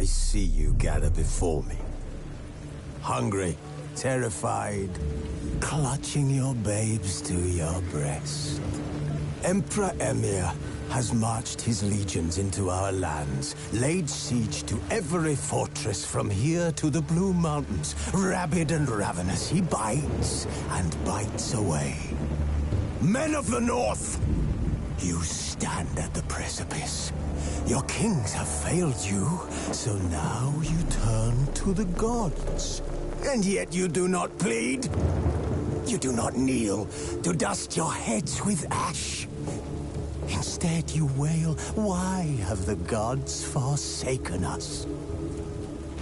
I see you gather before me. Hungry, terrified, clutching your babes to your breast. Emperor Emir has marched his legions into our lands, laid siege to every fortress from here to the Blue Mountains. Rabid and ravenous, he bites and bites away. Men of the North, you stand at the precipice. Your kings have failed you, so now you turn to the gods. And yet you do not plead. You do not kneel to dust your heads with ash. Instead you wail, why have the gods forsaken us?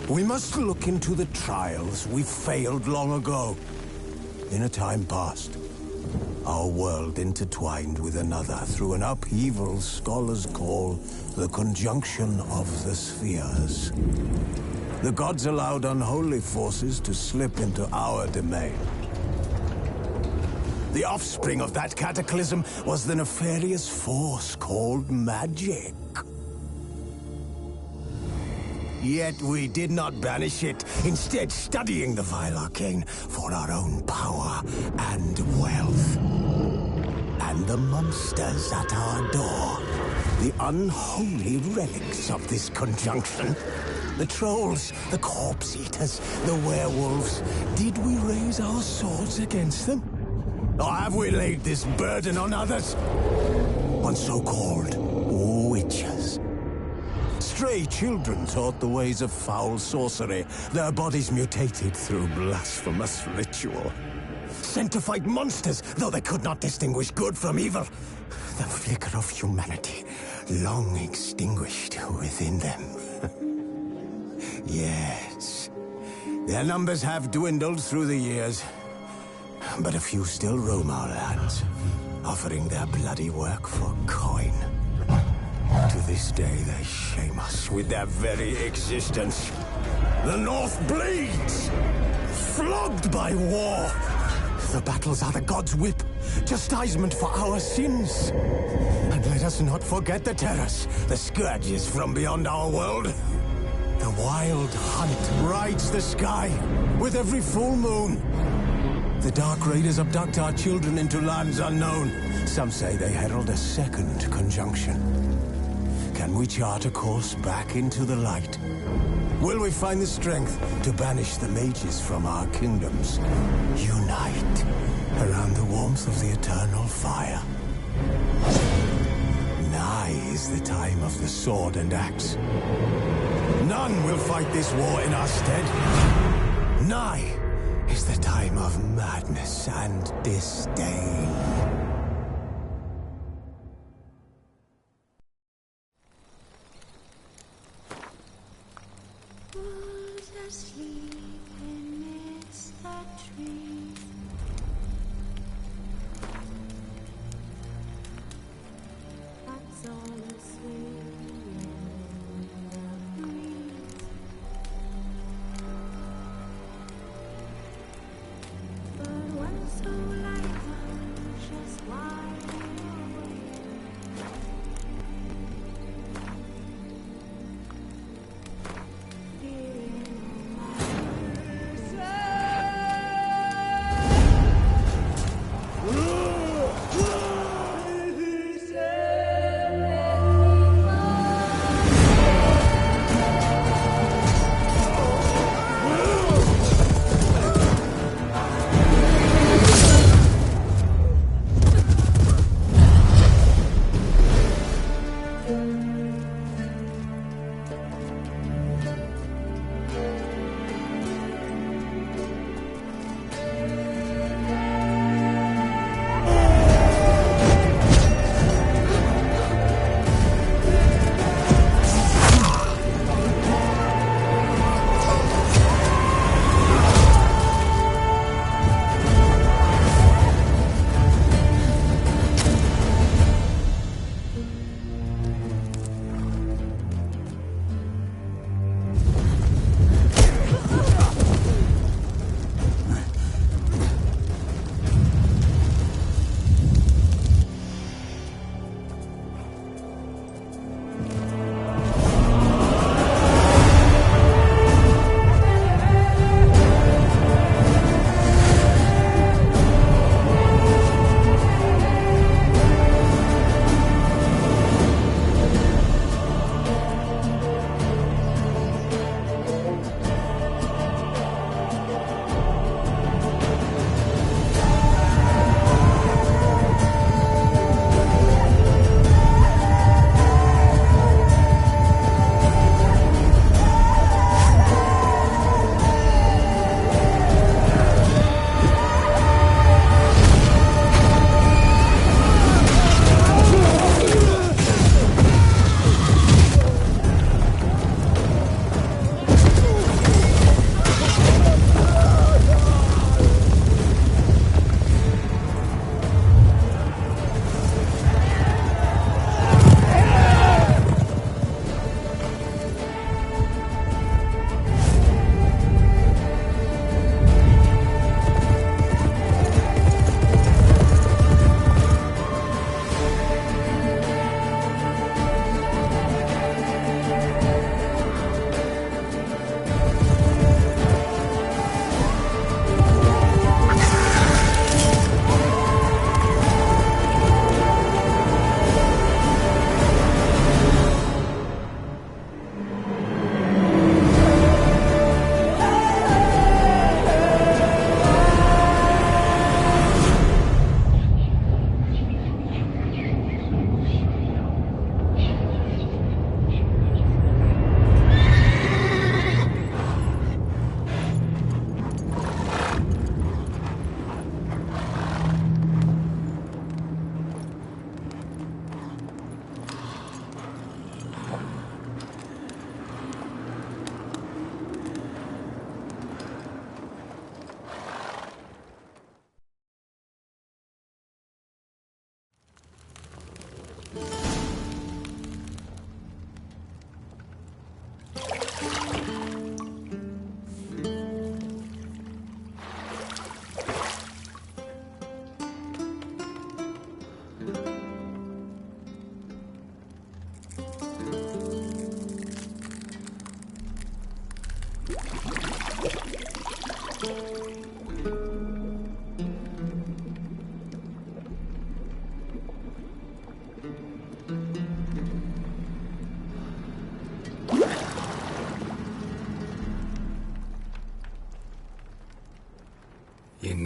We must look into the trials we failed long ago. In a time past, our world intertwined with another through an upheaval scholars call the conjunction of the spheres. The gods allowed unholy forces to slip into our domain. The offspring of that cataclysm was the nefarious force called magic. Yet we did not banish it, instead studying the vile arcane for our own power and wealth. And the monsters at our door, the unholy relics of this conjunction. The trolls, the corpse-eaters, the werewolves. Did we raise our swords against them? Or have we laid this burden on others? On so-called witches. Stray children taught the ways of foul sorcery, their bodies mutated through blasphemous ritual. Sent to fight monsters, though they could not distinguish good from evil. The flicker of humanity, long extinguished within them. Yes, their numbers have dwindled through the years. But a few still roam our lands, offering their bloody work for coin. To this day, they shame us with their very existence. The North bleeds, flogged by war. The battles are the gods' whip, chastisement for our sins. And let us not forget the terrors, the scourges from beyond our world. The wild hunt rides the sky with every full moon. The Dark Raiders abduct our children into lands unknown. Some say they herald a second conjunction. Can we chart a course back into the light? Will we find the strength to banish the mages from our kingdoms? Unite around the warmth of the eternal fire. Nigh is the time of the sword and axe. None will fight this war in our stead. Nigh is the time of madness and disdain. Who's asleep amidst the trees? That's all asleep in the breeze. But one so light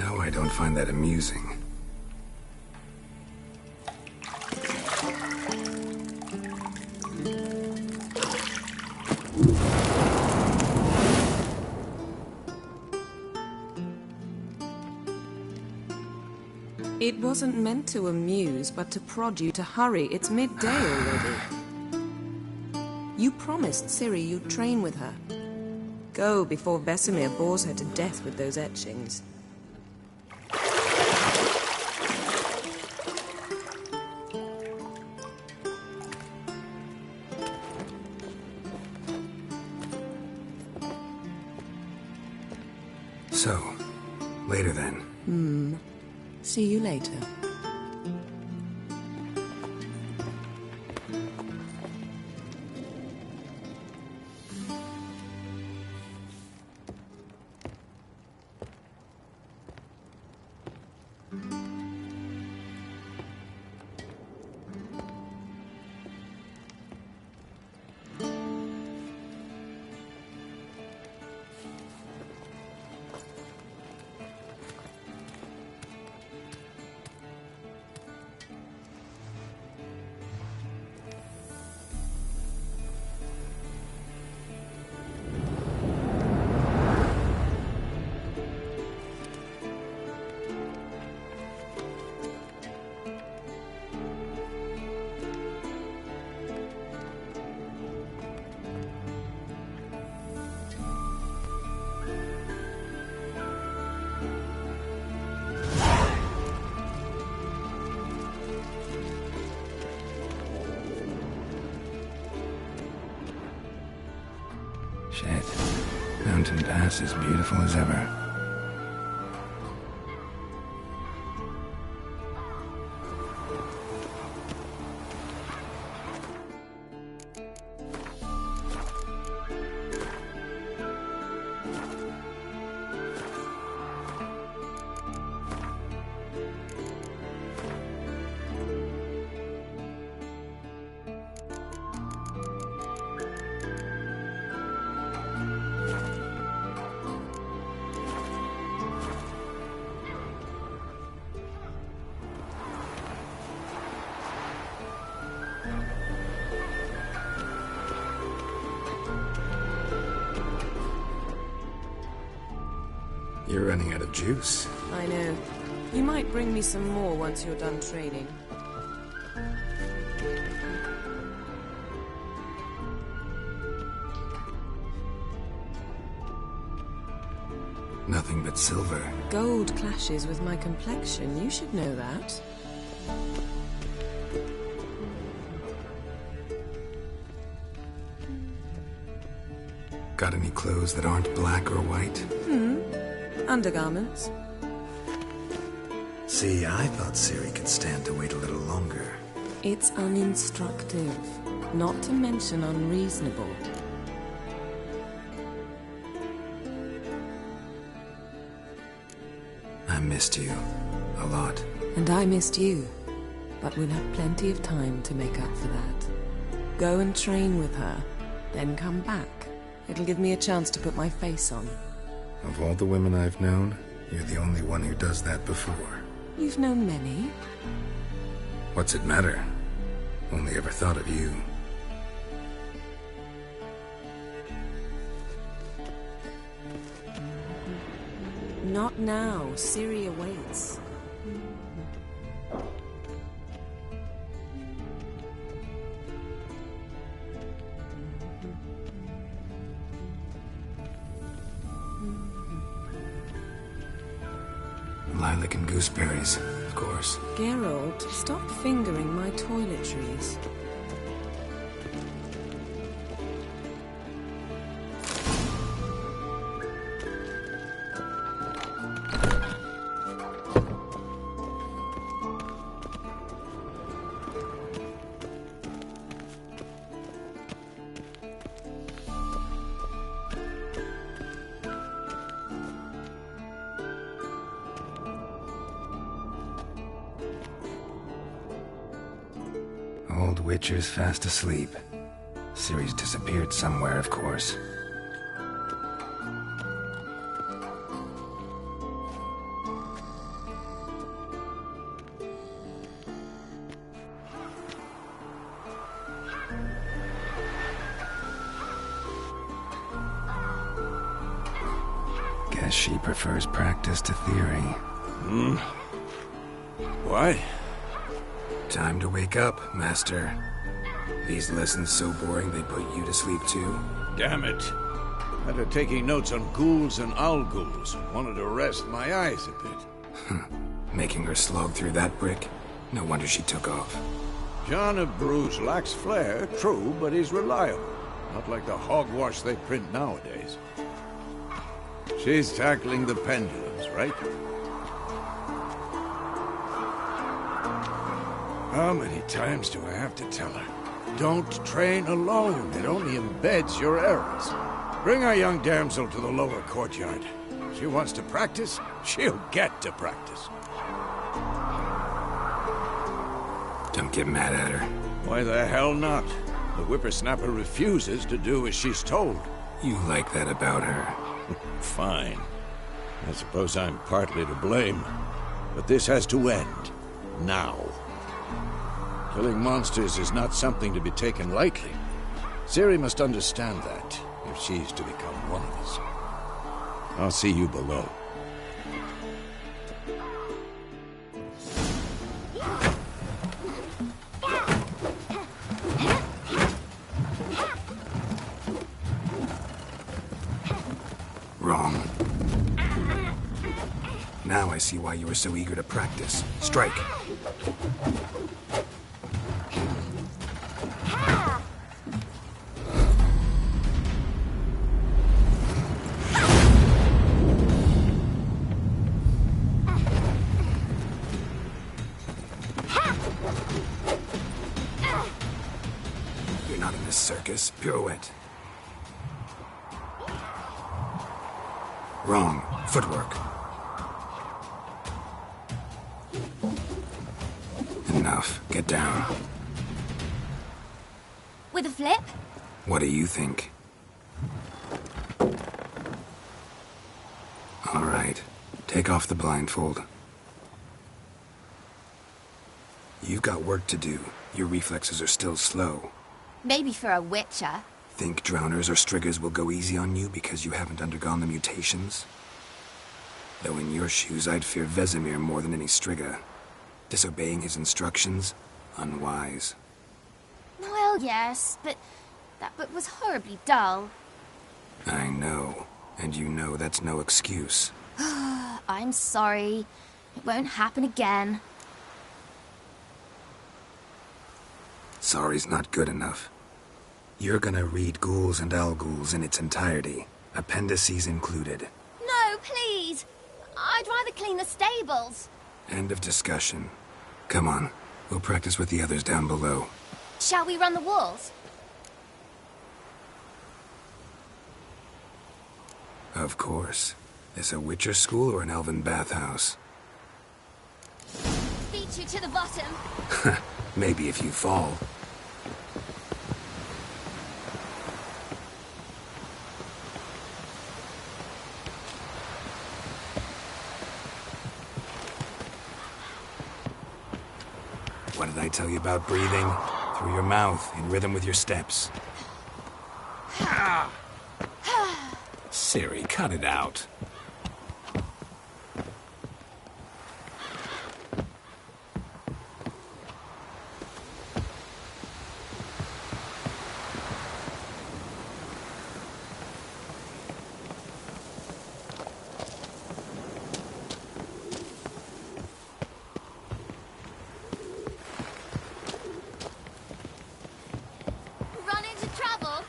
know I don't find that amusing. It wasn't meant to amuse, but to prod you to hurry. It's midday already. You promised Ciri you'd train with her. Go before Vesemir bores her to death with those etchings. So, later then. See you later. Shit. Mountain Pass is beautiful as ever. You're running out of juice. I know. You might bring me some more once you're done training. Nothing but silver. Gold clashes with my complexion. You should know that. Got any clothes that aren't black or white? Undergarments. See, I thought Ciri could stand to wait a little longer. It's uninstructive, not to mention unreasonable. I missed you. A lot. And I missed you. But we'll have plenty of time to make up for that. Go and train with her, then come back. It'll give me a chance to put my face on. Of all the women I've known, you're the only one who does that before. You've known many. What's it matter? Only ever thought of you. Not now. Ciri awaits. Lilac and gooseberries, of course. Geralt, stop fingering my toiletries. Old Witcher's fast asleep. Ciri's disappeared somewhere, of course. Guess she prefers practice to theory. Why? Time to wake up, Master. These lessons so boring they put you to sleep too? Damn it. After taking notes on ghouls and owl-ghouls, wanted to rest my eyes a bit. Making her slog through that brick? No wonder she took off. John of Bruges lacks flair, true, but he's reliable. Not like the hogwash they print nowadays. She's tackling the pendulums, right? How many times do I have to tell her? Don't train alone. It only embeds your errors. Bring our young damsel to the lower courtyard. She wants to practice, she'll get to practice. Don't get mad at her. Why the hell not? The whippersnapper refuses to do as she's told. You like that about her. Fine. I suppose I'm partly to blame. But this has to end. Now. Killing monsters is not something to be taken lightly. Ciri must understand that, if she's to become one of us. I'll see you below. Wrong. Now I see why you were so eager to practice. Strike. You're not in this circus. Pirouette. Wrong. Footwork. Enough. Get down. With a flip? What do you think? All right. Take off the blindfold. You've got work to do. Your reflexes are still slow. Maybe for a witcher. Think drowners or striggers will go easy on you because you haven't undergone the mutations? Though in your shoes, I'd fear Vesemir more than any strigger. Disobeying his instructions? Unwise. Well, yes, but that book was horribly dull. I know. And you know that's no excuse. I'm sorry. It won't happen again. Sorry's not good enough. You're gonna read Ghouls and Owl-Ghouls in its entirety, appendices included. No, please! I'd rather clean the stables. End of discussion. Come on, we'll practice with the others down below. Shall we run the walls? Of course. This a Witcher school or an elven bathhouse? Beat you to the bottom. Maybe if you fall. What did I tell you about breathing? Through your mouth, in rhythm with your steps. Ciri, cut it out. Run into trouble?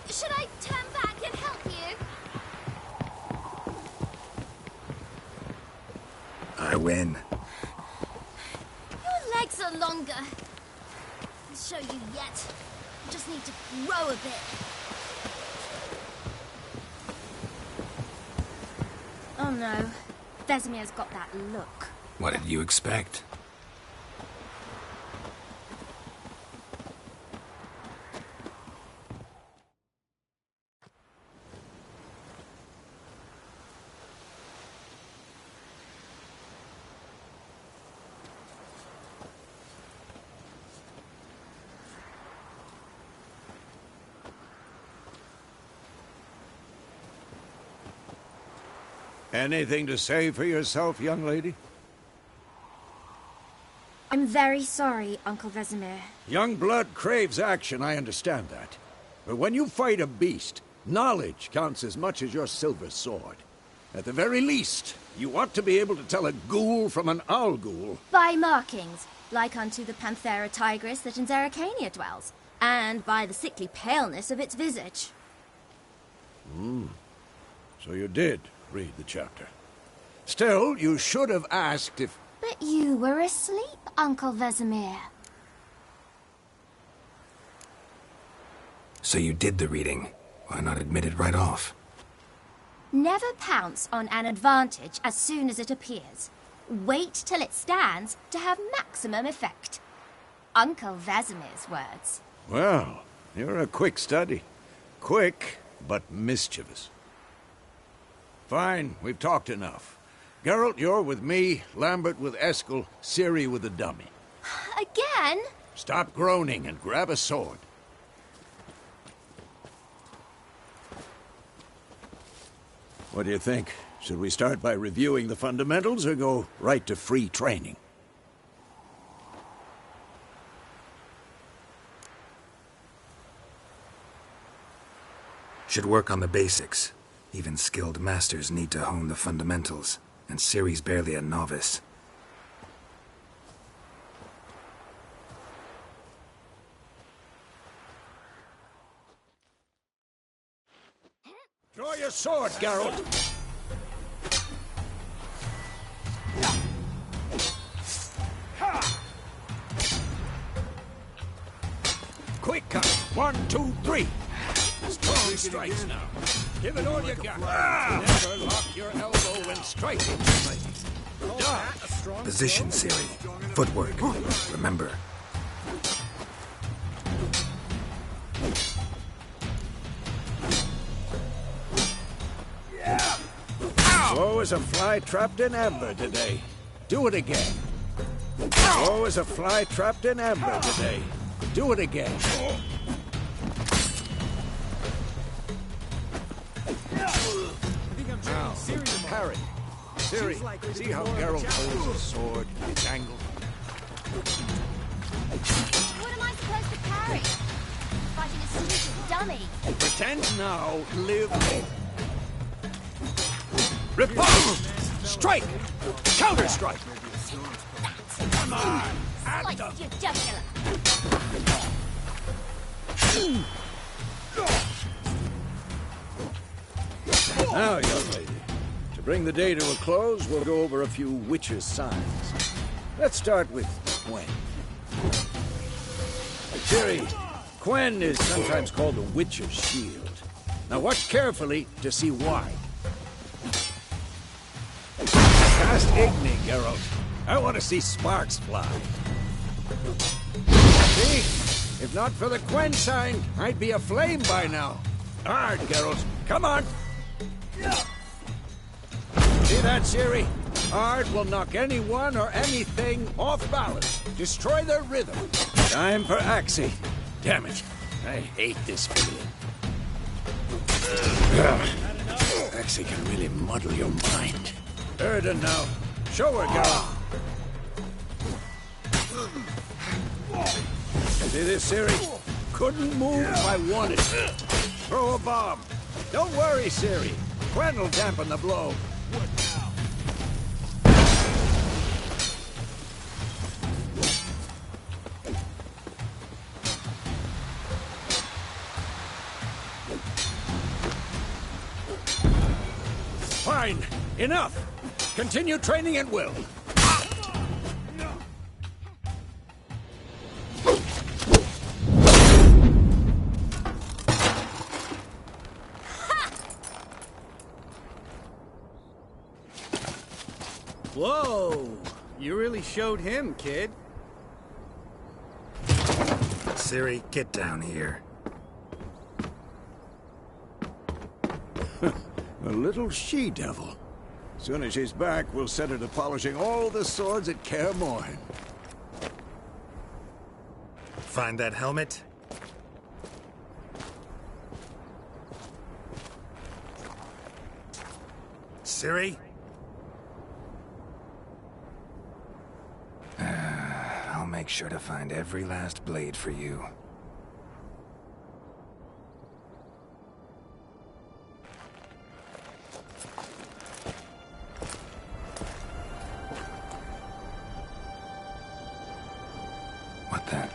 Should I turn back and help you? I win. Your legs are longer. I'll show you yet. You just need to grow a bit. Oh no. Vesemir's got that look. What did you expect? Anything to say for yourself, young lady? I'm very sorry, Uncle Vesemir. Young blood craves action, I understand that. But when you fight a beast, knowledge counts as much as your silver sword. At the very least, you ought to be able to tell a ghoul from an owl ghoul. By markings, like unto the Panthera tigris that in Zeracania dwells, and by the sickly paleness of its visage. So you did read the chapter. Still, you should have asked if... But you were asleep, Uncle Vesemir. So you did the reading. Why not admit it right off? Never pounce on an advantage as soon as it appears. Wait till it stands to have maximum effect. Uncle Vesemir's words. Well, you're a quick study. Quick, but mischievous. Fine, we've talked enough. Geralt, you're with me, Lambert with Eskel, Ciri with the dummy. Again? Stop groaning and grab a sword. What do you think? Should we start by reviewing the fundamentals or go right to free training? Should work on the basics. Even skilled masters need to hone the fundamentals, and Ciri's barely a novice. Draw your sword, Geralt! Quick cut! 1, 2, 3! Strong strikes now. Give it all you got. Never lock your elbow when striking. Position, Ciri. Footwork. Remember. Slow as a fly trapped in amber today. Do it again. Slow as a fly trapped in amber today. Do it again. Now, parry. Ciri, see how Geralt holds his sword? It's angled. What am I supposed to parry? Fighting a stupid dummy. Pretend now, live. Repulse! Strike! Counter-strike! Come on! Slice your jugular. Now, young lady, to bring the day to a close, we'll go over a few witches' signs. Let's start with Quen. Ciri, Quen is sometimes called the witch's shield. Now watch carefully to see why. Cast Igni, Geralt. I want to see sparks fly. See? If not for the Quen sign, I'd be aflame by now. Hard, Geralt. Come on. See that, Ciri? Ard will knock anyone or anything off balance. Destroy their rhythm. Time for Axie. Damn it. I hate this feeling. Axie can really muddle your mind. Erden now. Show her, Geralt. See this, Ciri? Couldn't move if I wanted to. Throw a bomb. Don't worry, Ciri. Quen will dampen the blow. Fine. Enough. Continue training at will. Whoa! You really showed him, kid. Ciri, get down here. A little she-devil. Soon as she's back, we'll set her to polishing all the swords at Kaer Morhen. Find that helmet? Ciri, I'll make sure to find every last blade for you. What the?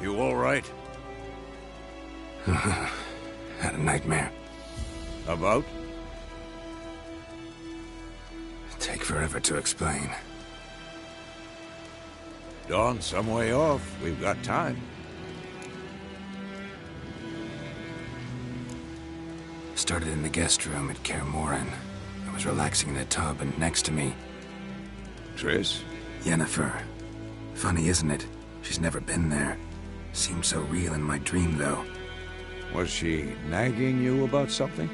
You all right? Had a nightmare. About? Take forever to explain. Dawn's some way off. We've got time. Started in the guest room at Kaer Morhen. I was relaxing in a tub, and next to me... Triss? Yennefer. Funny, isn't it? She's never been there. Seemed so real in my dream, though. Was she nagging you about something?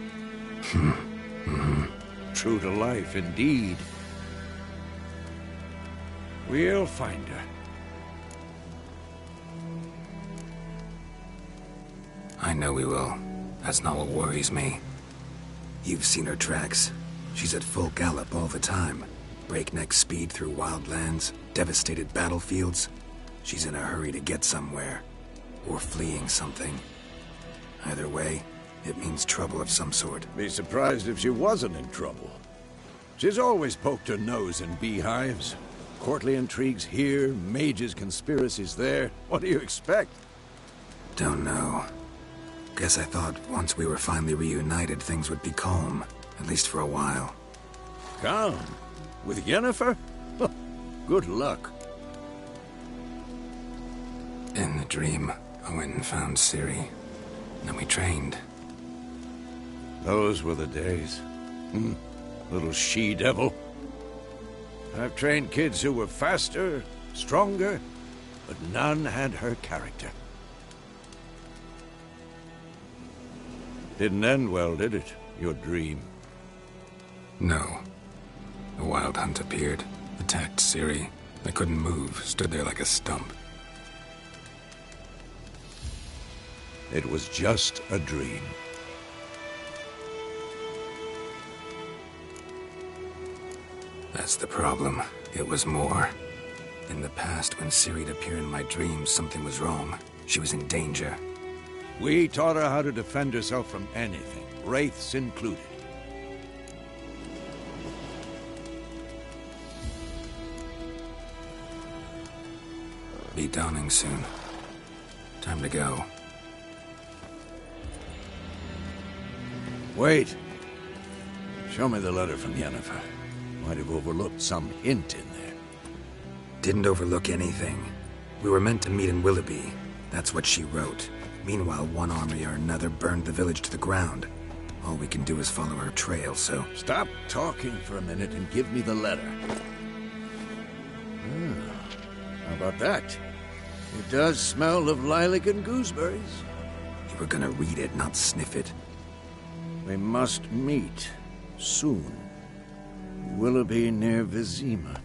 True to life, indeed. We'll find her. I know we will. That's not what worries me. You've seen her tracks. She's at full gallop all the time. Breakneck speed through wildlands, devastated battlefields. She's in a hurry to get somewhere. Or fleeing something. Either way, it means trouble of some sort. Be surprised if she wasn't in trouble. She's always poked her nose in beehives. Courtly intrigues here, mages' conspiracies there. What do you expect? Don't know. Guess I thought once we were finally reunited, things would be calm. At least for a while. Calm? With Yennefer? Good luck. In the dream, I went and found Ciri. Then we trained. Those were the days. Little she-devil. I've trained kids who were faster, stronger, but none had her character. Didn't end well, did it? Your dream? No. The Wild Hunt appeared, attacked Ciri. I couldn't move, stood there like a stump. It was just a dream. That's the problem. It was more. In the past, when Ciri'd appear in my dreams, something was wrong. She was in danger. We taught her how to defend herself from anything, wraiths included. Be dawning soon. Time to go. Wait. Show me the letter from Yennefer. Might have overlooked some hint in there. Didn't overlook anything. We were meant to meet in Willoughby. That's what she wrote. Meanwhile, one army or another burned the village to the ground. All we can do is follow her trail, so... Stop talking for a minute and give me the letter. How about that? It does smell of lilac and gooseberries. You were gonna read it, not sniff it. We must meet. Soon. Willoughby near Vizima.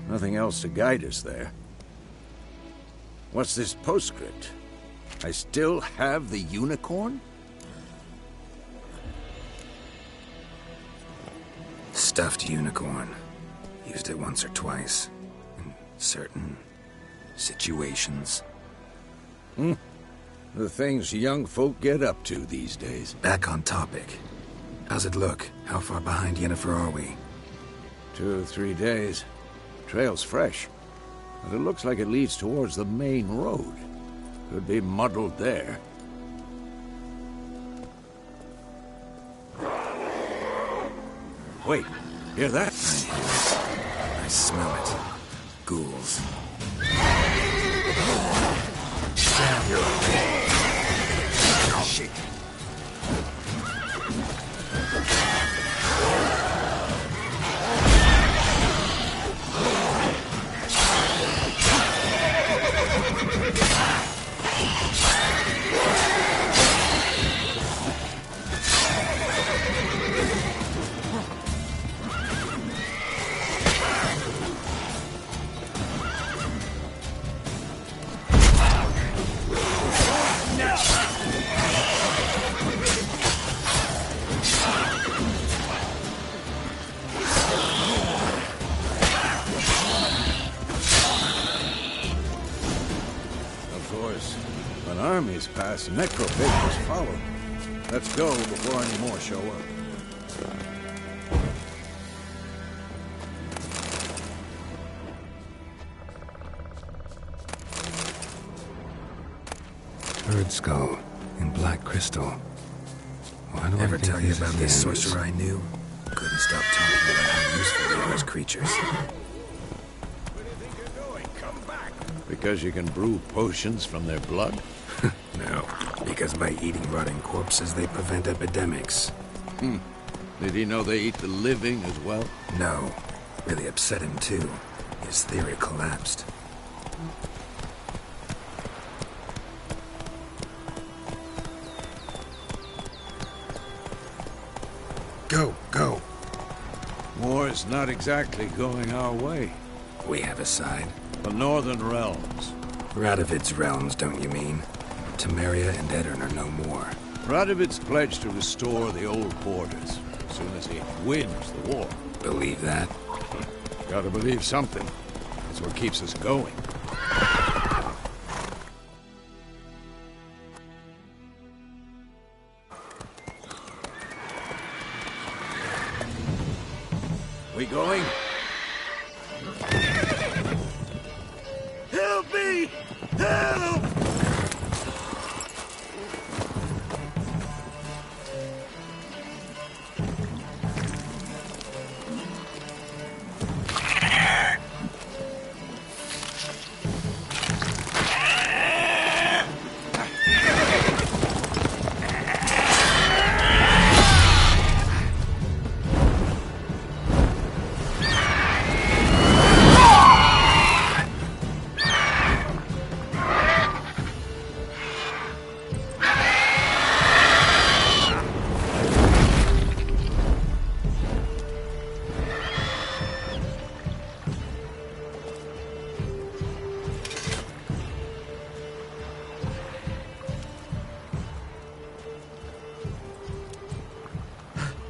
Nothing else to guide us there. What's this postscript? I still have the unicorn? Stuffed unicorn. Used it once or twice. In certain situations. The things young folk get up to these days. Back on topic. How's it look? How far behind Yennefer are we? 2 or 3 days. Trail's fresh, but it looks like it leads towards the main road. Could be muddled there. Wait, hear that? I smell it. Ghouls. Damn, you're okay. Oh, shit. Armies pass, necrophages follow. Let's go before any more show up. Bird skull in black crystal. Why do I ever tell you about this sorcerer I knew? Couldn't stop talking about how useful they are as creatures. Where do you think you're going? Come back. Because you can brew potions from their blood? No, because by eating rotting corpses, they prevent epidemics. Did he know they eat the living as well? No. Really upset him, too. His theory collapsed. Go, go. War's not exactly going our way. We have a side. The Northern Realms. Radovid's realms, don't you mean? Temeria and Edirn are no more. Radovid's pledged to restore the old borders as soon as he wins the war. Believe that? Gotta believe something. That's what keeps us going. We going? Help me! Help!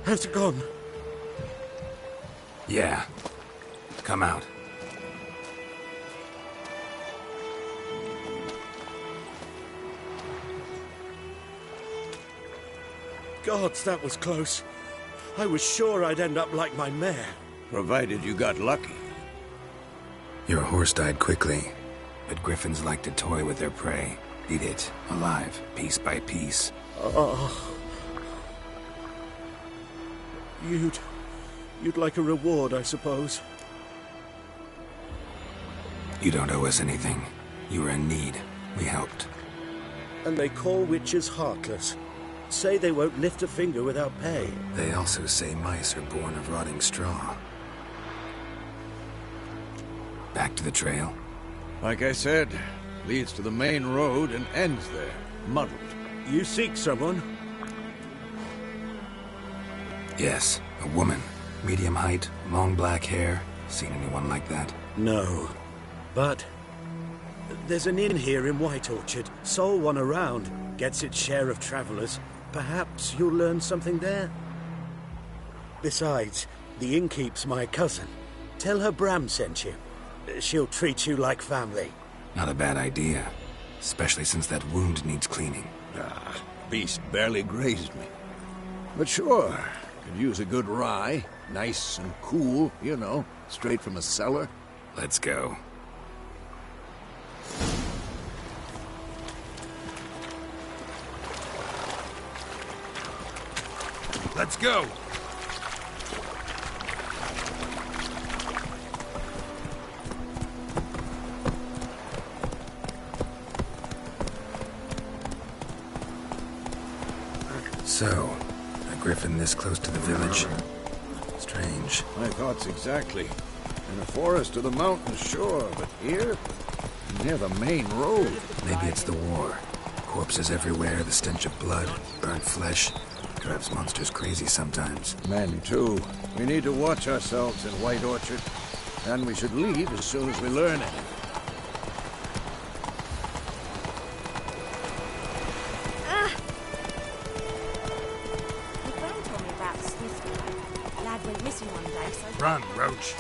Has it gone? Yeah. Come out. Gods, that was close. I was sure I'd end up like my mare. Provided you got lucky. Your horse died quickly, but griffins like to toy with their prey. Eat it, alive, piece by piece. Oh. You'd like a reward, I suppose. You don't owe us anything. You were in need. We helped. And they call witches heartless. Say they won't lift a finger without pay. They also say mice are born of rotting straw. Back to the trail? Like I said, leads to the main road and ends there, muddled. You seek someone? Yes, a woman. Medium height, long black hair. Seen anyone like that? No. But there's an inn here in White Orchard. Sole one around. Gets its share of travelers. Perhaps you'll learn something there? Besides, the innkeep's my cousin. Tell her Bram sent you. She'll treat you like family. Not a bad idea. especially since that wound needs cleaning. Ah, beast barely grazed me. But sure, could use a good rye. Nice and cool, you know, straight from a cellar. Let's go. Let's go! So, a griffin this close to the village? Strange. My thoughts exactly. In a forest or the mountains, sure, but here? Near the main road. Maybe it's the war. Corpses everywhere, the stench of blood, burnt flesh. Drives monsters crazy sometimes. Men, too. We need to watch ourselves in White Orchard. And we should leave as soon as we learn anything. My friend told me about the swift guy. Lad went missing one day, so... Run, Roach.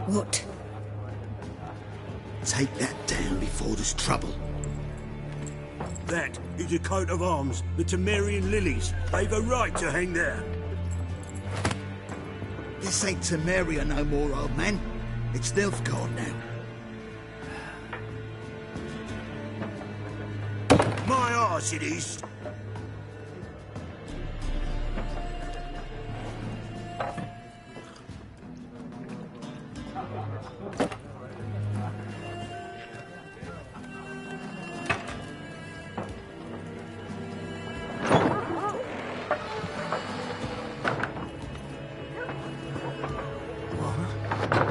What? Take that down before there's trouble. That is a coat of arms, the Temerian lilies. They've a right to hang there. This ain't Temeria no more, old man. It's Nilfgaard now. My arse it is.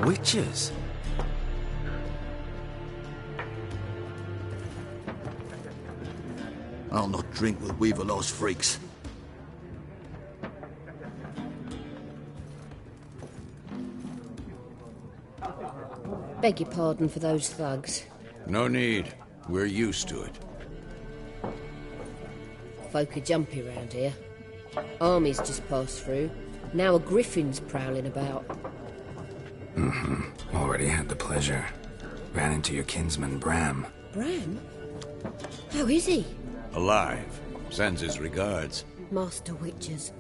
Witches? I'll not drink with Weaverlaw's freaks. Beg your pardon for those thugs. No need. We're used to it. Folk are jumpy round here. Armies just passed through. Now a griffin's prowling about. Already had the pleasure. Ran into your kinsman, Bram. Bram? How is he? Alive. Sends his regards. Master Witchers.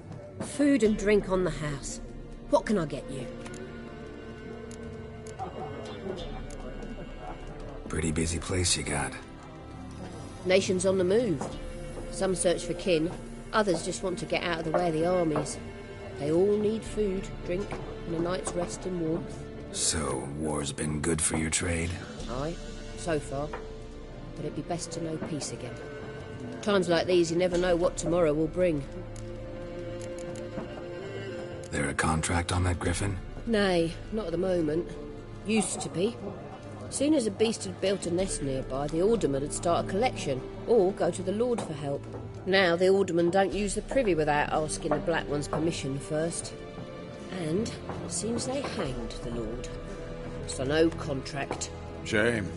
Food and drink on the house. What can I get you? Pretty busy place you got. Nations on the move. Some search for kin, others just want to get out of the way of the armies. They all need food, drink, and a night's rest in warmth. So, war's been good for your trade? Aye, so far. But it'd be best to know peace again. Times like these, you never know what tomorrow will bring. There a contract on that griffin? Nay, not at the moment. Used to be. Soon as a beast had built a nest nearby, the alderman would start a collection, or go to the Lord for help. Now the aldermen don't use the privy without asking the Black One's permission first. And it seems they hanged the Lord. So no contract. Shame.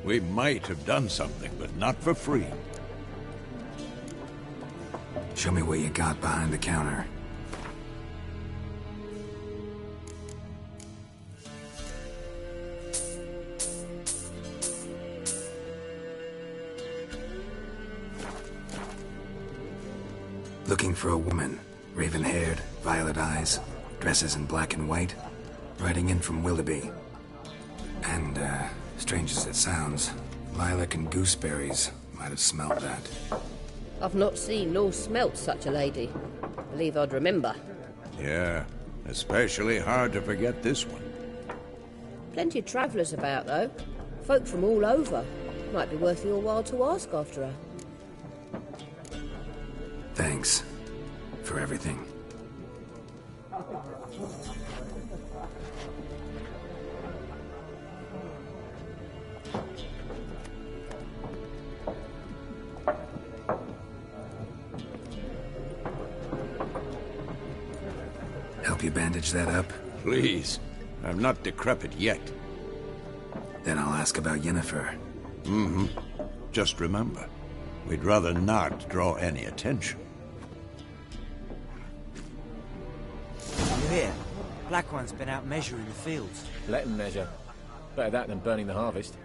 We might have done something, but not for free. Show me what you got behind the counter. Looking for a woman. Raven-haired, violet eyes, dresses in black and white. Riding in from Willoughby. And, strange as it sounds, lilac and gooseberries might have smelled that. I've not seen nor smelt such a lady. Believe I'd remember. Yeah, especially hard to forget this one. Plenty of travellers about, though. Folk from all over. Might be worth your while to ask after her. Thanks for everything. you bandage that up? Please. I'm not decrepit yet. Then I'll ask about Yennefer. Mm-hmm. Just remember, we'd rather not draw any attention. You hear? Black One's been out measuring the fields. Let him measure. Better that than burning the harvest.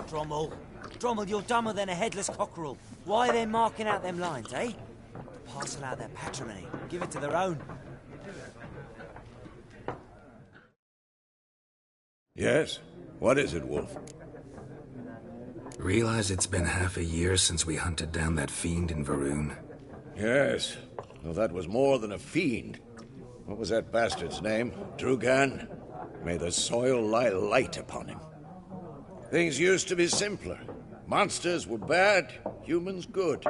Drommel. Drommel, you're dumber than a headless cockerel. Why are they marking out them lines, eh? Parcel out their patrimony. Give it to their own. Yes? What is it, Wolf? Realize it's been half a year since we hunted down that fiend in Varun? Yes. Well, that was more than a fiend. What was that bastard's name? Drugan? May the soil lie light upon him. Things used to be simpler. Monsters were bad, humans good.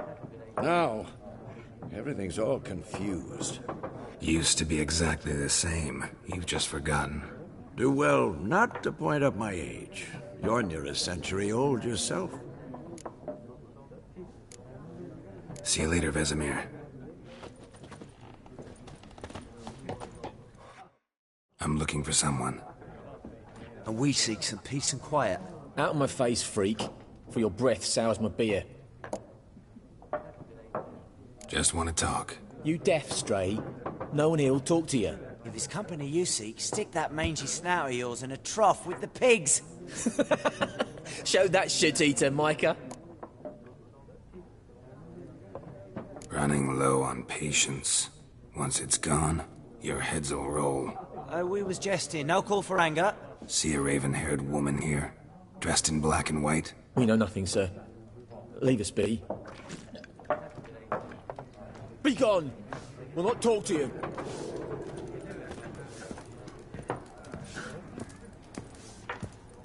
Now, everything's all confused. Used to be exactly the same. You've just forgotten. Do well not to point up my age. You're near a century old yourself. See you later, Vesemir. I'm looking for someone. And we seek some peace and quiet. Out of my face, freak. For your breath sours my beer. Just want to talk. You deaf, Stray. No one here will talk to you. If it's company you seek, stick that mangy snout of yours in a trough with the pigs. Show that shit-eater, Micah. Running low on patience. Once it's gone, your heads will roll. We was jesting. No call for anger. See a raven-haired woman here, dressed in black and white? We know nothing, sir. Leave us be. Be gone! We'll not talk to you.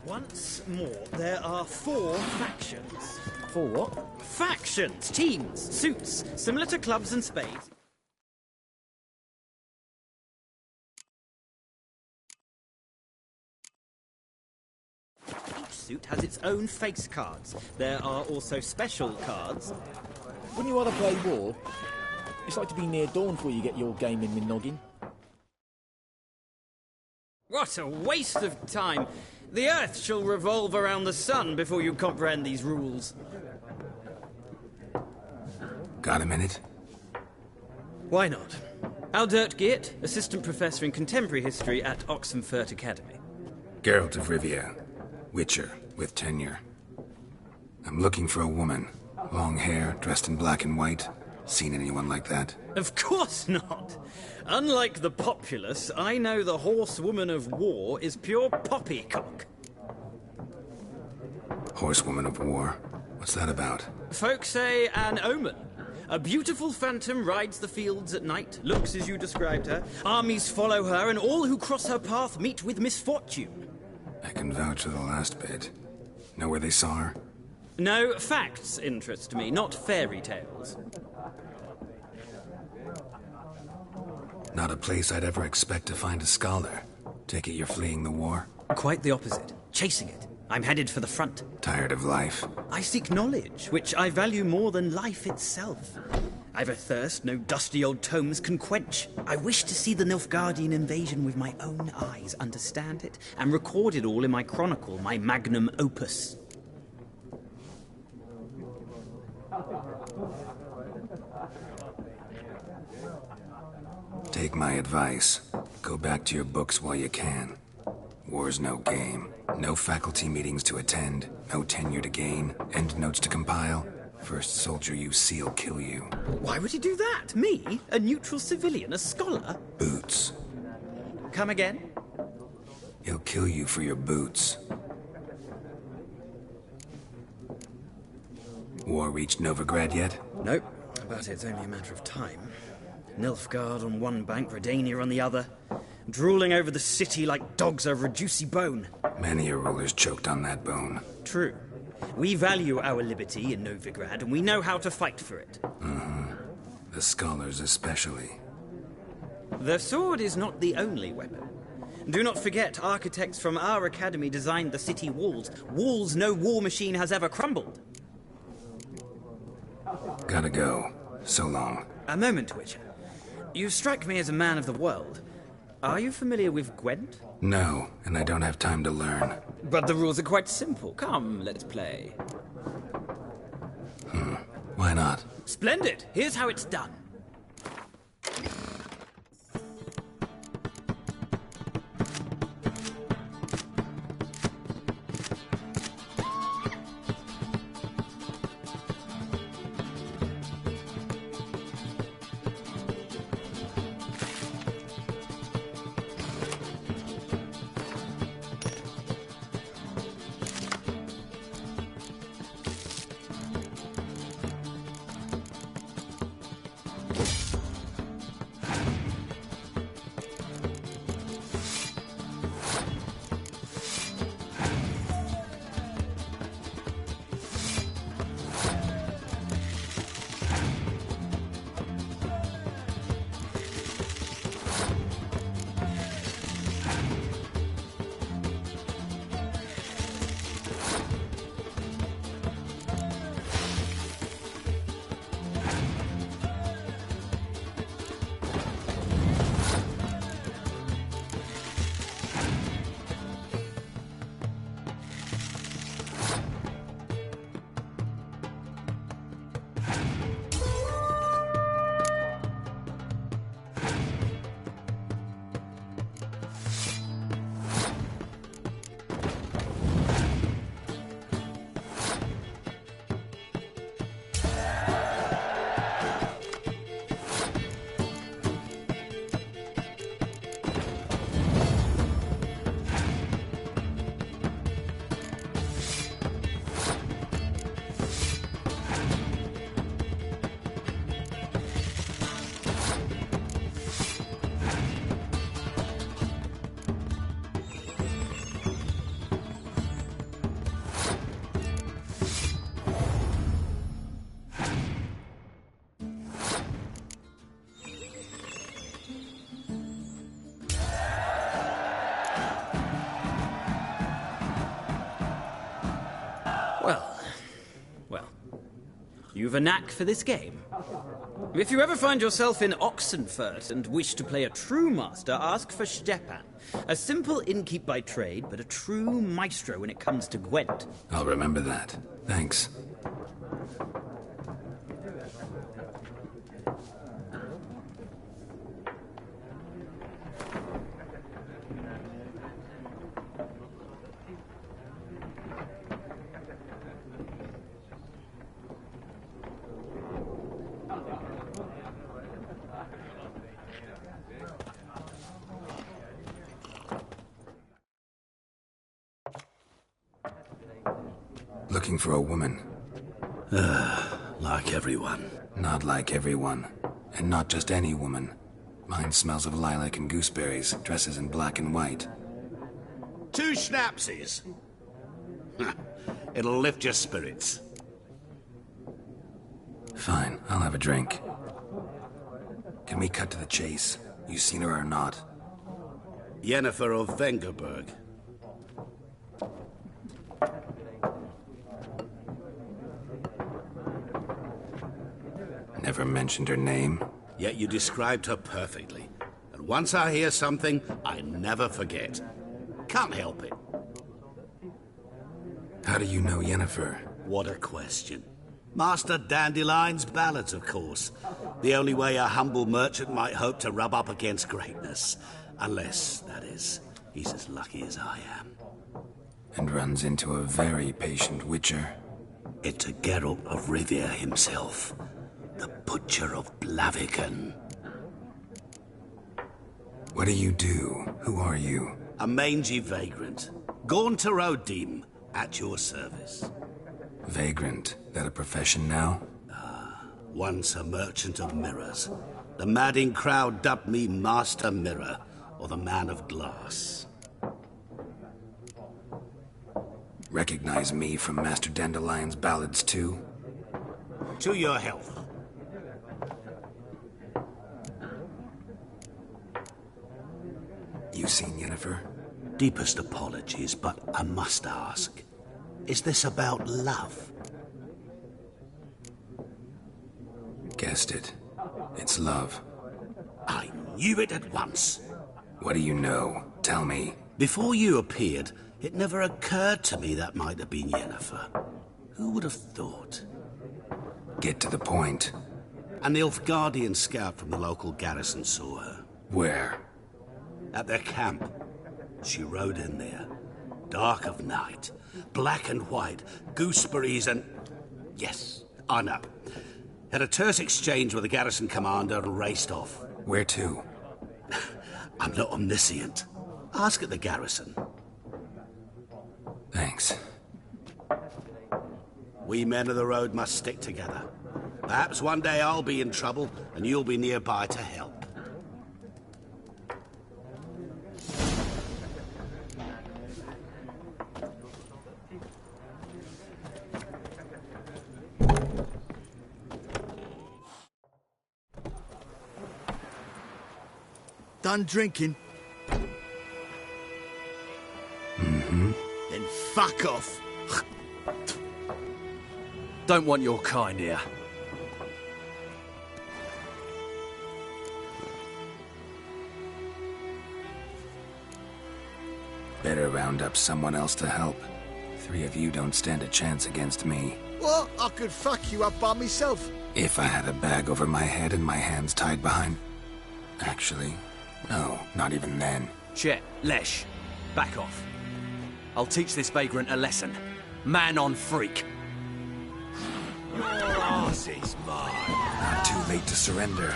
Once more, there are 4 factions. 4 what? Factions, teams, suits, similar to clubs and spades. Each suit has its own face cards. There are also special cards. Wouldn't you rather play war? It's like to be near dawn before you get your game in my noggin. What a waste of time! The Earth shall revolve around the sun before you comprehend these rules. Got a minute? Why not? Aldert Geert, Assistant Professor in Contemporary History at Oxenfurt Academy. Geralt of Rivia, Witcher, with tenure. I'm looking for a woman. Long hair, dressed in black and white. Seen anyone like that? Of course not! Unlike the populace, I know the horsewoman of war is pure poppycock. Horsewoman of war? What's that about? Folk say an omen. A beautiful phantom rides the fields at night, looks as you described her. Armies follow her, and all who cross her path meet with misfortune. I can vouch for the last bit. Know where they saw her? No, facts interest me, not fairy tales. Not a place I'd ever expect to find a scholar. Take it you're fleeing the war? Quite the opposite. Chasing it. I'm headed for the front. Tired of life? I seek knowledge, which I value more than life itself. I've a thirst no dusty old tomes can quench. I wish to see the Nilfgaardian invasion with my own eyes, understand it, and record it all in my chronicle, my magnum opus. Take my advice. Go back to your books while you can. War's no game. No faculty meetings to attend. No tenure to gain. End notes to compile. First soldier you see'll kill you. Why would he do that? Me? A neutral civilian? A scholar? Boots. Come again? He'll kill you for your boots. War reached Novigrad yet? Nope, but it's only a matter of time. Nilfgaard on one bank, Redania on the other, drooling over the city like dogs over a juicy bone. Many a ruler's choked on that bone. True. We value our liberty in Novigrad, and we know how to fight for it. The scholars especially. The sword is not the only weapon. Do not forget, architects from our academy designed the city walls. Walls no war machine has ever crumbled. Gotta go. So long. A moment, Witcher. You strike me as a man of the world. Are you familiar with Gwent? No, and I don't have time to learn. But the rules are quite simple. Come, let's play. Why not? Splendid! Here's how it's done. You've a knack for this game. If you ever find yourself in Oxenfurt and wish to play a true master, ask for Stepan. A simple innkeep by trade, but a true maestro when it comes to Gwent. I'll remember that. Thanks. Looking for a woman. Like everyone. Not like everyone. And not just any woman. Mine smells of lilac and gooseberries, dresses in black and white. 2 schnapsies. It'll lift your spirits. Fine, I'll have a drink. Can we cut to the chase? You seen her or not? Yennefer of Vengerberg. Never mentioned her name. Yet you described her perfectly. And once I hear something, I never forget. Can't help it. How do you know Yennefer? What a question. Master Dandelion's ballads, of course. The only way a humble merchant might hope to rub up against greatness. Unless, that is, he's as lucky as I am. And runs into a very patient witcher. It's a Geralt of Rivia himself. The Butcher of Blaviken. What do you do? Who are you? A mangy vagrant. Gaunter Odim, at your service. Vagrant? That a profession now? Once a merchant of mirrors. The madding crowd dubbed me Master Mirror, or the Man of Glass. Recognize me from Master Dandelion's ballads too? To your health. You seen Yennefer? Deepest apologies, but I must ask. Is this about love? Guessed it. It's love. I knew it at once. What do you know? Tell me. Before you appeared, it never occurred to me that might have been Yennefer. Who would have thought? Get to the point. An Nilfgaardian scout from the local garrison saw her. Where? At their camp. She rode in there. Dark of night. Black and white. Gooseberries and... Yes, I know. Had a terse exchange with the garrison commander and raced off. Where to? I'm not omniscient. Ask at the garrison. Thanks. We men of the road must stick together. Perhaps one day I'll be in trouble and you'll be nearby to help. Done drinking? Mm-hmm. Then fuck off. Don't want your kind here. Better round up someone else to help. 3 of you don't stand a chance against me. What? I could fuck you up by myself. If I had a bag over my head and my hands tied behind... Actually, no, not even then. Chet, Lesh, back off. I'll teach this vagrant a lesson. Man on freak. Your ass is mine. Not too late to surrender.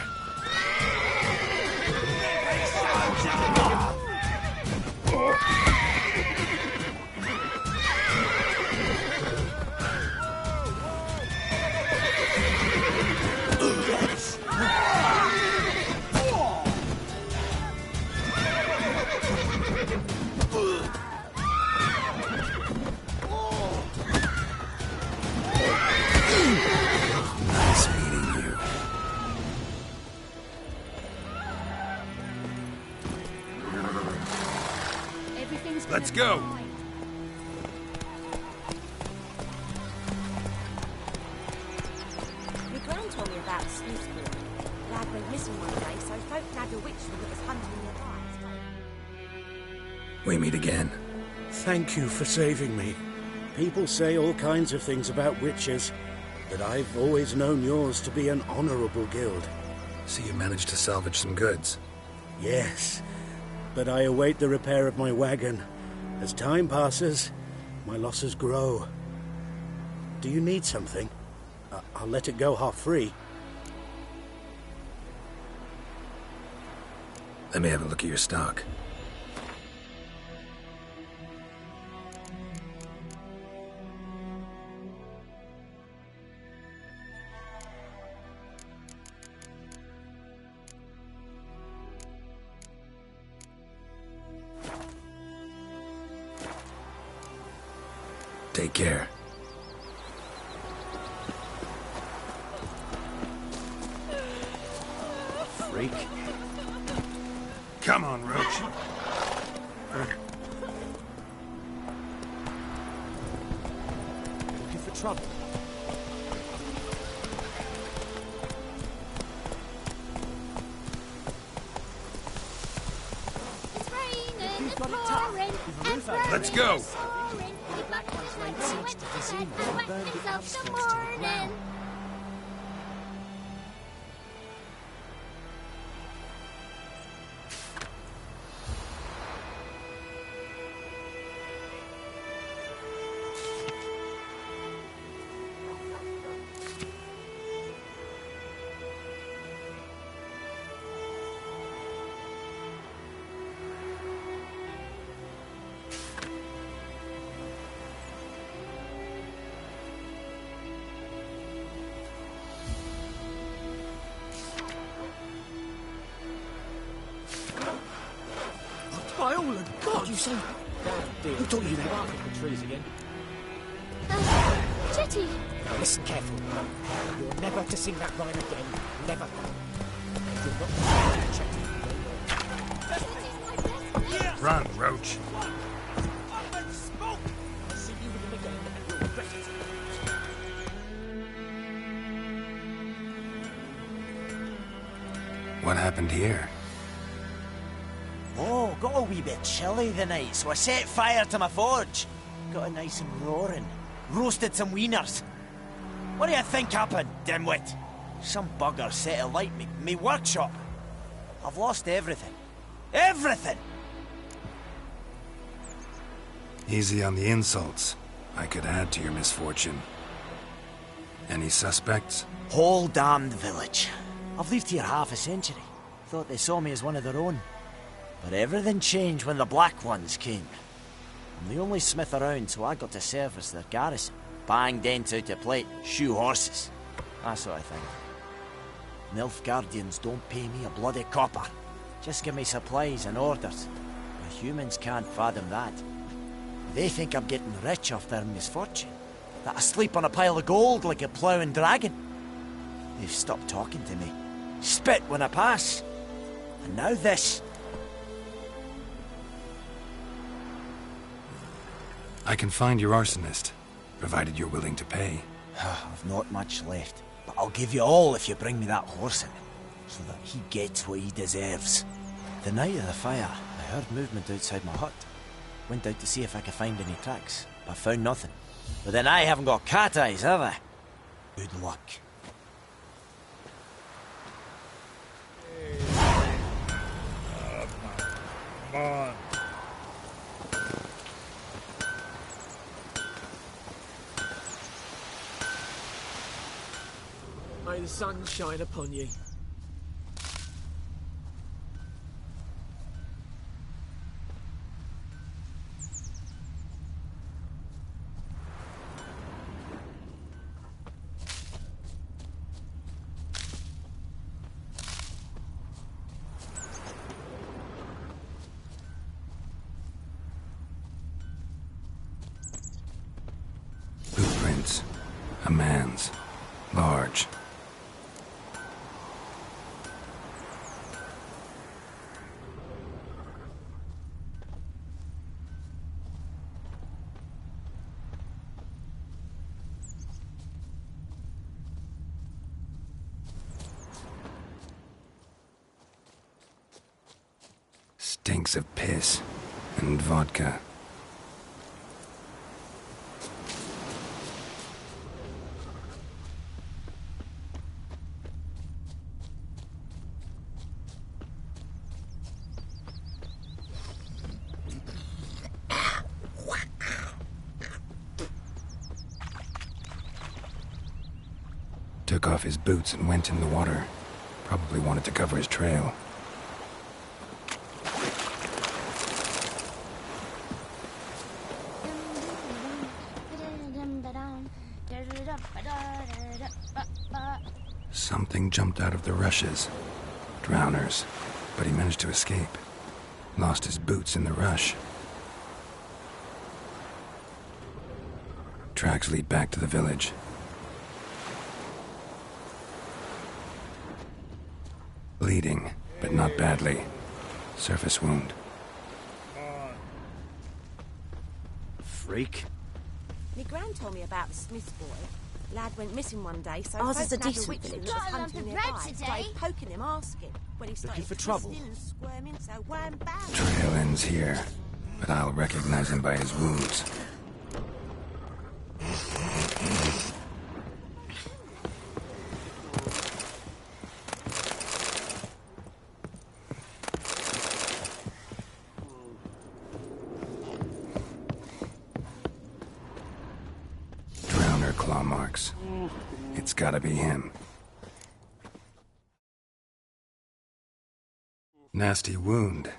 Nice meeting you. Let's go. My gran told me about a sleuth boy. Lad went missing one day, so folk nabbed a witchman that was hunting nearby. We meet again. Thank you for saving me. People say all kinds of things about witches, but I've always known yours to be an honorable guild. So you managed to salvage some goods? Yes, but I await the repair of my wagon. As time passes, my losses grow. Do you need something? I'll let it go half-free. Let me have a look at your stock. Take care. Freak. Come on, Roach. Looking for trouble? It's raining, it's got it tough. pouring, and Let's go. soaring. The black laid siege to Vizima and wet burned the himself outskirts the to the morning. ground. By all the gods, you say... Who taught you that? The trees again. Chetty! Now listen carefully. You're never to sing that rhyme again. Never. You're not Chetty. Run, Roach. I'll see you with him again and you'll regret it. What happened here? Oh, got a wee bit chilly the night, so I set fire to my forge. Got it nice and roaring. Roasted some wieners. What do you think happened, dimwit? Some bugger set alight me workshop. I've lost everything. Everything! Easy on the insults. I could add to your misfortune. Any suspects? Whole damned village. I've lived here half a century. Thought they saw me as one of their own. But everything changed when the Black Ones came. I'm the only smith around, so I got to service their garrison. Bang dents out of plate, shoe horses. That sort of thing. Nilfgaardians don't pay me a bloody copper. Just give me supplies and orders. But humans can't fathom that. They think I'm getting rich off their misfortune. That I sleep on a pile of gold like a ploughing dragon. They've stopped talking to me. Spit when I pass. And now this. I can find your arsonist, provided you're willing to pay. I've not much left, but I'll give you all if you bring me that horse in, so that he gets what he deserves. The night of the fire, I heard movement outside my hut. Went out to see if I could find any tracks, but found nothing. But then I haven't got cat eyes, have I? Good luck. Come on. May the sun shine upon you. Footprints. A man's. Large. Stinks of piss and vodka. Took off his boots and went in the water. Probably wanted to cover his trail. Something jumped out of the rushes. Drowners. But he managed to escape. Lost his boots in the rush. Tracks lead back to the village. Bleeding, but not badly. Surface wound. Freak. My gran told me about the Smith's boy. Lad went missing one day, so Ours folk is a had a decent witch village. that was Got a lump hunting of nearby. bread today? Started poking him, asking. When he started for trouble? twisting and squirming, so wham bam. Trail ends here, but I'll recognize him by his wounds. Drowner claw marks. It's gotta be him. Nasty wound.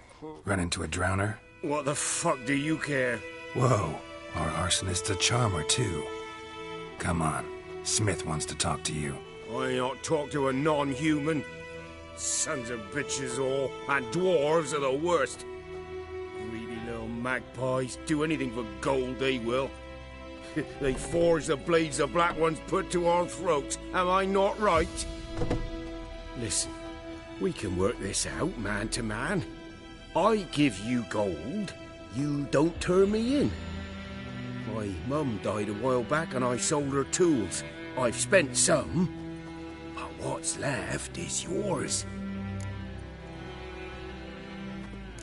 Run into a drowner? What the fuck do you care? Whoa, our arsonist's a charmer too. Come on, Smith wants to talk to you. I ain't not talk to a non-human. Sons of bitches all, and dwarves are the worst. Greedy little magpies, do anything for gold they will. They forge the blades the Black Ones put to our throats, am I not right? Listen, we can work this out man to man. I give you gold, you don't turn me in. My mum died a while back and I sold her tools. I've spent some, but what's left is yours.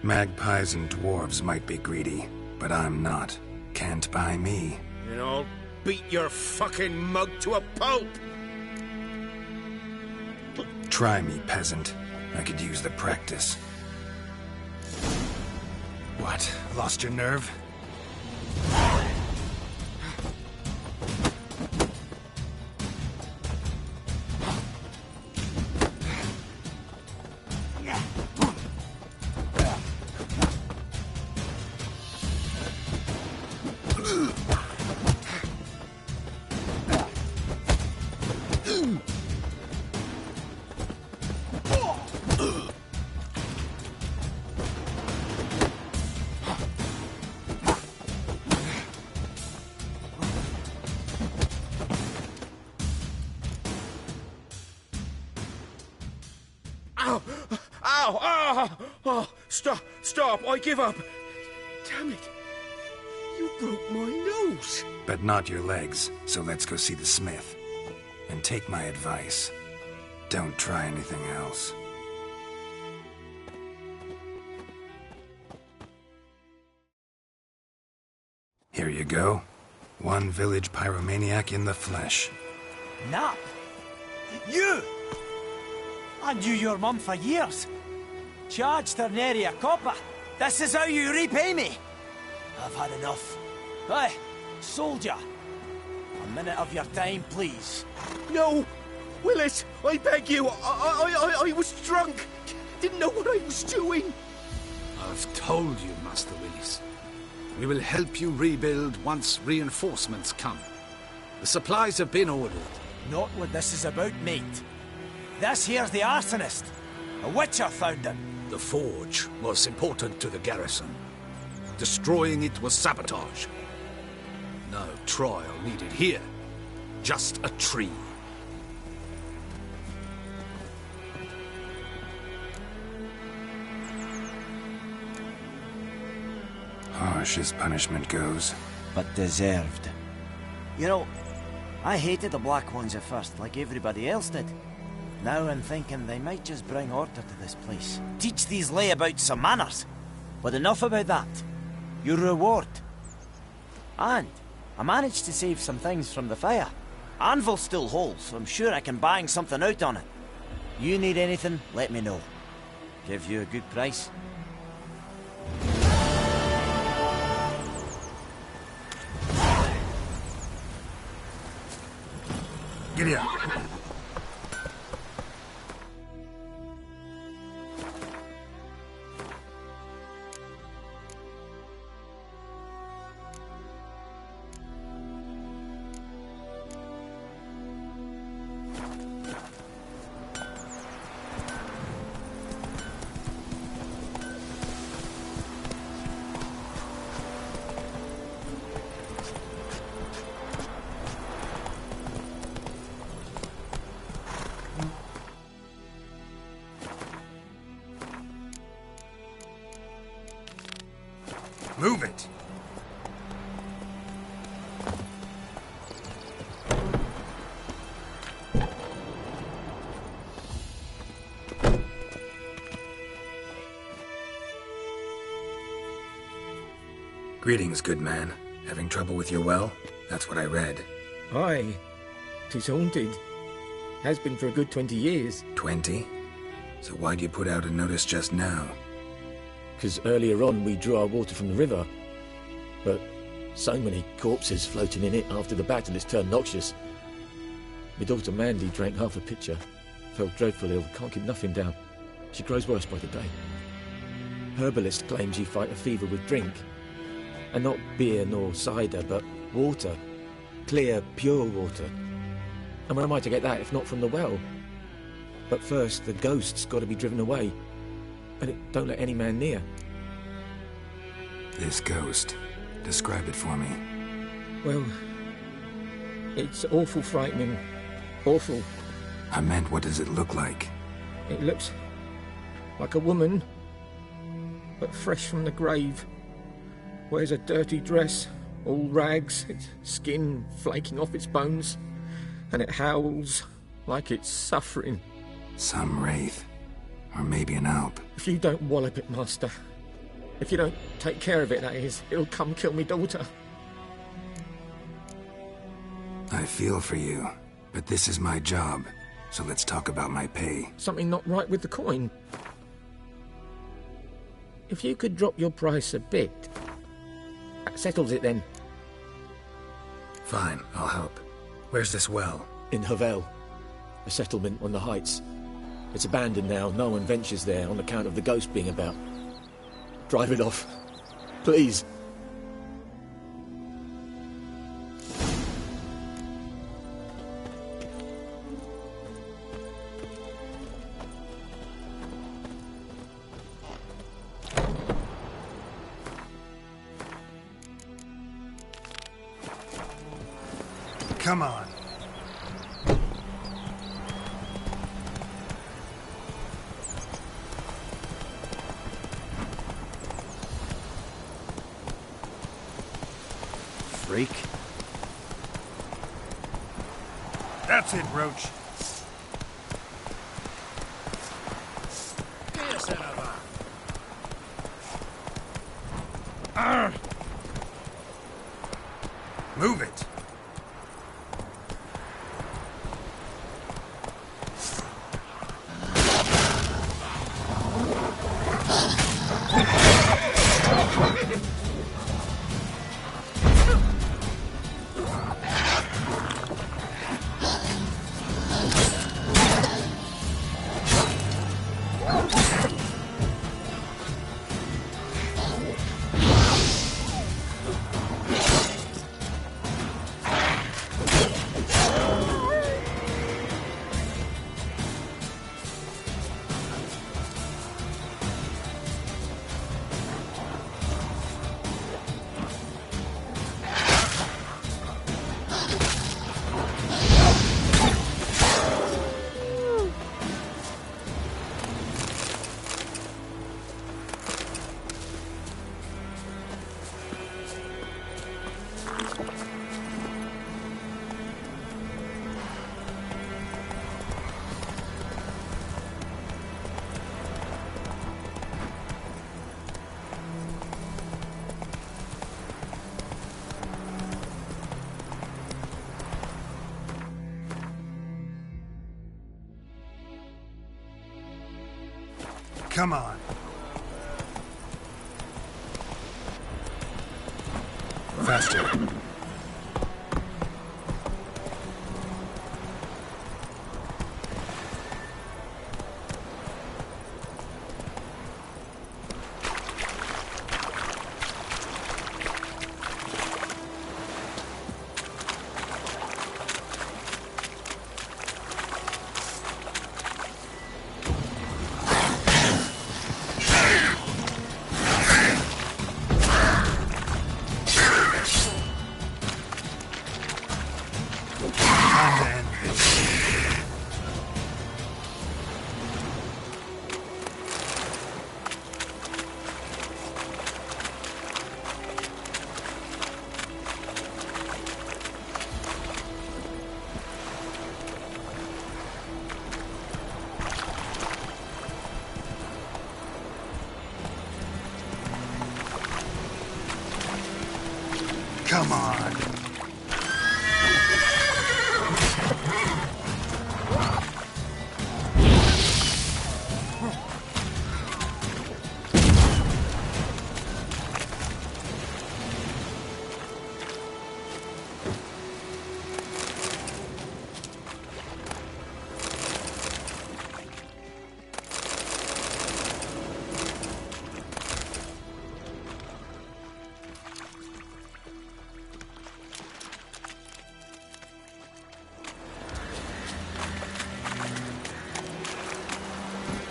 Magpies and dwarves might be greedy, but I'm not. Can't buy me. And I'll beat your fucking mug to a pulp! Try me, peasant. I could use the practice. What? Lost your nerve? Ow! Ow! Ah! Oh, stop! Stop! I give up! Damn it! You broke my nose! But not your legs, so let's go see the smith. And take my advice. Don't try anything else. Here you go. One village pyromaniac in the flesh. Nap? You! I knew your mum for years. Charged her nary a copper. This is how you repay me. I've had enough. Hey, soldier. A minute of your time, please. No! Willis, I beg you! I was drunk! Didn't know what I was doing! I've told you, Master Willis. We will help you rebuild once reinforcements come. The supplies have been ordered. Not what this is about, mate. This here's the arsonist. A witcher found him. The forge was important to the garrison. Destroying it was sabotage. No trial needed here. Just a tree. Harsh as punishment goes. But deserved. You know, I hated the Black Ones at first, like everybody else did. Now I'm thinking they might just bring order to this place. Teach these layabouts some manners. But enough about that. Your reward. And I managed to save some things from the fire. Anvil's still whole, so I'm sure I can bang something out on it. You need anything, let me know. Give you a good price. Giddy up. Move it! Greetings, good man. Having trouble with your well? That's what I read. Aye. 'Tis haunted. Has been for a good 20 years. 20? So why'd you put out a notice just now? Because earlier on we drew our water from the river. But so many corpses floating in it after the battle it's turned noxious. My daughter Mandy drank half a pitcher. Felt dreadful ill, can't keep nothing down. She grows worse by the day. Herbalist claims you fight a fever with drink. And not beer nor cider, but water. Clear, pure water. And where am I to get that if not from the well? But first, the ghost's got to be driven away. And it don't let any man near. This ghost. Describe it for me. Well, it's awful frightening. Awful. I meant, what does it look like? It looks like a woman, but fresh from the grave. Wears a dirty dress, all rags, its skin flaking off its bones, and it howls like it's suffering. Some wraith. Or maybe an alp. If you don't wallop it, Master, If you don't take care of it, that is, it'll come kill me daughter. I feel for you, but this is my job, so let's talk about my pay. Something not right with the coin. If you could drop your price a bit, that settles it then. Fine, I'll help. Where's this well? In Havel, a settlement on the heights. It's abandoned now. No one ventures there on account of the ghost being about. Drive it off, please. Come on. Freak. That's it, Roach. Move it. Come on. Faster. Come on.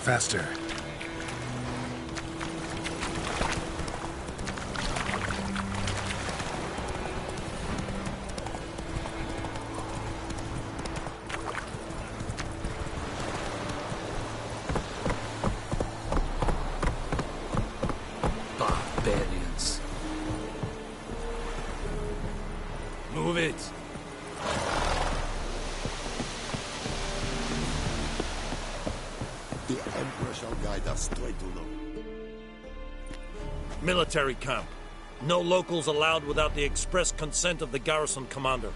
Faster. Barbarians. Move it. The Emperor shall guide us straight to know. Military camp. No locals allowed without the express consent of the garrison commander.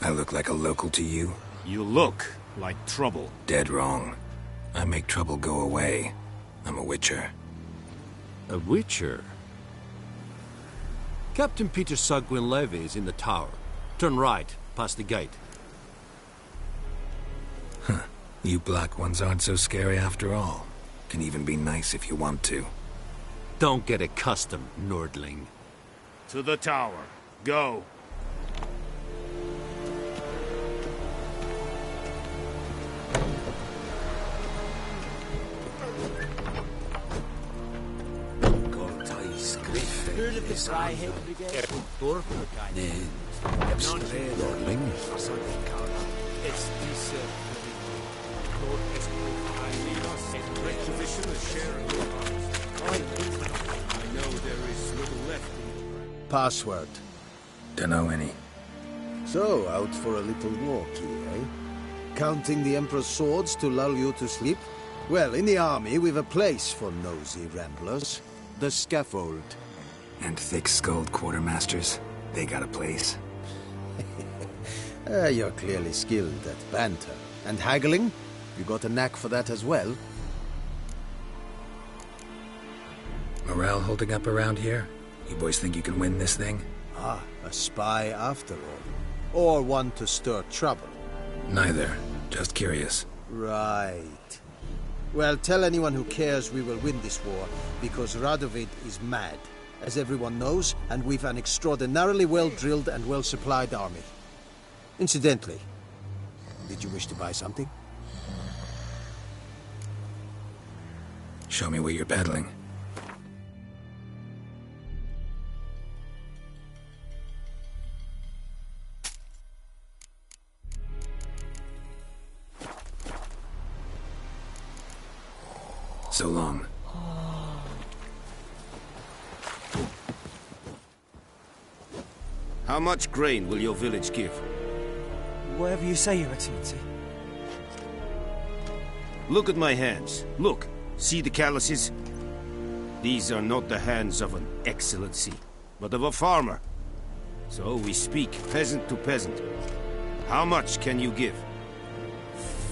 I look like a local to you? You look like trouble. Dead wrong. I make trouble go away. I'm a witcher. A witcher? Captain Peter Sagwin Levy is in the tower. Turn right, past the gate. Huh. You black ones aren't so scary after all. Can even be nice if you want to. Don't get accustomed, Nordling. To the tower. Go. Heard of the Dryhead Brigade? Nordling. It's this, Lord requisition a share of your harvest. I know there is little left. Password. Dunno any. So, out for a little walk here, eh? Counting the Emperor's swords to lull you to sleep? Well, in the army, we've a place for nosy ramblers. The scaffold. And thick-skulled quartermasters. They got a place. You're clearly skilled at banter. And haggling? You got a knack for that as well? Morale holding up around here? You boys think you can win this thing? Ah, a spy after all. Or one to stir trouble. Neither. Just curious. Right. Well, tell anyone who cares we will win this war, because Radovid is mad, as everyone knows, and we've an extraordinarily well-drilled and well-supplied army. Incidentally, did you wish to buy something? Show me what you're peddling. So long. How much grain will your village give? Whatever you say, Your Excellency. Look at my hands. Look. See the calluses? These are not the hands of an excellency, but of a farmer. So we speak peasant to peasant. How much can you give?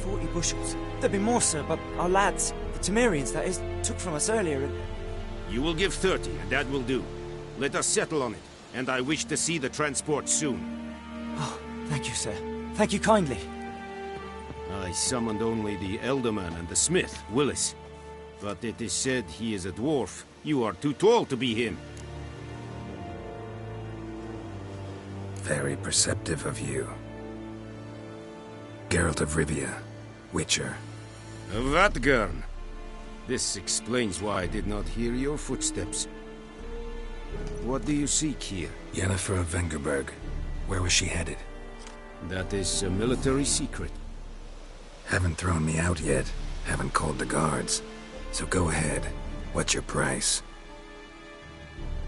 40 bushels. There'd be more, sir, but our lads, the Temerians, that is, took from us earlier and... You will give 30, and that will do. Let us settle on it, and I wish to see the transport soon. Oh, thank you, sir. Thank you kindly. I summoned only the Elderman and the smith, Willis. But it is said he is a dwarf. You are too tall to be him. Very perceptive of you. Geralt of Rivia, Witcher. Vatgern. This explains why I did not hear your footsteps. What do you seek here? Yennefer of Vengerberg. Where was she headed? That is a military secret. Haven't thrown me out yet. Haven't called the guards. So go ahead. What's your price?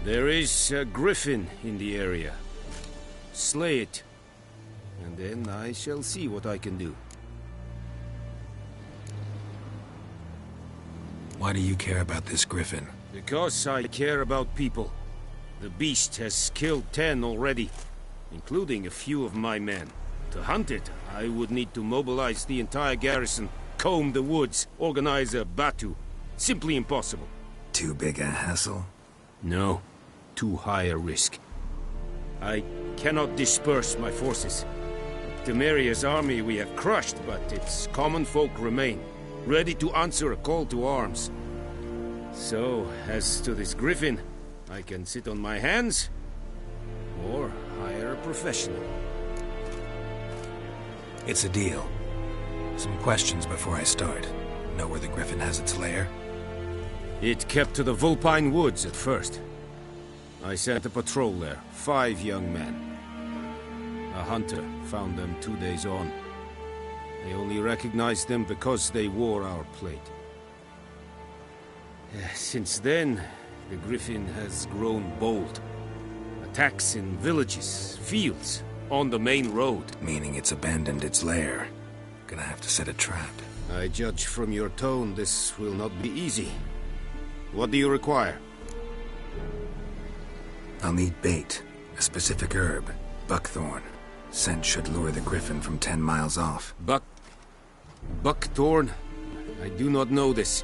There is a griffin in the area. Slay it. And then I shall see what I can do. Why do you care about this griffin? Because I care about people. The beast has killed 10 already, including a few of my men. To hunt it, I would need to mobilize the entire garrison, comb the woods, organize a batu. Simply impossible. Too big a hassle? No. Too high a risk. I cannot disperse my forces. Temeria's army we have crushed, but its common folk remain, ready to answer a call to arms. So, as to this griffin, I can sit on my hands, or hire a professional. It's a deal. Some questions before I start. Know where the griffin has its lair? It kept to the Vulpine Woods at first. I sent a patrol there, 5 young men. A hunter found them 2 days on. I only recognized them because they wore our plate. Since then, the griffin has grown bold. Attacks in villages, fields, on the main road. Meaning it's abandoned its lair. Gonna have to set a trap. I judge from your tone this will not be easy. What do you require? I'll need bait, a specific herb, buckthorn. Scent should lure the griffin from 10 miles off. Buckthorn? I do not know this,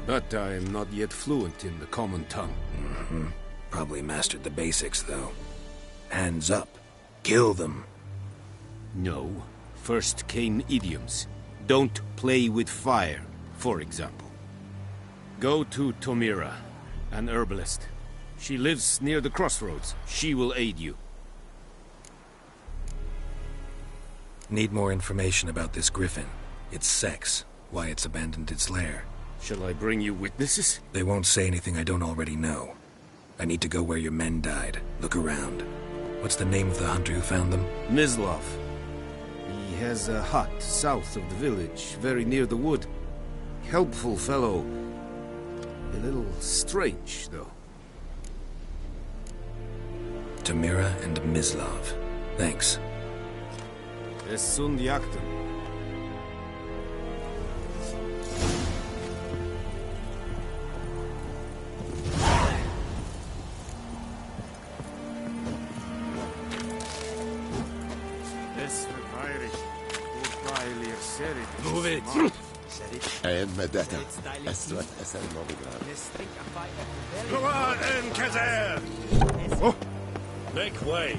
but I am not yet fluent in the common tongue. Probably mastered the basics, though. Hands up. Kill them. No. First came idioms. Don't play with fire, for example. Go to Tomira, an herbalist. She lives near the crossroads. She will aid you. Need more information about this griffin. Its sex, why it's abandoned its lair. Shall I bring you witnesses? They won't say anything I don't already know. I need to go where your men died. Look around. What's the name of the hunter who found them? Mislav. He has a hut south of the village, very near the wood. Helpful fellow. A little strange, though. Tamira and Mislav. Thanks. Es sunt jagten. Move it! And Medetta. Estra es el novigrad. Come on, Enkazer! Oh. Make way!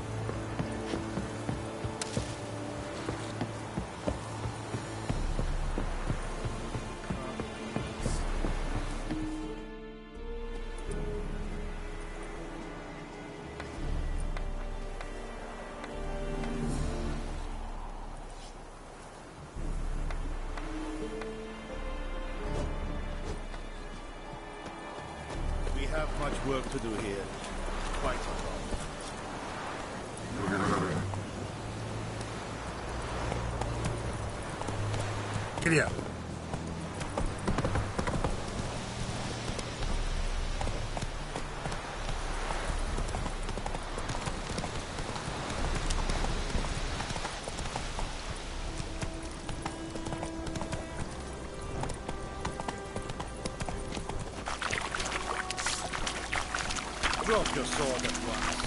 We have much work to do here. Quite a lot. Giddy up. Drop your sword at once.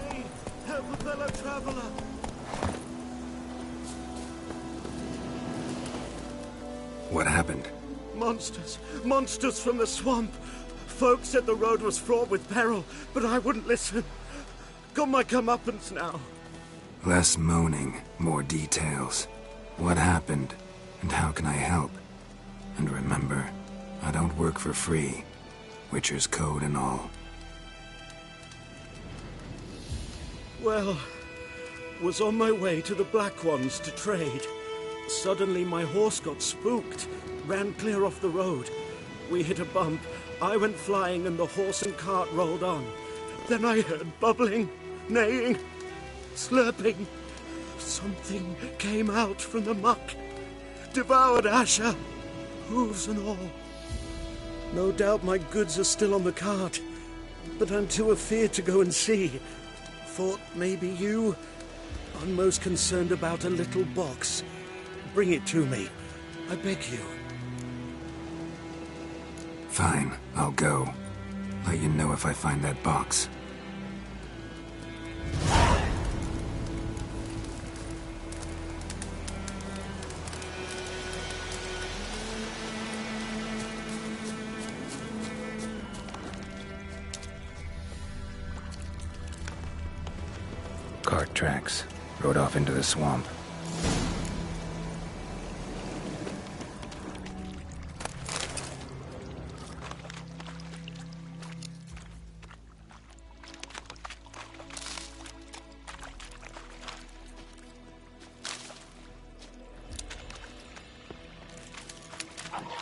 Hey, help a fellow traveler. What happened? Monsters. Monsters from the swamp. Folks said the road was fraught with peril, but I wouldn't listen. Got my comeuppance now. Less moaning, more details. What happened, and how can I help? And remember, I don't work for free. Witcher's code and all. Well, was on my way to the Black Ones to trade. Suddenly my horse got spooked, ran clear off the road. We hit a bump, I went flying and the horse and cart rolled on. Then I heard bubbling, neighing, slurping. Something came out from the muck, devoured Asher, hooves and all. No doubt my goods are still on the cart, but I'm too afeard to go and see. Thought maybe you... I'm most concerned about a little box. Bring it to me. I beg you. Fine, I'll go. Let you know if I find that box. Cart tracks. Rode off into the swamp.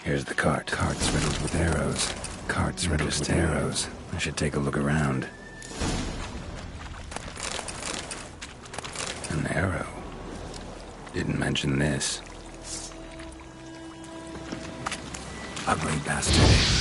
Here's the cart. Cart's riddled with arrows. Cart's riddled with arrows. I should take a look around. An arrow. Didn't mention this. Ugly bastard.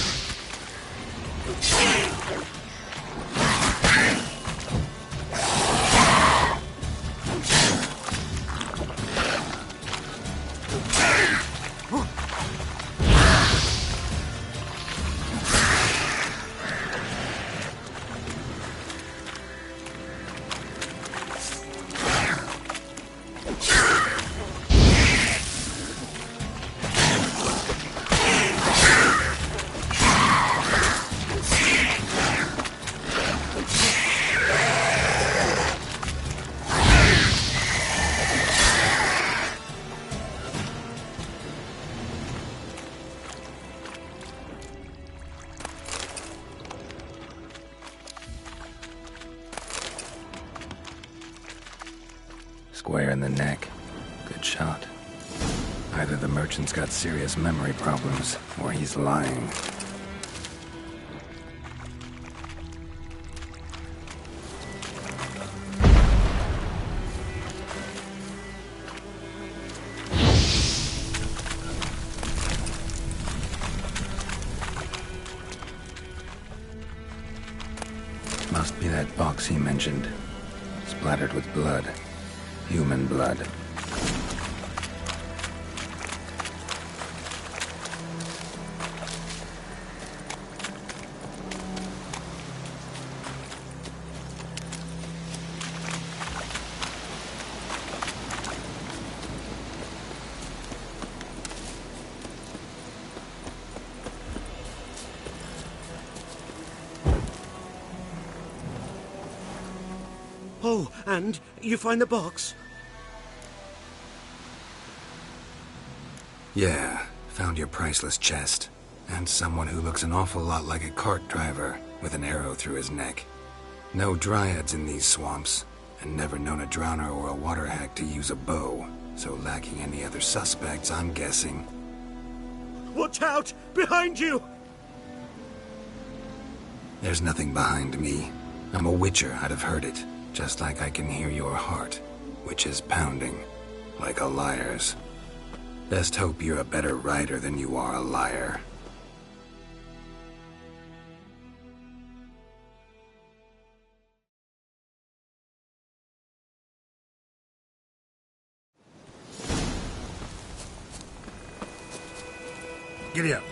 Square in the neck. Good shot. Either the merchant's got serious memory problems, or he's lying. Must be that box he mentioned. Splattered with blood. Human blood. Oh, and you find the box? Yeah, found your priceless chest. And someone who looks an awful lot like a cart driver, with an arrow through his neck. No dryads in these swamps, and never known a drowner or a water hack to use a bow, so lacking any other suspects, I'm guessing. Watch out! Behind you! There's nothing behind me. I'm a witcher, I'd have heard it. Just like I can hear your heart, which is pounding, like a liar's. Best hope you're a better rider than you are a liar. Giddy up.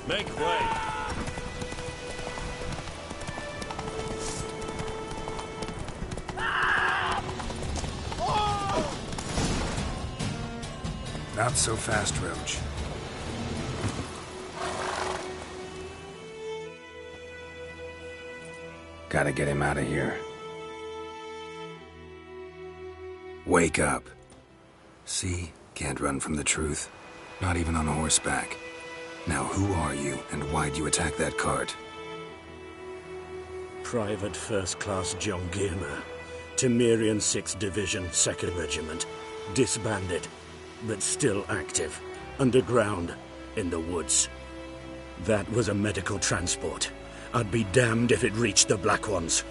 Make way. Not so fast, Roach. Gotta get him out of here. Wake up. See? Can't run from the truth. Not even on horseback. Now who are you, and why'd you attack that cart? Private First Class John Gilmer, Temerian 6th Division, 2nd Regiment. Disbanded, but still active. Underground, in the woods. That was a medical transport. I'd be damned if it reached the Black Ones.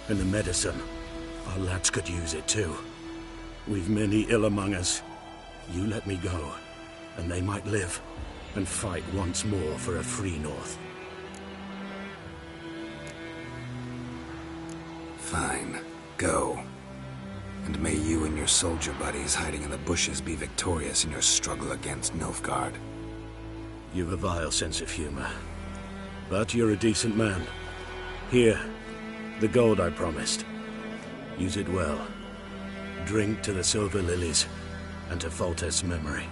And the medicine, our lads could use it too. We've many ill among us. You let me go, and they might live, and fight once more for a free North. Fine. Go. And may you and your soldier buddies hiding in the bushes be victorious in your struggle against Nilfgaard. You've a vile sense of humor. But you're a decent man. Here, the gold I promised. Use it well. Drink to the silver lilies, and to Foltest's memory.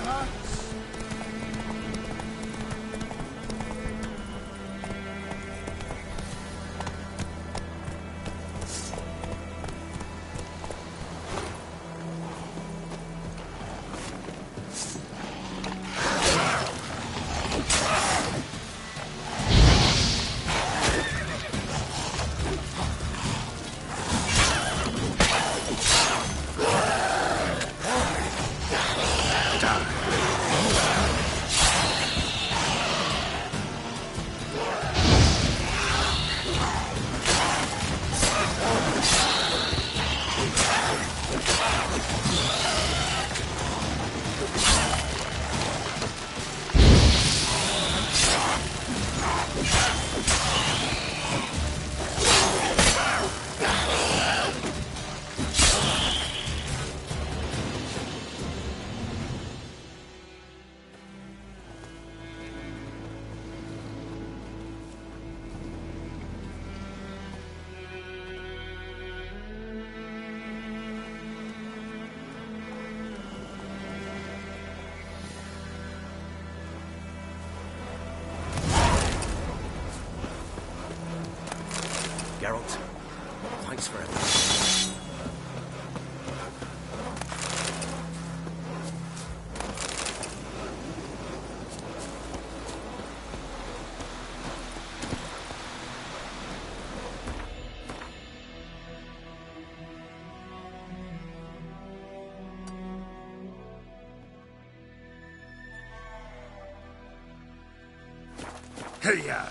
hearts. Geralt, thanks for everything. Hey-ya!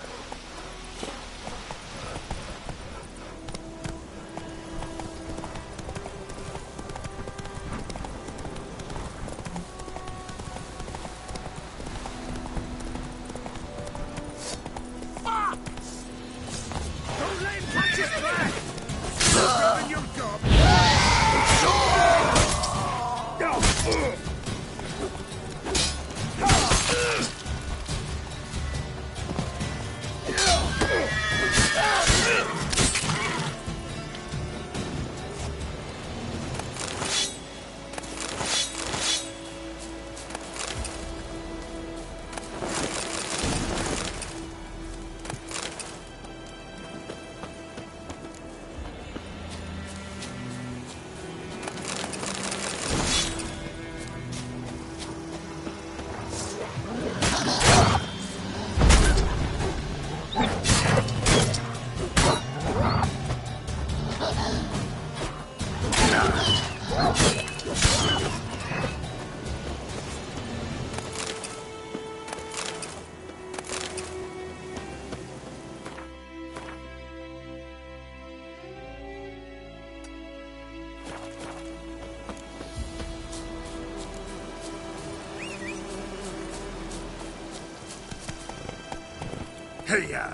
Hey-ya!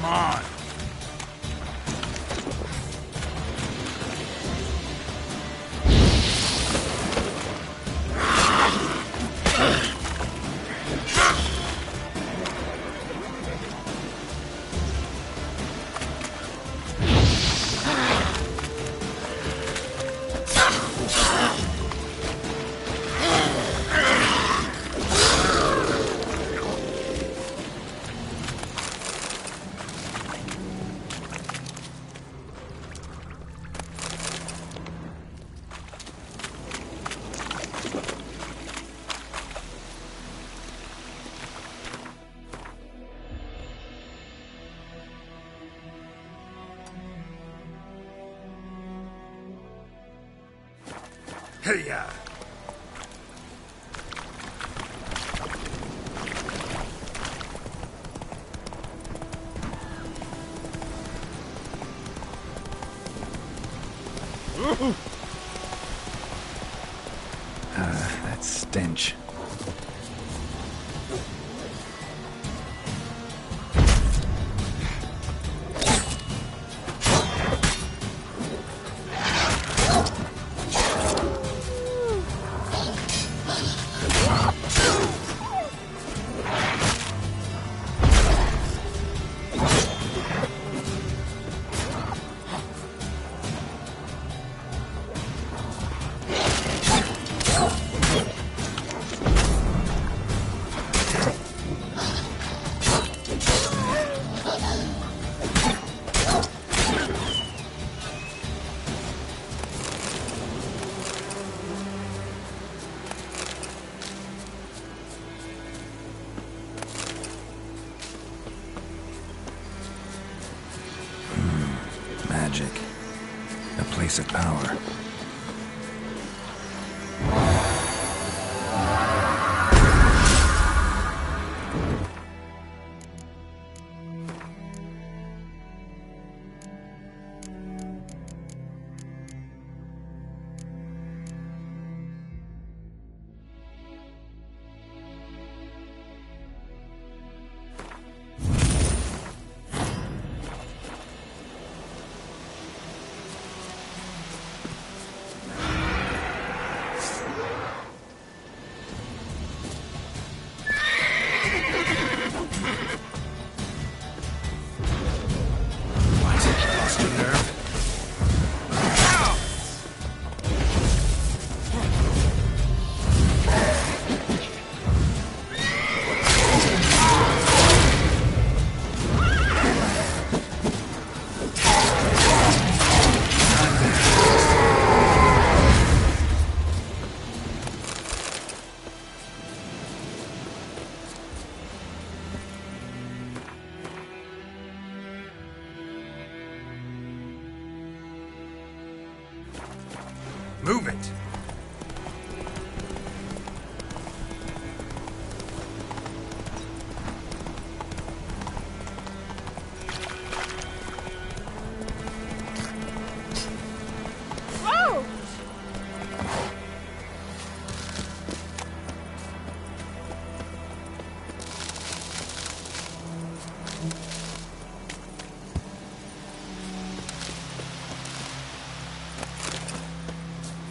Come on! Hey-ya! That stench. Magic. A place of power. Move it! Whoa!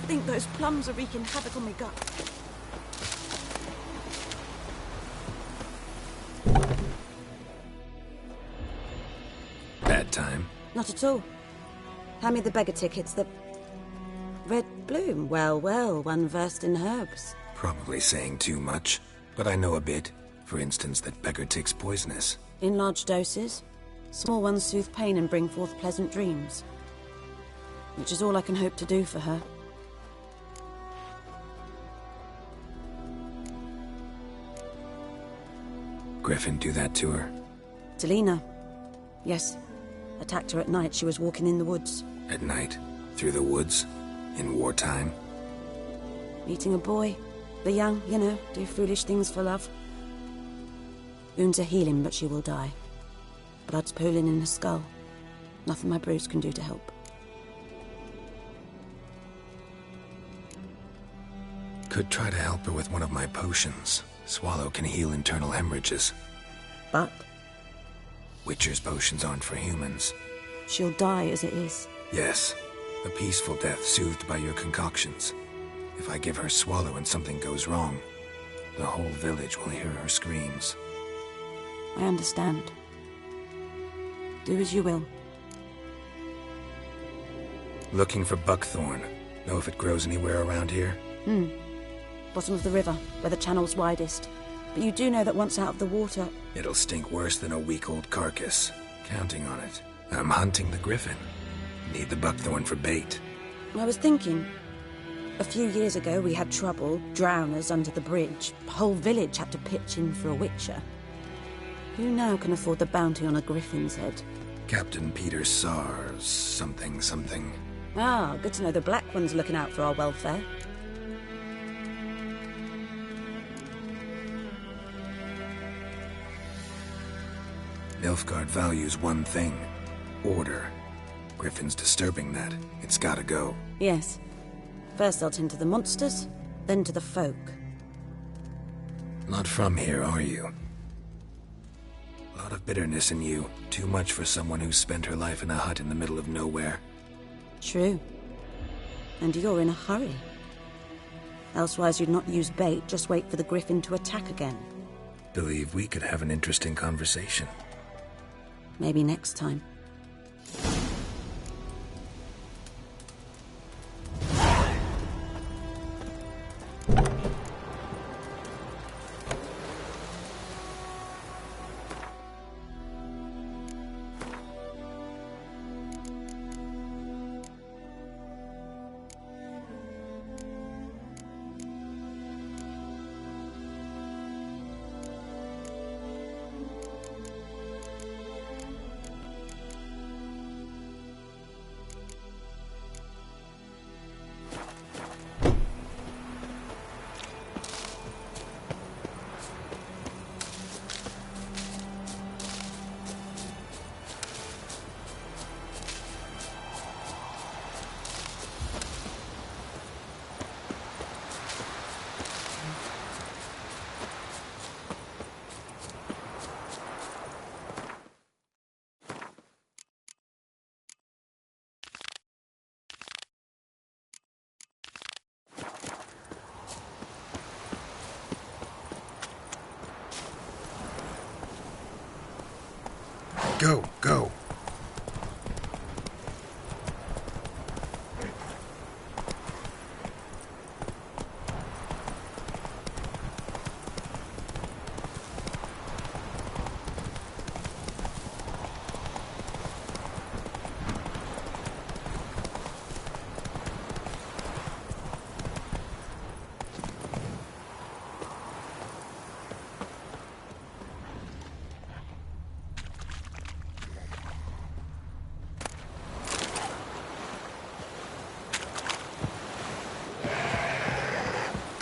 I think those plums are wreaking havoc on my gut. Bad time. Not at all. Hand me the beggar tickets, the red bloom. Well, well, one versed in herbs. Probably saying too much, but I know a bit. For instance, that beggar tick's poisonous. In large doses. Small ones soothe pain and bring forth pleasant dreams. Which is all I can hope to do for her. Griffin do that to her? Delina. Yes. Attacked her at night. She was walking in the woods. At night? Through the woods? In wartime? Meeting a boy. The young, you know, do foolish things for love. Wounds are healing, but she will die. Blood's pooling in her skull. Nothing my bruise can do to help. Could try to help her with one of my potions. Swallow can heal internal hemorrhages. But? Witcher's potions aren't for humans. She'll die as it is. Yes. A peaceful death soothed by your concoctions. If I give her Swallow and something goes wrong, the whole village will hear her screams. I understand. Do as you will. Looking for buckthorn. Know if it grows anywhere around here? Bottom of the river, where the channel's widest. But you do know that once out of the water... It'll stink worse than a week-old carcass. Counting on it. I'm hunting the griffin. Need the buckthorn for bait. I was thinking... A few years ago we had trouble, drowners under the bridge. The whole village had to pitch in for a witcher. Who now can afford the bounty on a griffin's head? Captain Peter Sars, something. Ah, good to know the Black One's looking out for our welfare. Nilfgaard values one thing. Order. Griffin's disturbing that. It's gotta go. Yes. First I'll tend to the monsters, then to the folk. Not from here, are you? A lot of bitterness in you. Too much for someone who spent her life in a hut in the middle of nowhere. True. And you're in a hurry. Elsewise you'd not use bait, just wait for the griffin to attack again. Believe we could have an interesting conversation. Maybe next time. Go, go.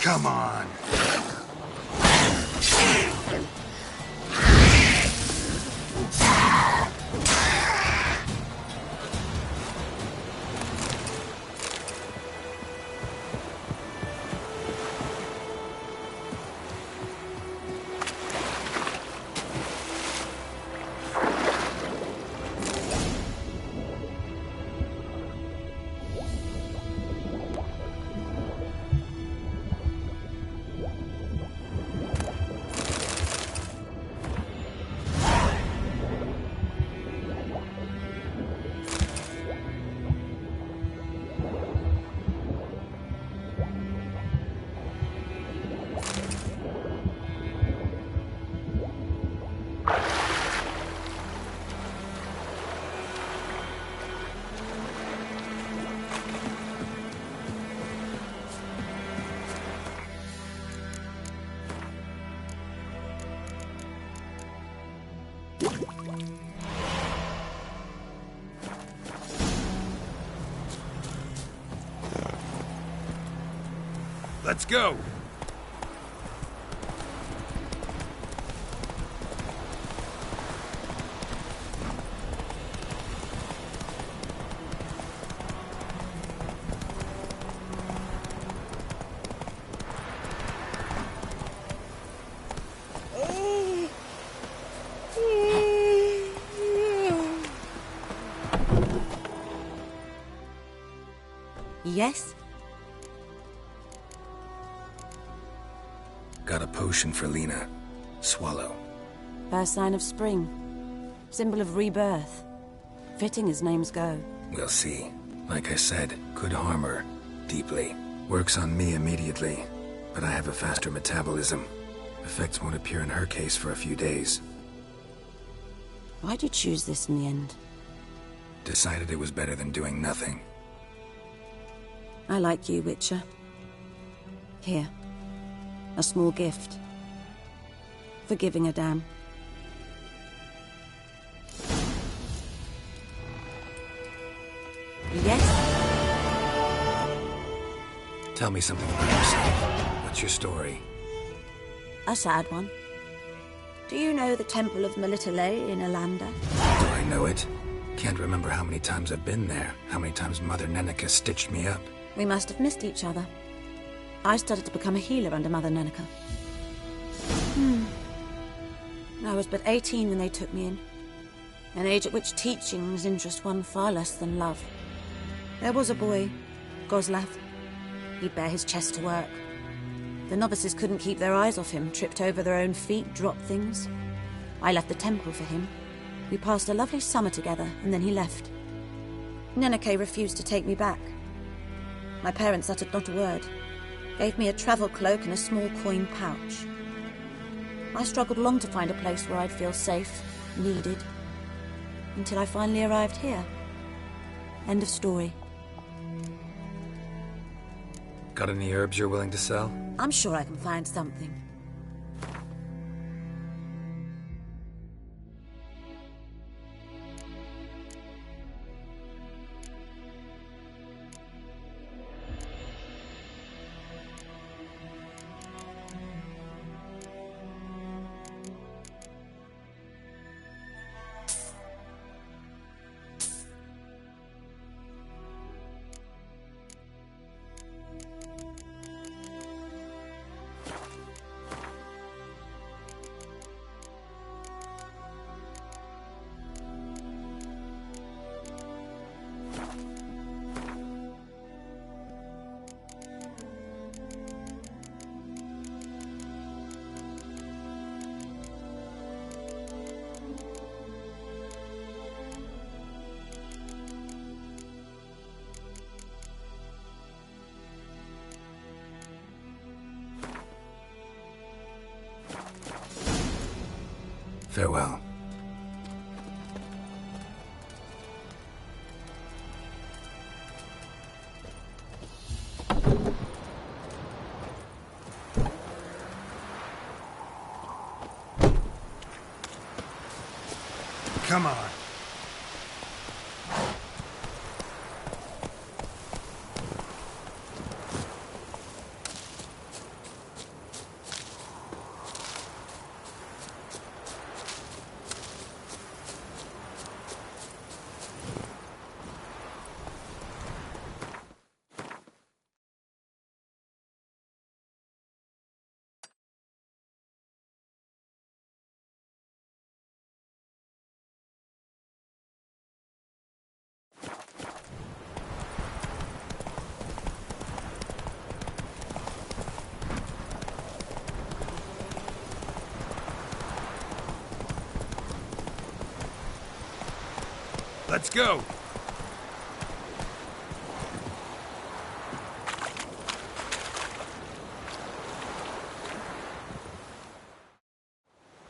Come on. Let's go! Yes? Got a potion for Lena. Swallow. First sign of spring. Symbol of rebirth. Fitting as names go. We'll see. Like I said, could harm her. Deeply. Works on me immediately. But I have a faster metabolism. Effects won't appear in her case for a few days. Why'd you choose this in the end? Decided it was better than doing nothing. I like you, Witcher. Here. A small gift. For giving a damn. Yes? Tell me something about yourself. What's your story? A sad one. Do you know the Temple of Melitele in Alanda? Do I know it? Can't remember how many times I've been there, how many times Mother Neneka stitched me up. We must have missed each other. I started to become a healer under Mother Neneka. I was but 18 when they took me in. An age at which teachings interest one far less than love. There was a boy, Goslav. He'd bare his chest to work. The novices couldn't keep their eyes off him, tripped over their own feet, dropped things. I left the temple for him. We passed a lovely summer together, and then he left. Neneke refused to take me back. My parents uttered not a word, gave me a travel cloak and a small coin pouch. I struggled long to find a place where I'd feel safe, needed, until I finally arrived here. End of story. Got any herbs you're willing to sell? I'm sure I can find something. Farewell. Come on. Let's go!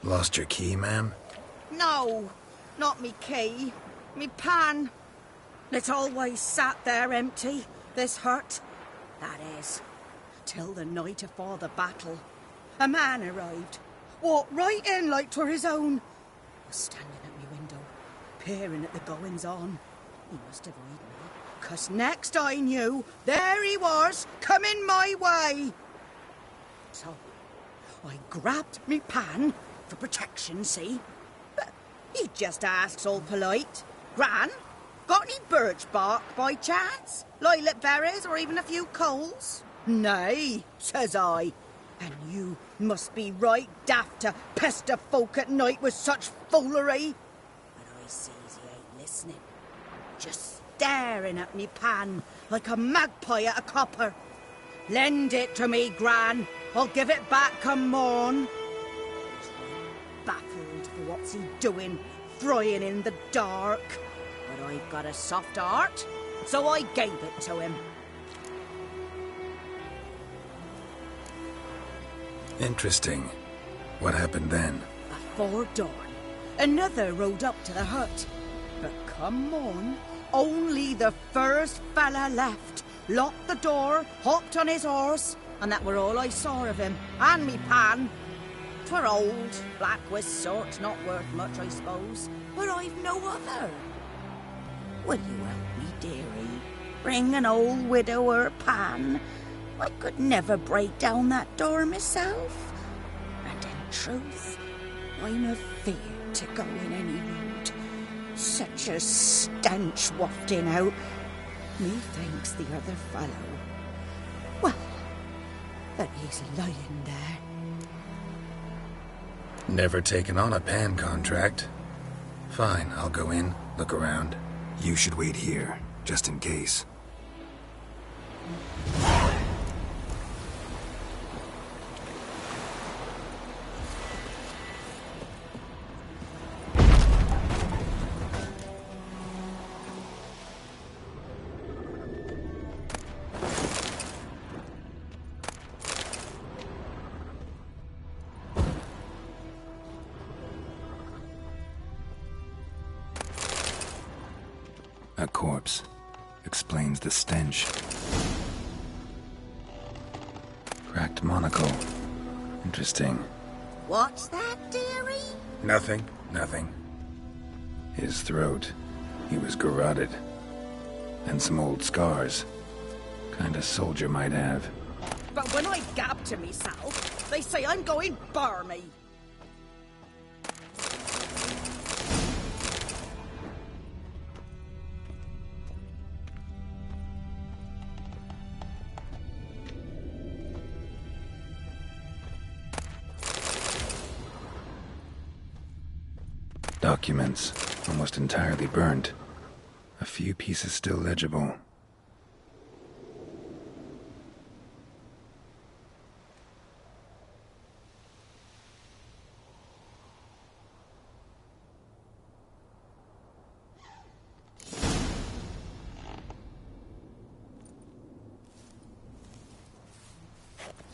Lost your key, ma'am? No, not me key. Me pan. It's always sat there empty, this hut. That is, till the night afore the battle. A man arrived, walked right in like 'twere his own. Was standing at me window, peering at the goings-on. He must have read me, 'cause next I knew, there he was, coming my way. So, I grabbed me pan, for protection, see? But he just asks all polite, Gran, got any birch bark by chance? Lilac berries or even a few coals? Nay, says I. And you must be right daft to pester folk at night with such foolery. But I sees he ain't listening. Just staring at me pan like a magpie at a copper. Lend it to me, Gran. I'll give it back come morn. He's right baffled for what's he doing, frying in the dark. But I've got a soft heart, so I gave it to him. Interesting. What happened then? Before dawn, another rode up to the hut. But come on, only the first fella left. Locked the door, hopped on his horse, and that were all I saw of him, and me pan. 'Twere old, black with sort, not worth much, I suppose, but I've no other. Will you help me, dearie? Bring an old widower pan. I could never break down that door myself. And in truth, I'm afeard to go in any road. Such a stench wafting out. Methinks the other fellow. Well, that he's lying there. Never taken on a pan contract. Fine, I'll go in, look around. You should wait here, just in case. A corpse. Explains the stench. Cracked monocle. Interesting. What's that, dearie? Nothing. His throat. He was garroted. And some old scars. Kind a soldier might have. But when I gab to myself, they say I'm going barmy. Documents, almost entirely burnt. A few pieces still legible.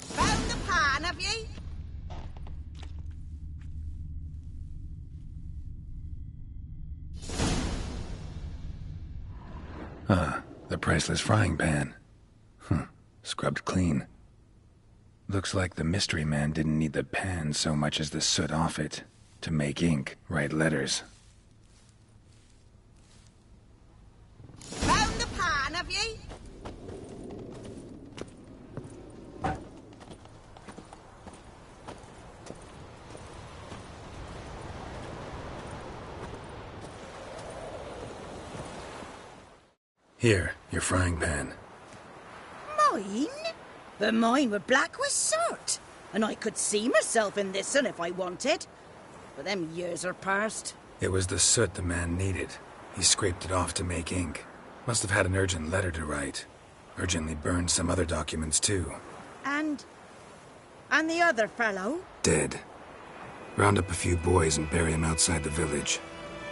Found the pan, have ye? The priceless frying pan. Scrubbed clean. Looks like the mystery man didn't need the pan so much as the soot off it to make ink, write letters. Found the pan, have ye? Here, your frying pan. Mine? But mine were black with soot. And I could see myself in this one if I wanted. But them years are past. It was the soot the man needed. He scraped it off to make ink. Must have had an urgent letter to write. Urgently burned some other documents too. And the other fellow? Dead. Round up a few boys and bury him outside the village.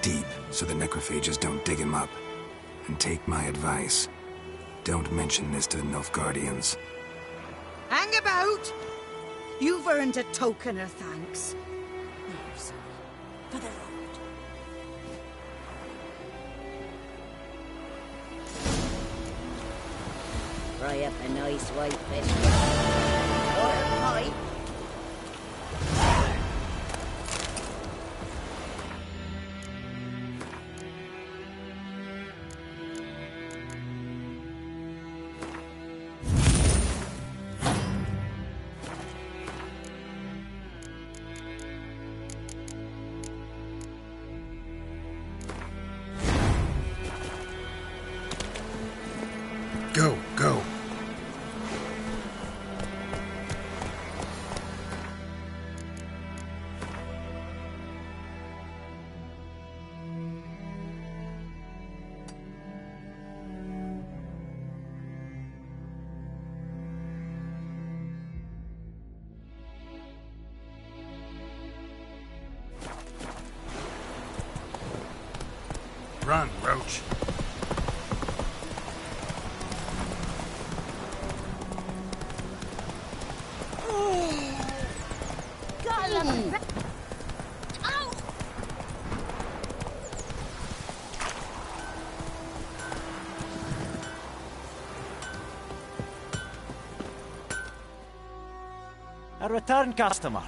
Deep, so the necrophages don't dig him up. And take my advice. Don't mention this to the Nilfgaardians. Hang about! You've earned a token of thanks. Here, son, for the road. Fry up a nice white fish. Or a pie. Go. Run, Roach. A return customer.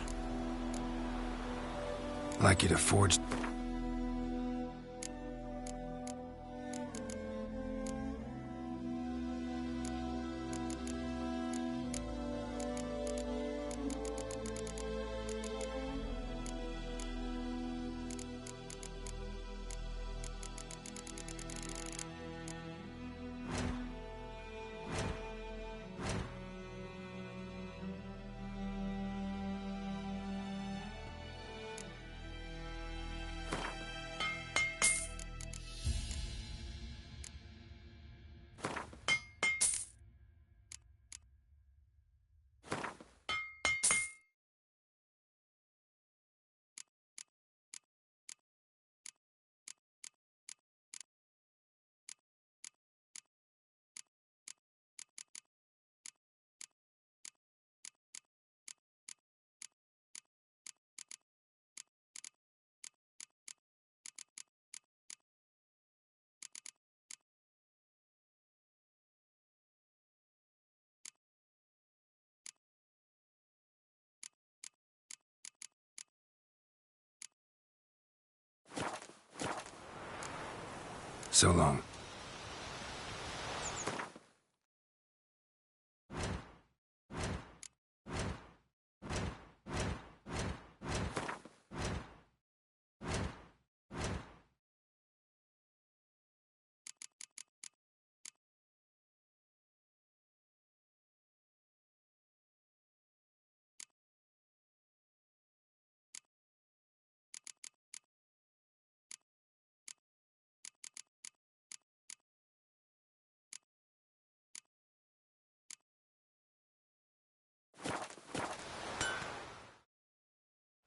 Like you to forge... So long.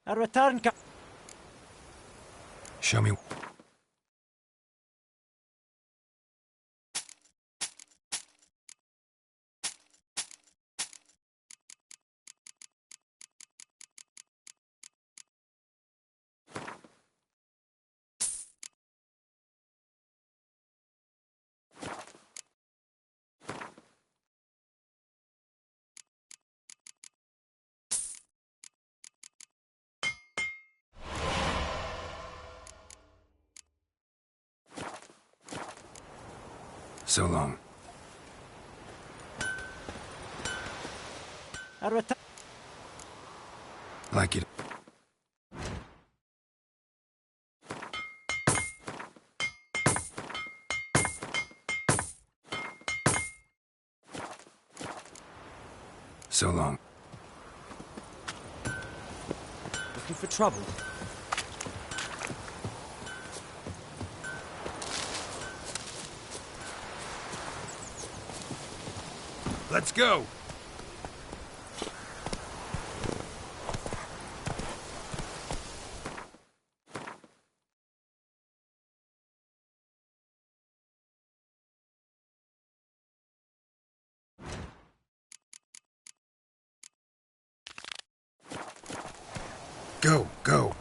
A return Show me. So long. A return. Like it. So long. Looking for trouble? Let's go! Go, go.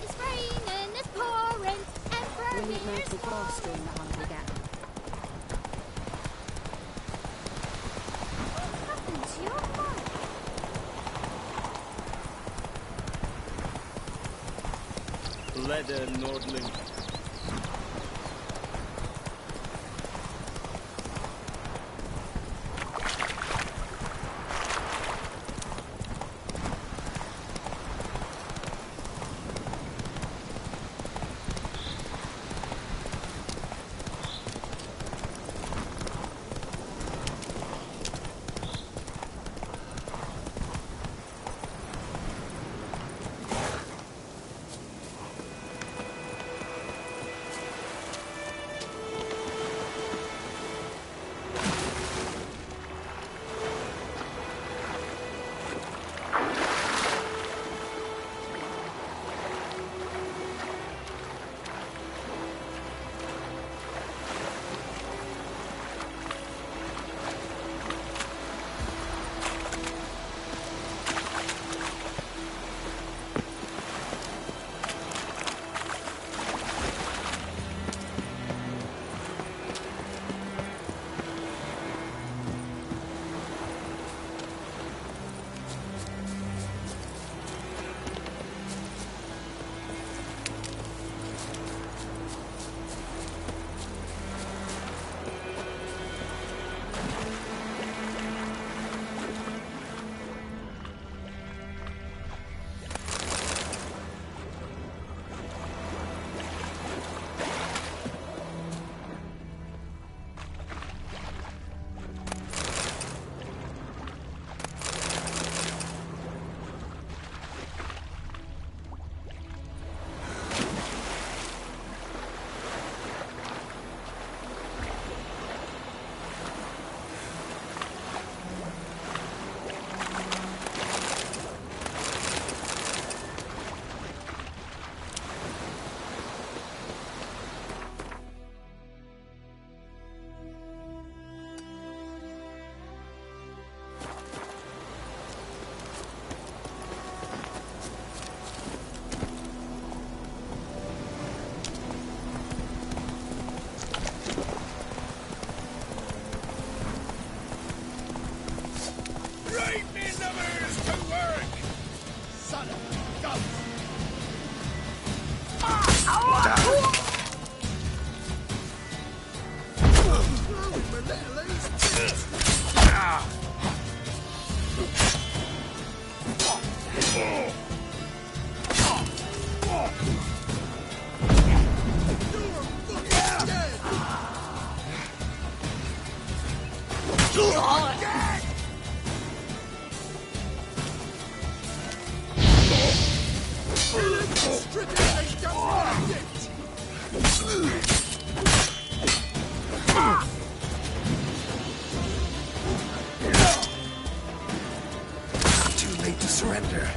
It's raining, it's pouring, Emperor Wind made here's the grass during the Hungry Gap. What happened to your mic? Leather Nordling. Too late to surrender.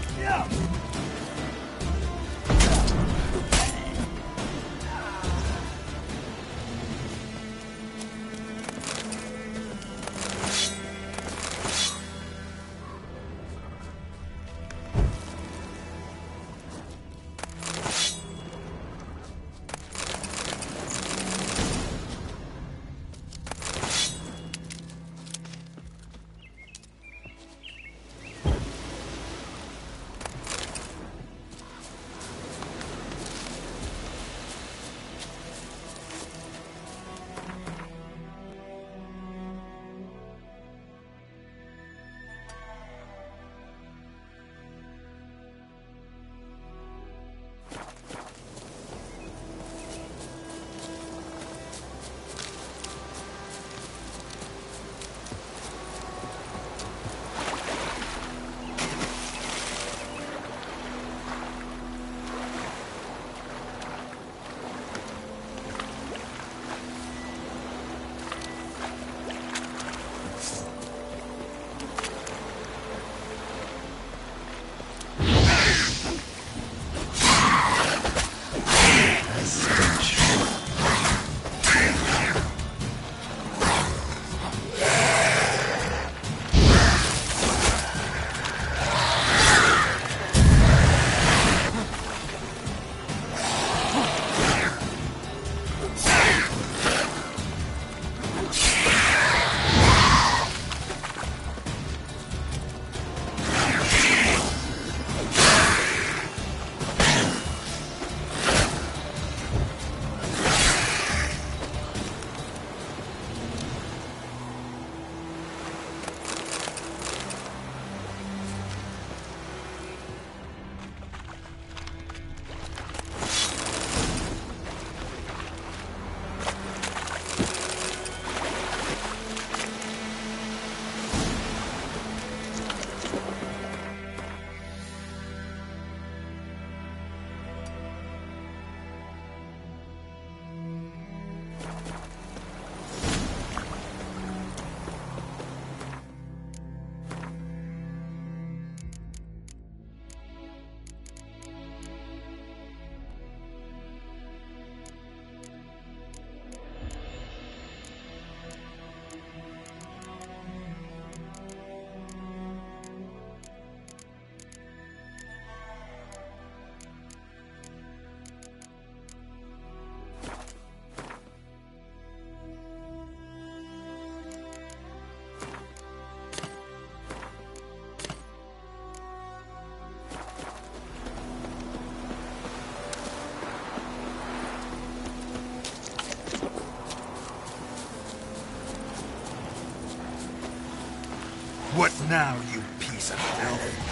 What now, you piece of filth?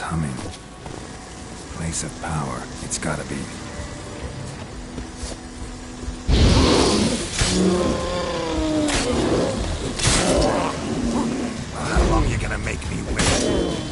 phone's humming. Place of power. It's gotta be. Well, how long you gonna make me wait?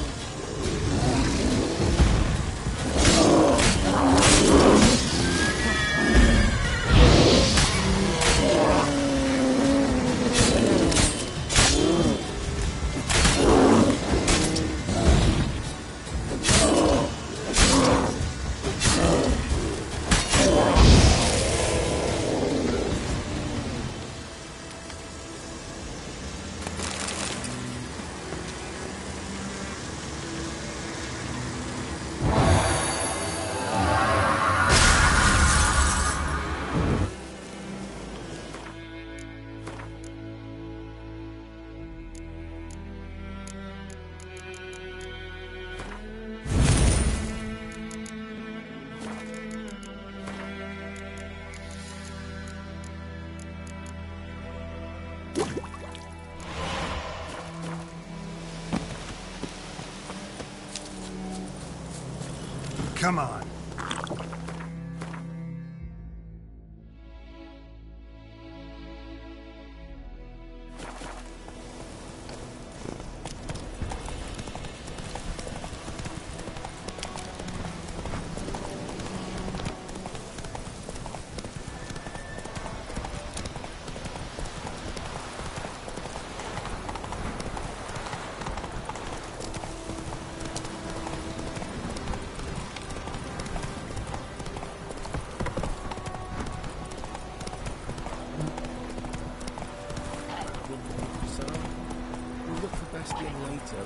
Come on.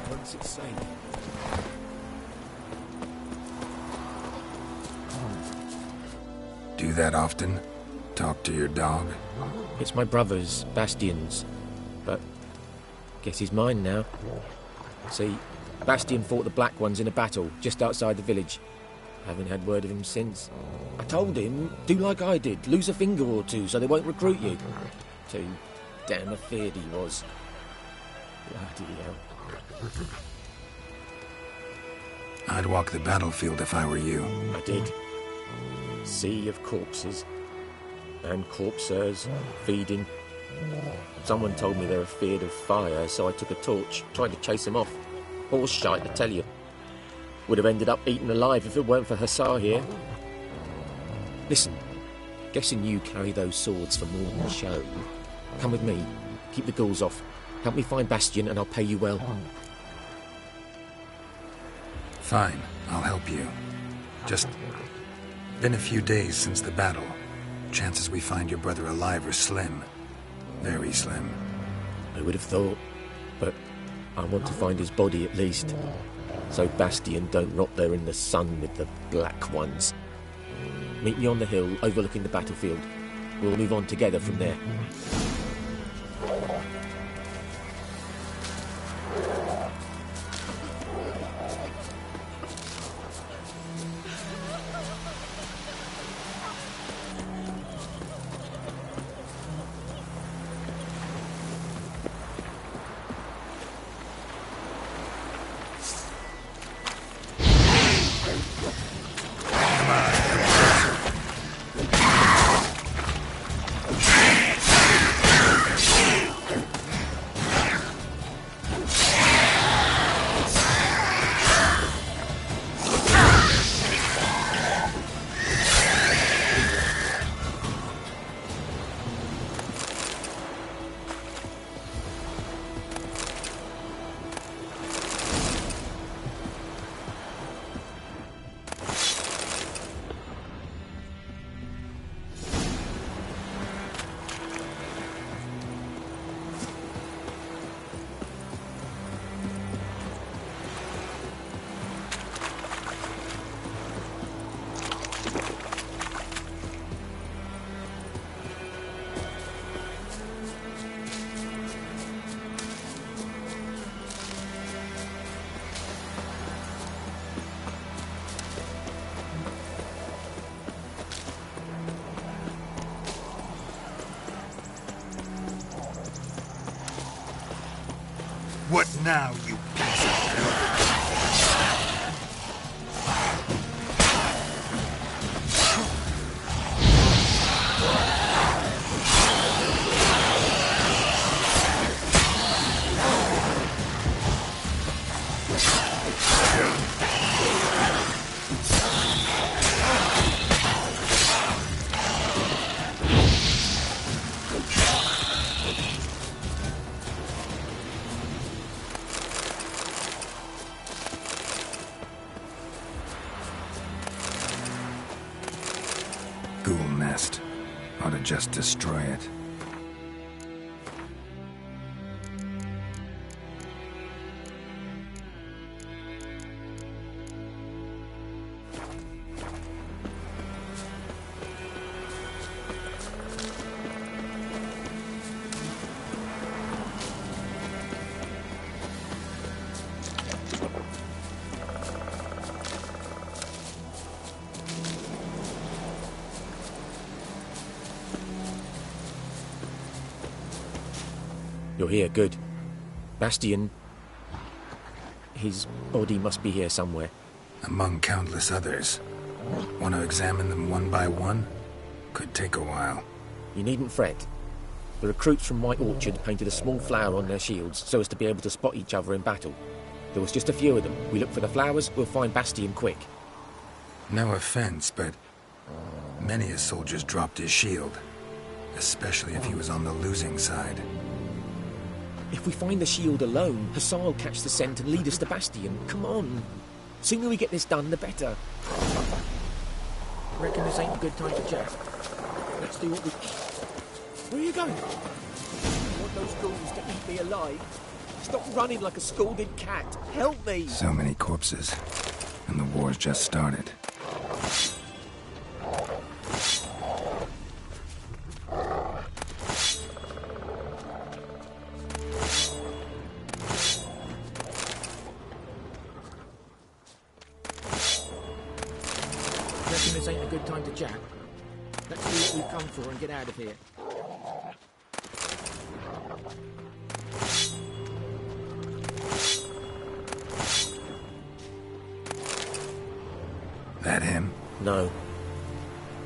Once it's safe. Do that often? Talk to your dog? It's my brother's, Bastian's, but guess he's mine now. See, Bastian fought the Black Ones in a battle just outside the village. Haven't had word of him since. I told him, do like I did, lose a finger or two so they won't recruit you. Too damn afeard he was. Bloody hell. I'd walk the battlefield if I were you. I did. Sea of corpses. And corpsers feeding. Someone told me they were feared of fire, so I took a torch, tried to chase them off. Horse shite, I tell you. Would have ended up eaten alive if it weren't for Hussar here. Listen, guessing you carry those swords for more than show. Come with me, keep the ghouls off. Help me find Bastian and I'll pay you well. Fine, I'll help you. Just been a few days since the battle. Chances we find your brother alive are slim. Very slim. I would have thought, but I want to find his body at least. So Bastian don't rot there in the sun with the Black Ones. Meet me on the hill overlooking the battlefield. We'll move on together from there. What now, you piece of nest. Ought to just destroy it. You're here, good. Bastian... his body must be here somewhere. Among countless others. Want to examine them one by one? Could take a while. You needn't fret. The recruits from White Orchard painted a small flower on their shields so as to be able to spot each other in battle. There was just a few of them. We look for the flowers, we'll find Bastian quick. No offense, but many a soldier's dropped his shield. Especially if he was on the losing side. If we find the shield alone, Hussar will catch the scent and lead us to Bastian. Come on. Sooner we get this done, the better. Reckon this ain't a good time to chat. Let's do what we... Where are you going? You want those ghouls to eat me alive? Stop running like a scalded cat. Help me! So many corpses. And the war's just started. Reckon this ain't a good time to chat. Let's do what we've come for and get out of here. That him? No.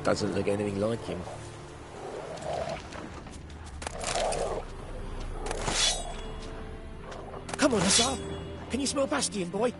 Doesn't look anything like him. Come on, Hussar. Can you smell Bastian, boy?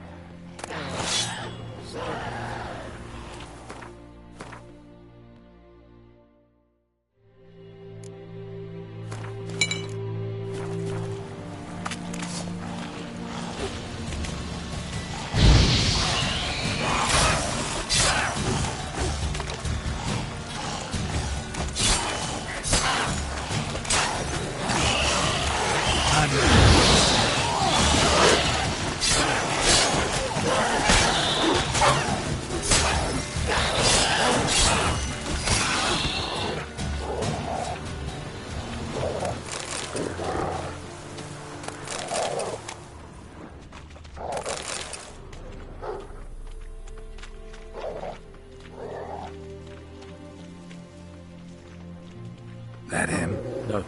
That him? No.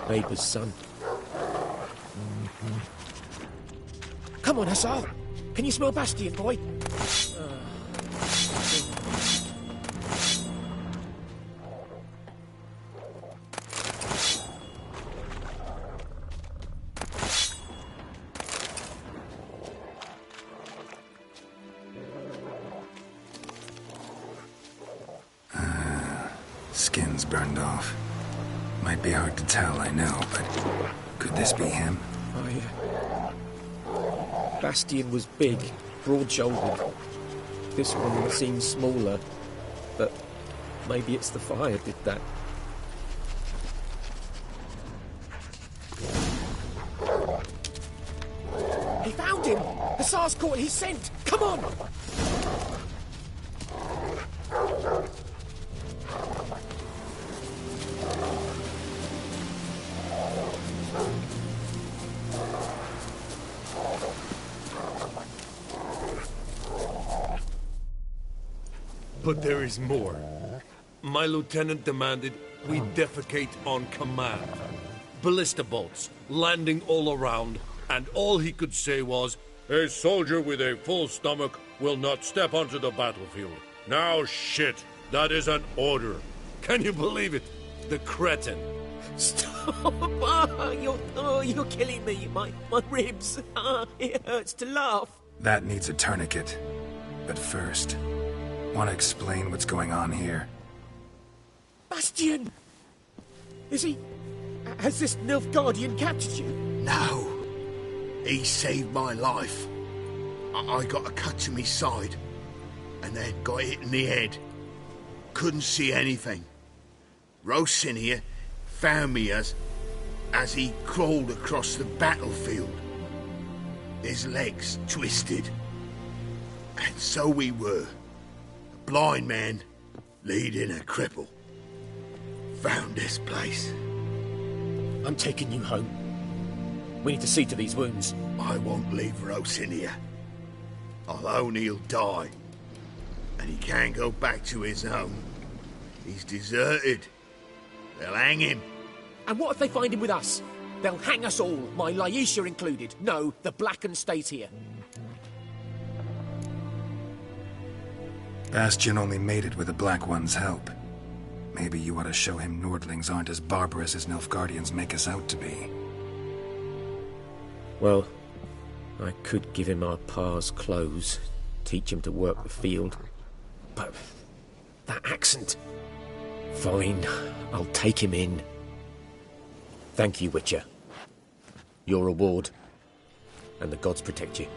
Neighbour's son. Come on, Hussar. Can you smell Bastian, boy? Skin's burned off. Might be hard to tell, I know, but could this be him? Bastian was big, broad-shouldered. This one seems smaller, but maybe it's the fire did that. He found him! Hussar's caught his scent! Come on! But there is more. My lieutenant demanded we defecate on command. Ballista bolts, landing all around, and all he could say was, "A soldier with a full stomach will not step onto the battlefield." Now shit, that is an order. Can you believe it? The cretin. Stop! You're killing me. My ribs. It hurts to laugh. That needs a tourniquet. But first, want to explain what's going on here? Bastian! Is he... Has this Nilfgaardian captured you? No. He saved my life. I got a cut to my side, and then got hit in the head. couldn't see anything. Rosinia found me as he crawled across the battlefield. His legs twisted. And so we were. A blind man leading a cripple. Found this place. I'm taking you home. We need to see to these wounds. I won't leave Rosinia. I'll own he'll die. And he can't go back to his home. He's deserted. They'll hang him. And what if they find him with us? They'll hang us all, my Laisha included. No, the Blacken stays here. Bastion only made it with the Black One's help. Maybe you ought to show him Nordlings aren't as barbarous as Nilfgaardians make us out to be. Well, I could give him our pa's clothes, teach him to work the field. But that accent... Fine, I'll take him in. Thank you, Witcher. Your reward. And the gods protect you.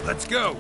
Let's go!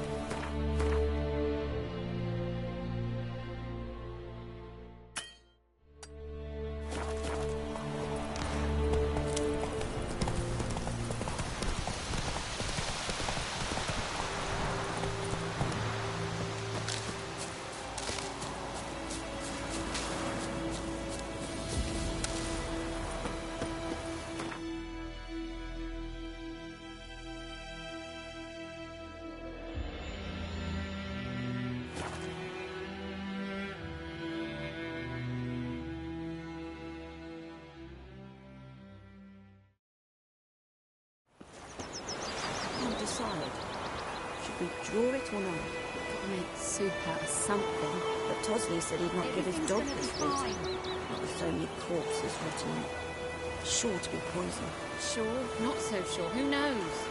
Should we draw it or not? Gotta make soup out of something. But Tosley said he'd not give his dog this food. Not with so many corpses rotting in it. Sure to be poison. Sure? Not so sure. Who knows?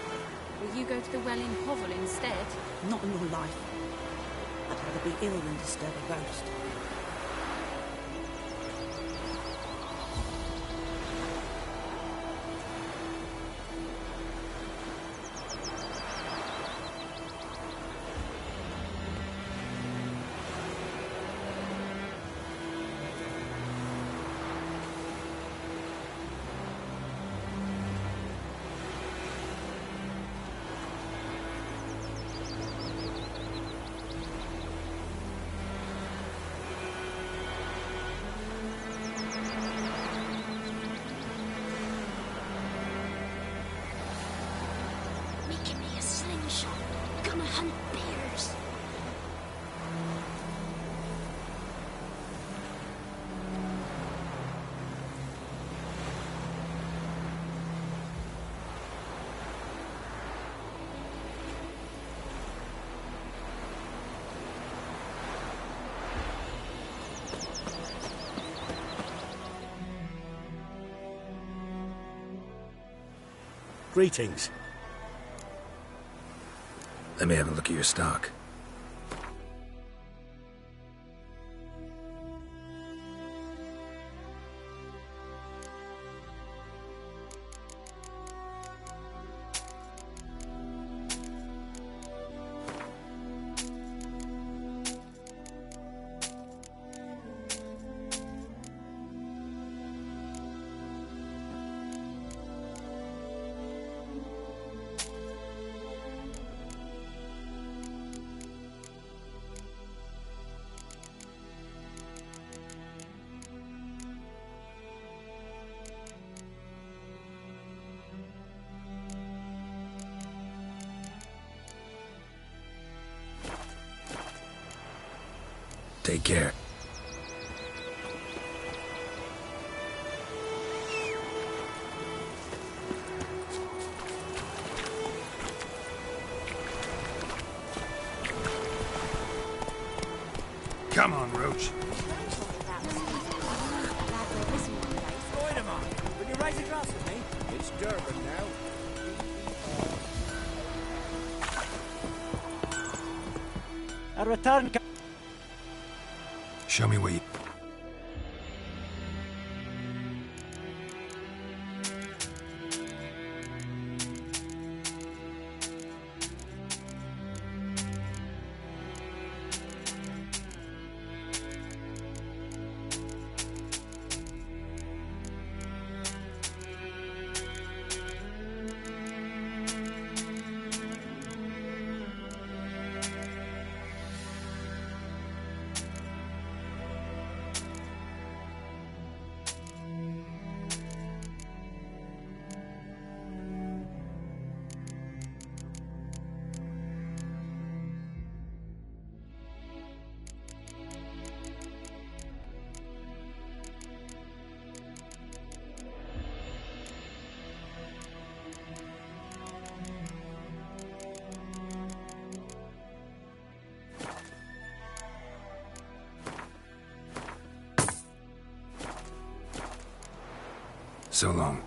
Will you go to the well in Hovel instead? Not in your life. I'd rather be ill than disturb a roast. Greetings. Let me have a look at your stock. Take care. Come on, Roach. Spider-Man, will you raise a glass with me? It's Durban now. A return. Show me where you... So long.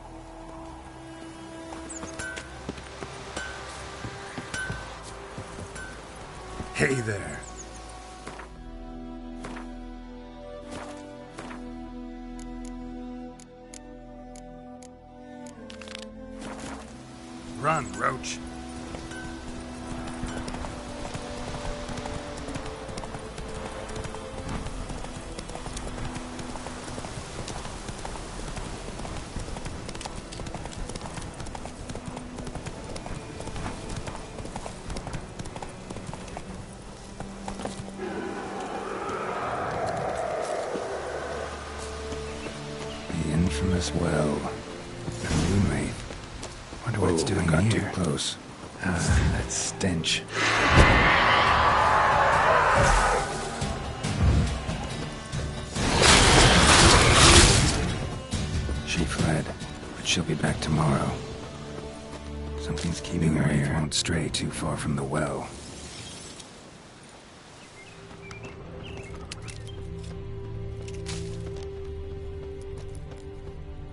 Hey there. Run, Roach. Infamous well. The moon wraith. Wonder what it's doing here. Too close. Ah, that stench. She fled, but she'll be back tomorrow. Something's keeping her here. Won't stray too far from the well.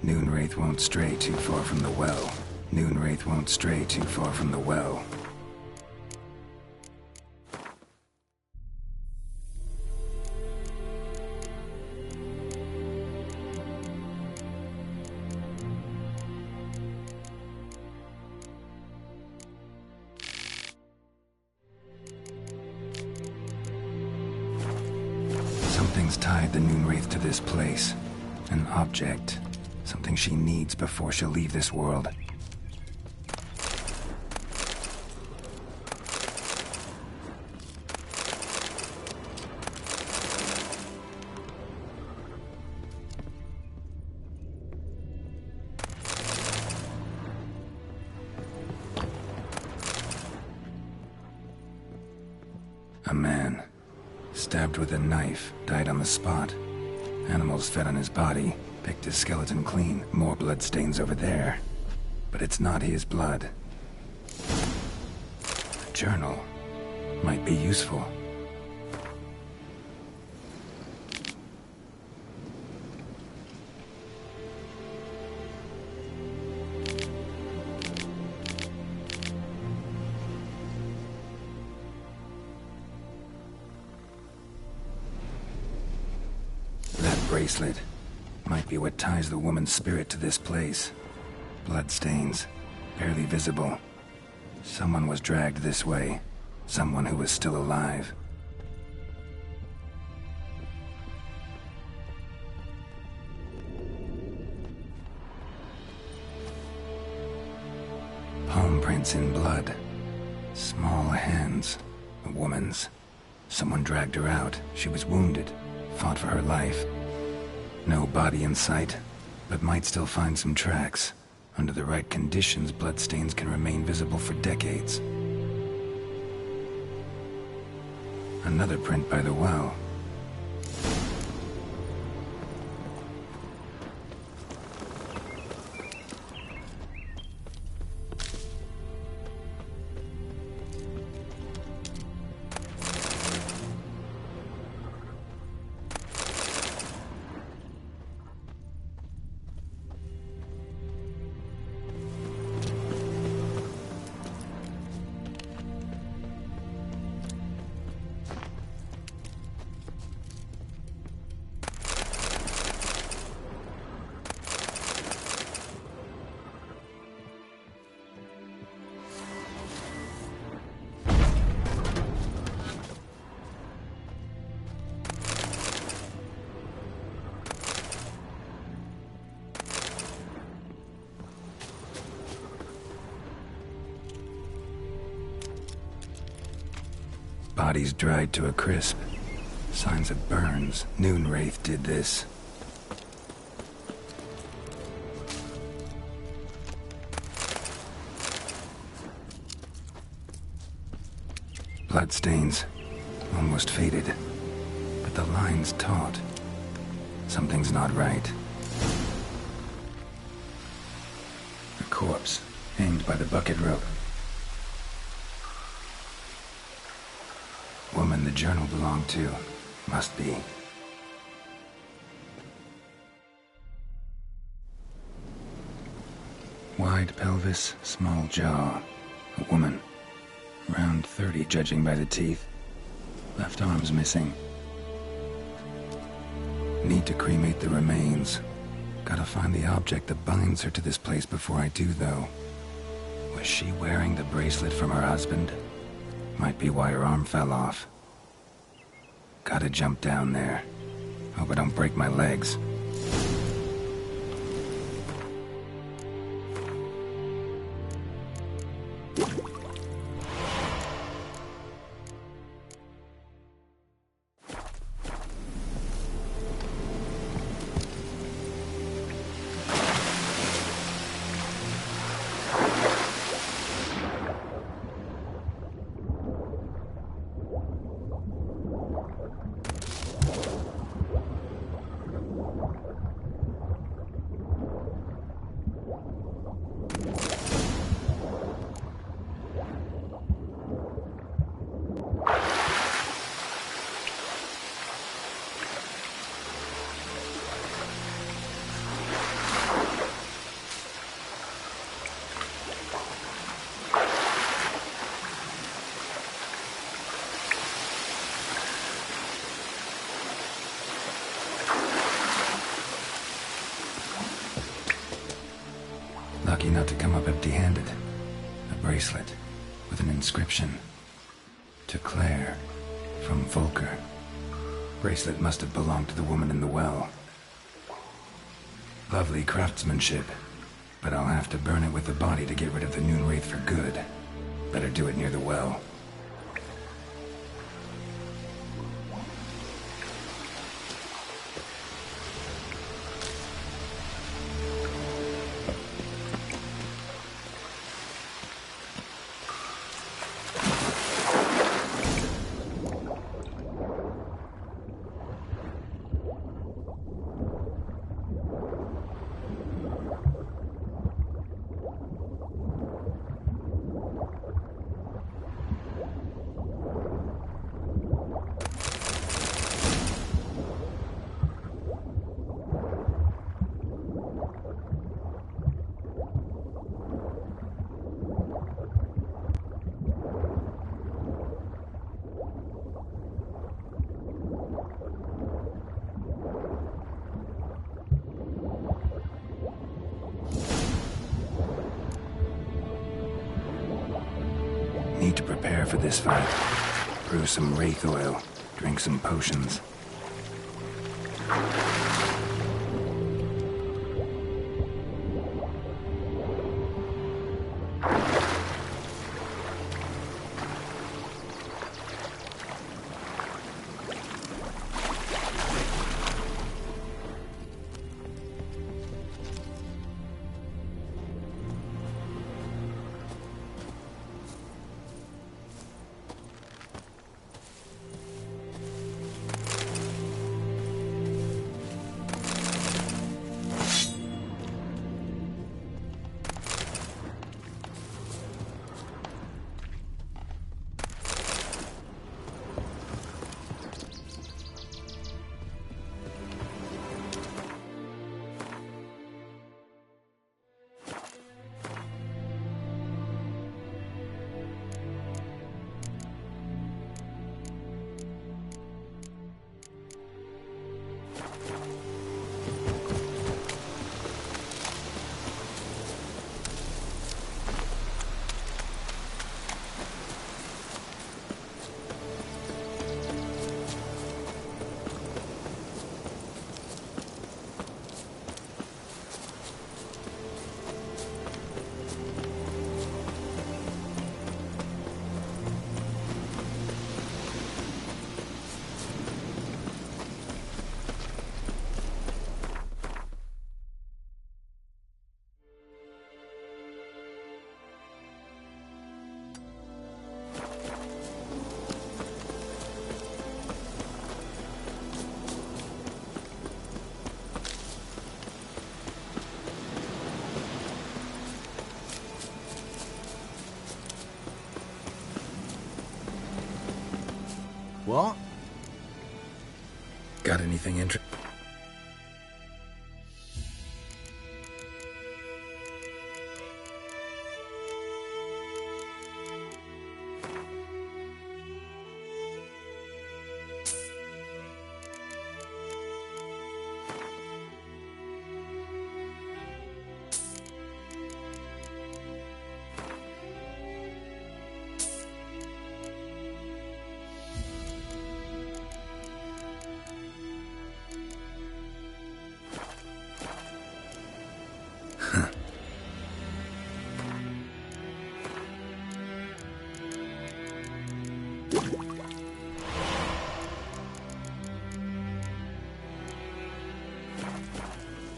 Noonwraith won't stray too far from the well. Noonwraith won't stray too far from the well. Something's tied the Noonwraith to this place. An object. Something she needs before she'll leave this world. A man, stabbed with a knife, died on the spot. Animals fed on his body. Picked his skeleton clean. More bloodstains over there. But it's not his blood. A journal might be useful. That bracelet might be what ties the woman's spirit to this place. Bloodstains, barely visible. Someone was dragged this way. Someone who was still alive. Palm prints in blood. Small hands. A woman's. Someone dragged her out. She was wounded. Fought for her life. No body in sight, but might still find some tracks. Under the right conditions, bloodstains can remain visible for decades. Another print by the well. Bodies dried to a crisp. Signs of burns. Noonwraith did this. Bloodstains. Almost faded. But the line's taut. Something's not right. A corpse, aimed by the bucket rope. Woman the journal belonged to. Must be. Wide pelvis, small jaw. A woman. Around 30, judging by the teeth. Left arm's missing. Need to cremate the remains. Gotta find the object that binds her to this place before I do, though. Was she wearing the bracelet from her husband? Might be why her arm fell off. Gotta jump down there. Hope I don't break my legs. Lucky not to come up empty-handed. A bracelet with an inscription. To Claire, from Volker. Bracelet must have belonged to the woman in the well. Lovely craftsmanship, but I'll have to burn it with the body to get rid of the Noonwraith for good. Better do it near the well. Need to prepare for this fight. Brew some wraith oil, drink some potions. Got anything interesting?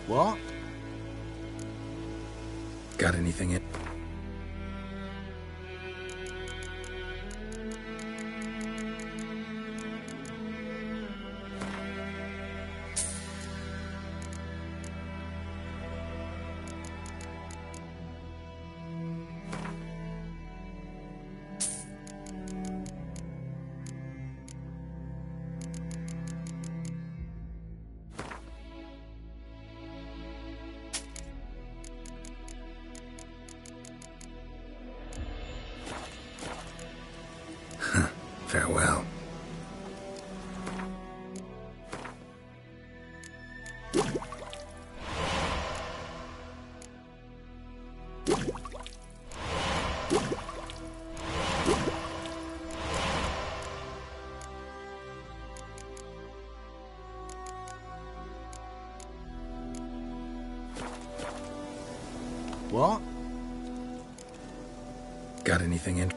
What? Got anything in? Farewell. What? Got anything in?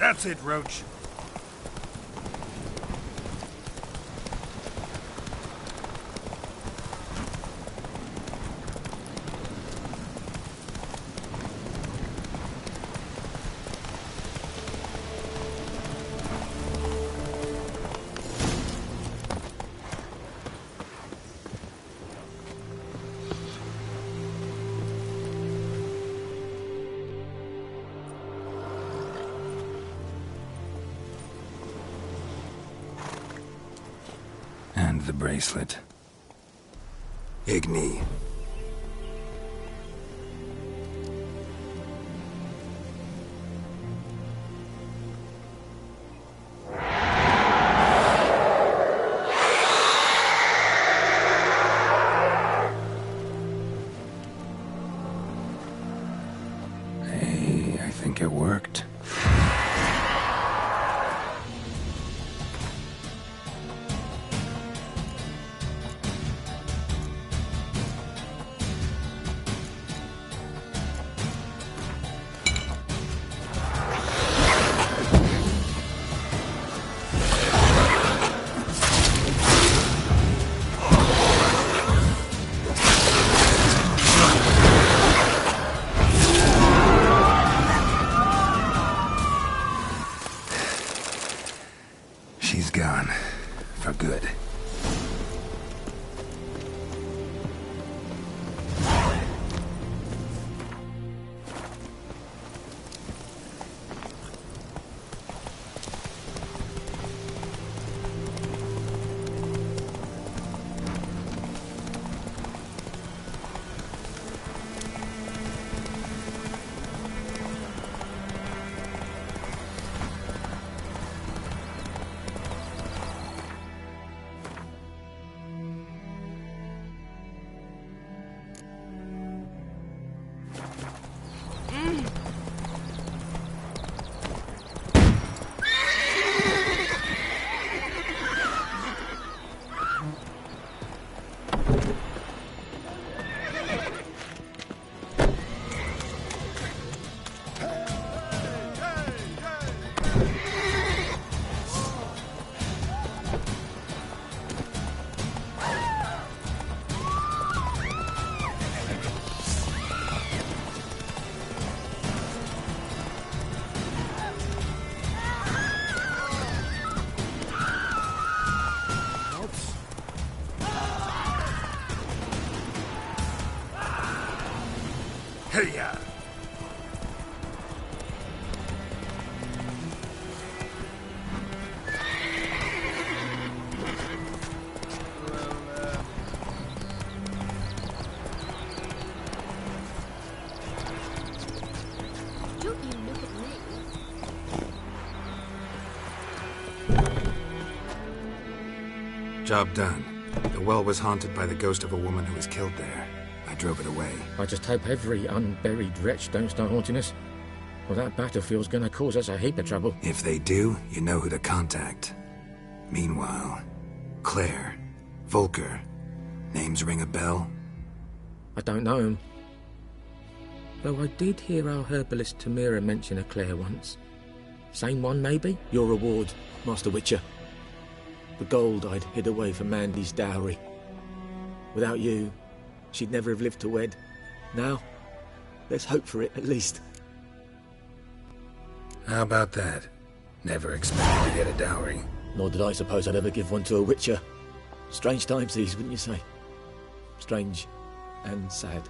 That's it, Roach. And the bracelet. Igni. Hey, I think it worked. She's gone. For good. Hey-ya! Don't you look at me. Job done. The well was haunted by the ghost of a woman who was killed there. I drove it away. I just hope every unburied wretch don't start haunting us. Well, that battlefield's gonna cause us a heap of trouble. If they do, you know who to contact. Meanwhile, Claire, Volker, names ring a bell? I don't know him. Though I did hear our herbalist Tamira mention a Claire once. Same one, maybe? Your reward, Master Witcher. The gold I'd hid away for Mandy's dowry. Without you, she'd never have lived to wed. Now, let's hope for it, at least. How about that? Never expected to get a dowry. Nor did I suppose I'd ever give one to a Witcher. Strange times these, wouldn't you say? Strange and sad.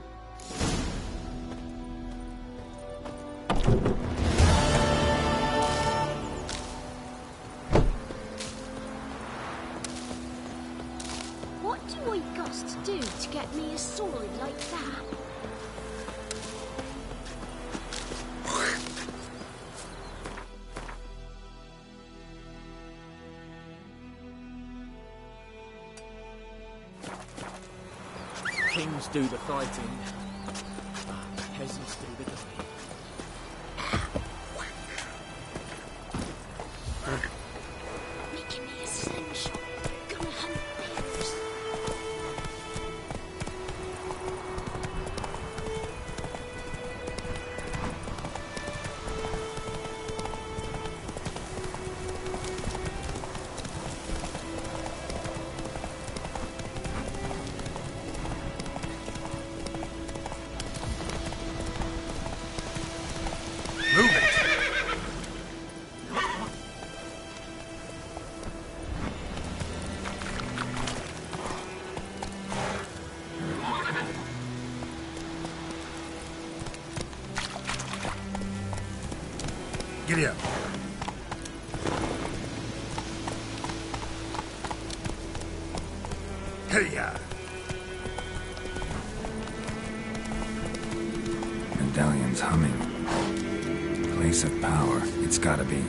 What do I got to do to get me a sword like that? Kings do the fighting, peasants do the dying. Making me a slingshot. Gonna hunt bears. Giddy up. Hey-ya! Medallion's humming. Place of power. It's gotta be.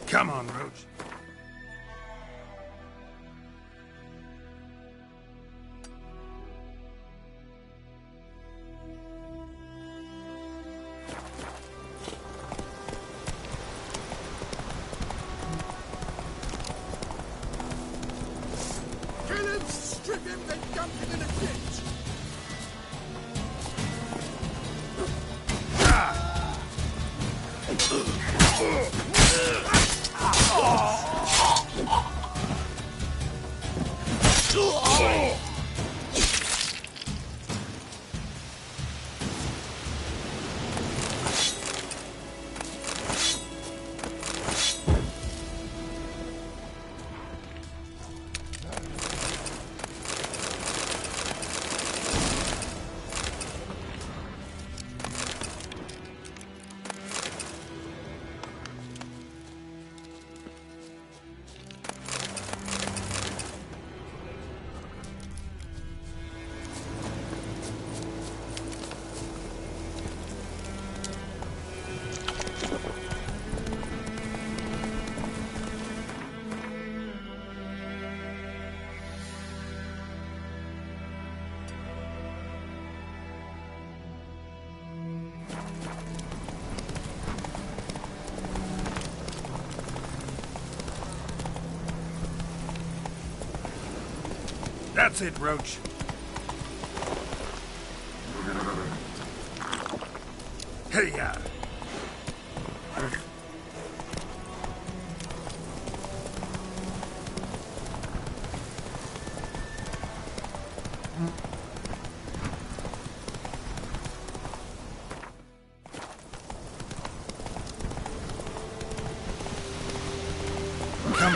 Come on, Roach. Kill him, strip him, then dump him in a ditch! That's it, Roach. Hey-ya! Come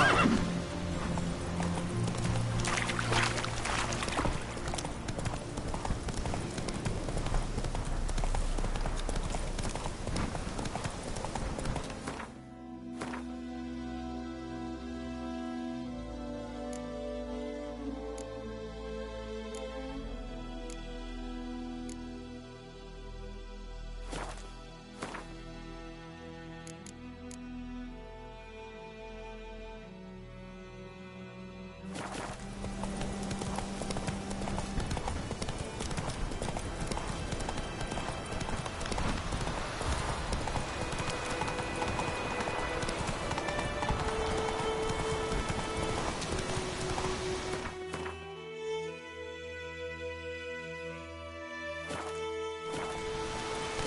on.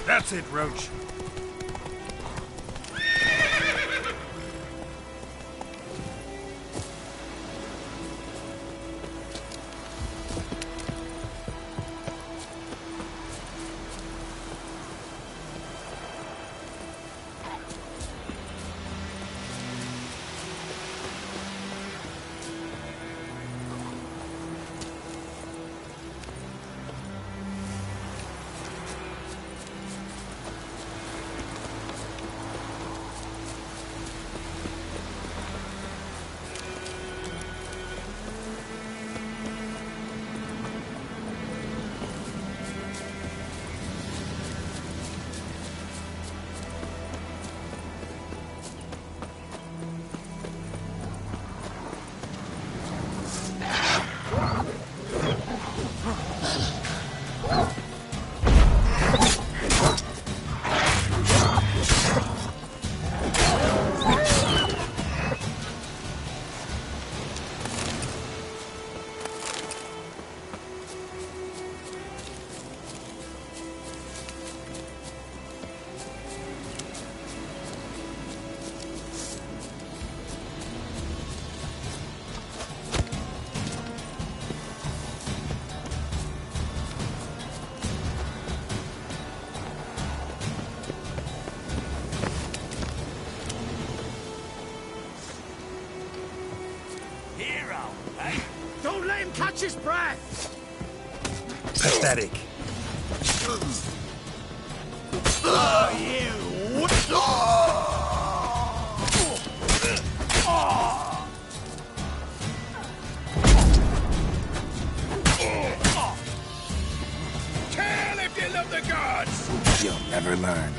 That's it, Roach. Don't let him catch his breath! Pathetic. Oh, you! Kill if you love the gods! You'll never learn.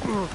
Ghoul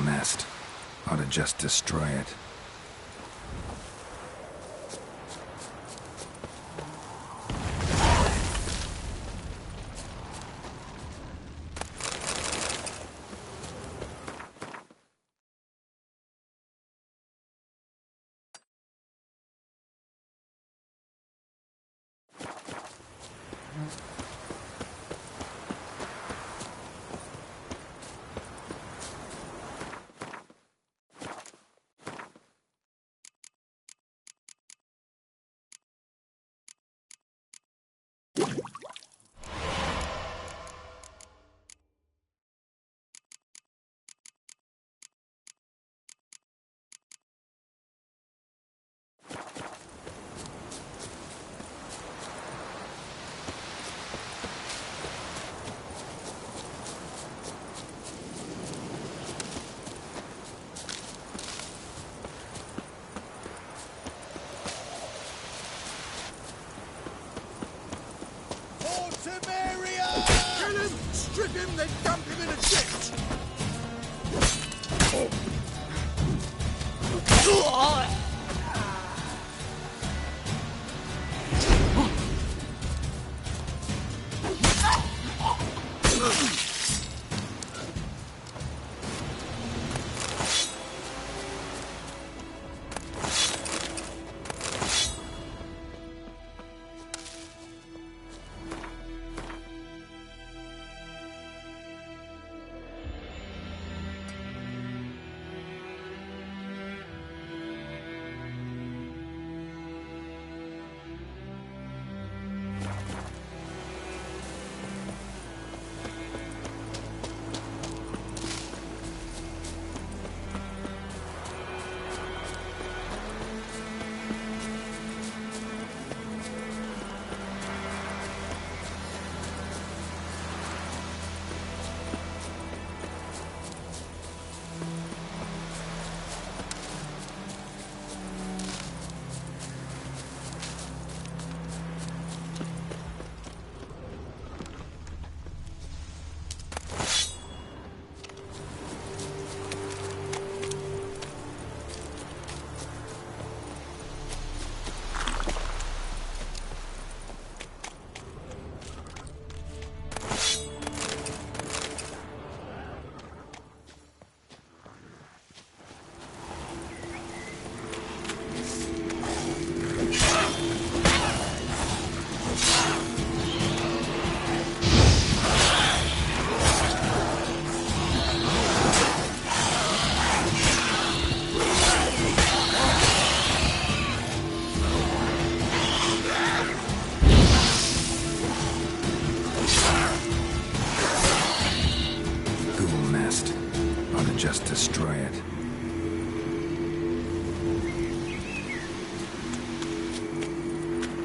nest. Ought to just destroy it. Strip him, then dump him in a ditch! Just destroy it.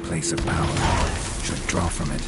Place of power. Should draw from it.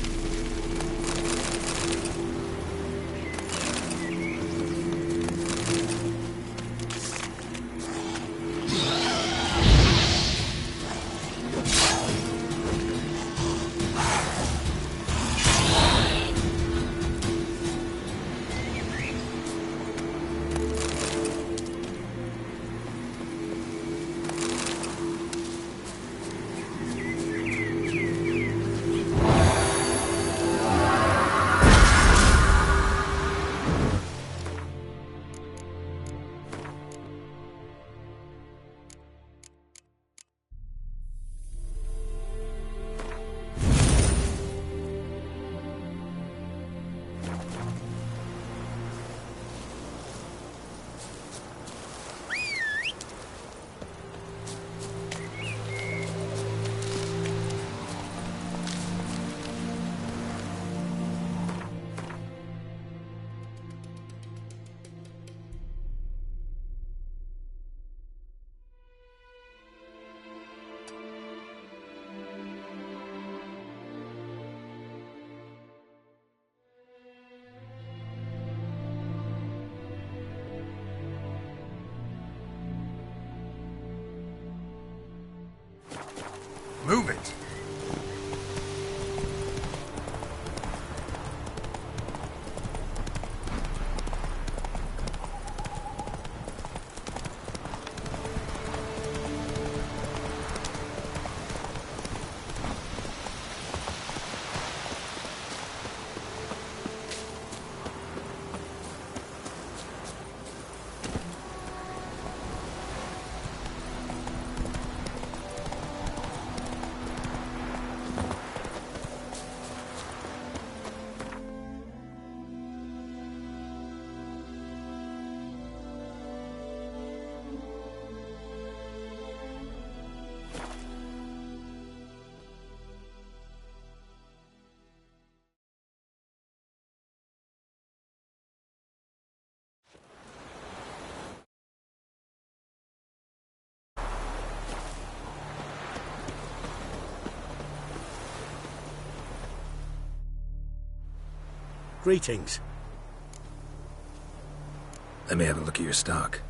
Move it. Greetings. Let me have a look at your stock.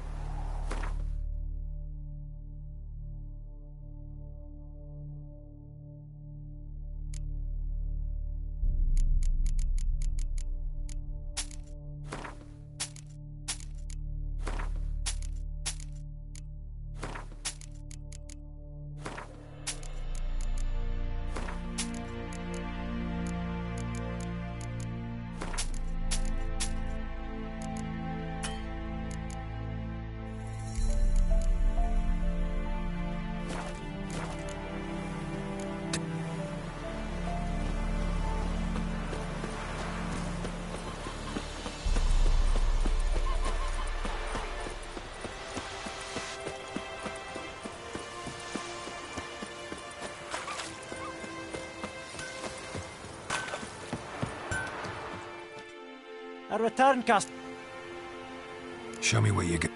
A return cast. Show me what you got.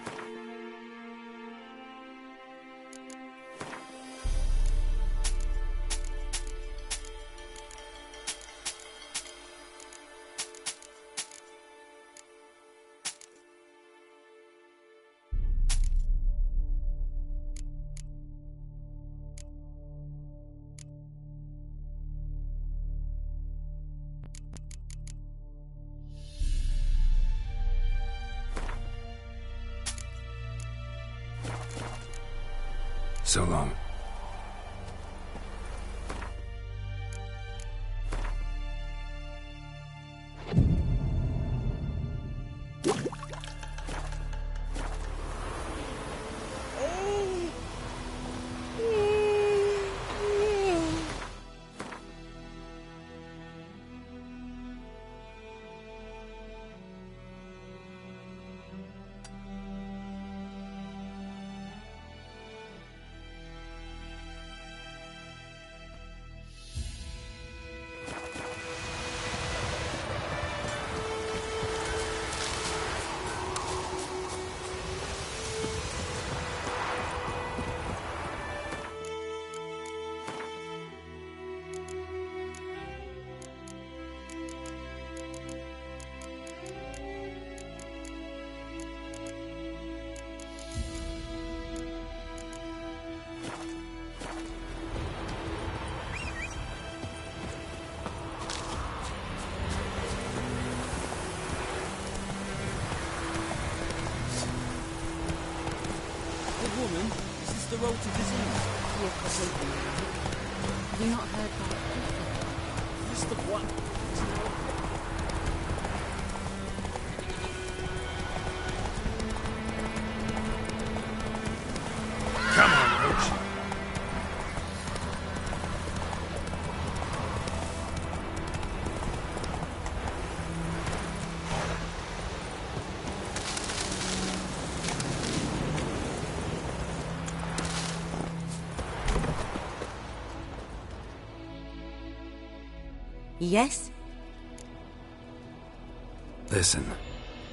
So long. Woman, is this the road to disease? You're completely right. Have you not heard about it? Is this the one? Come on, Roach. Yes? Listen,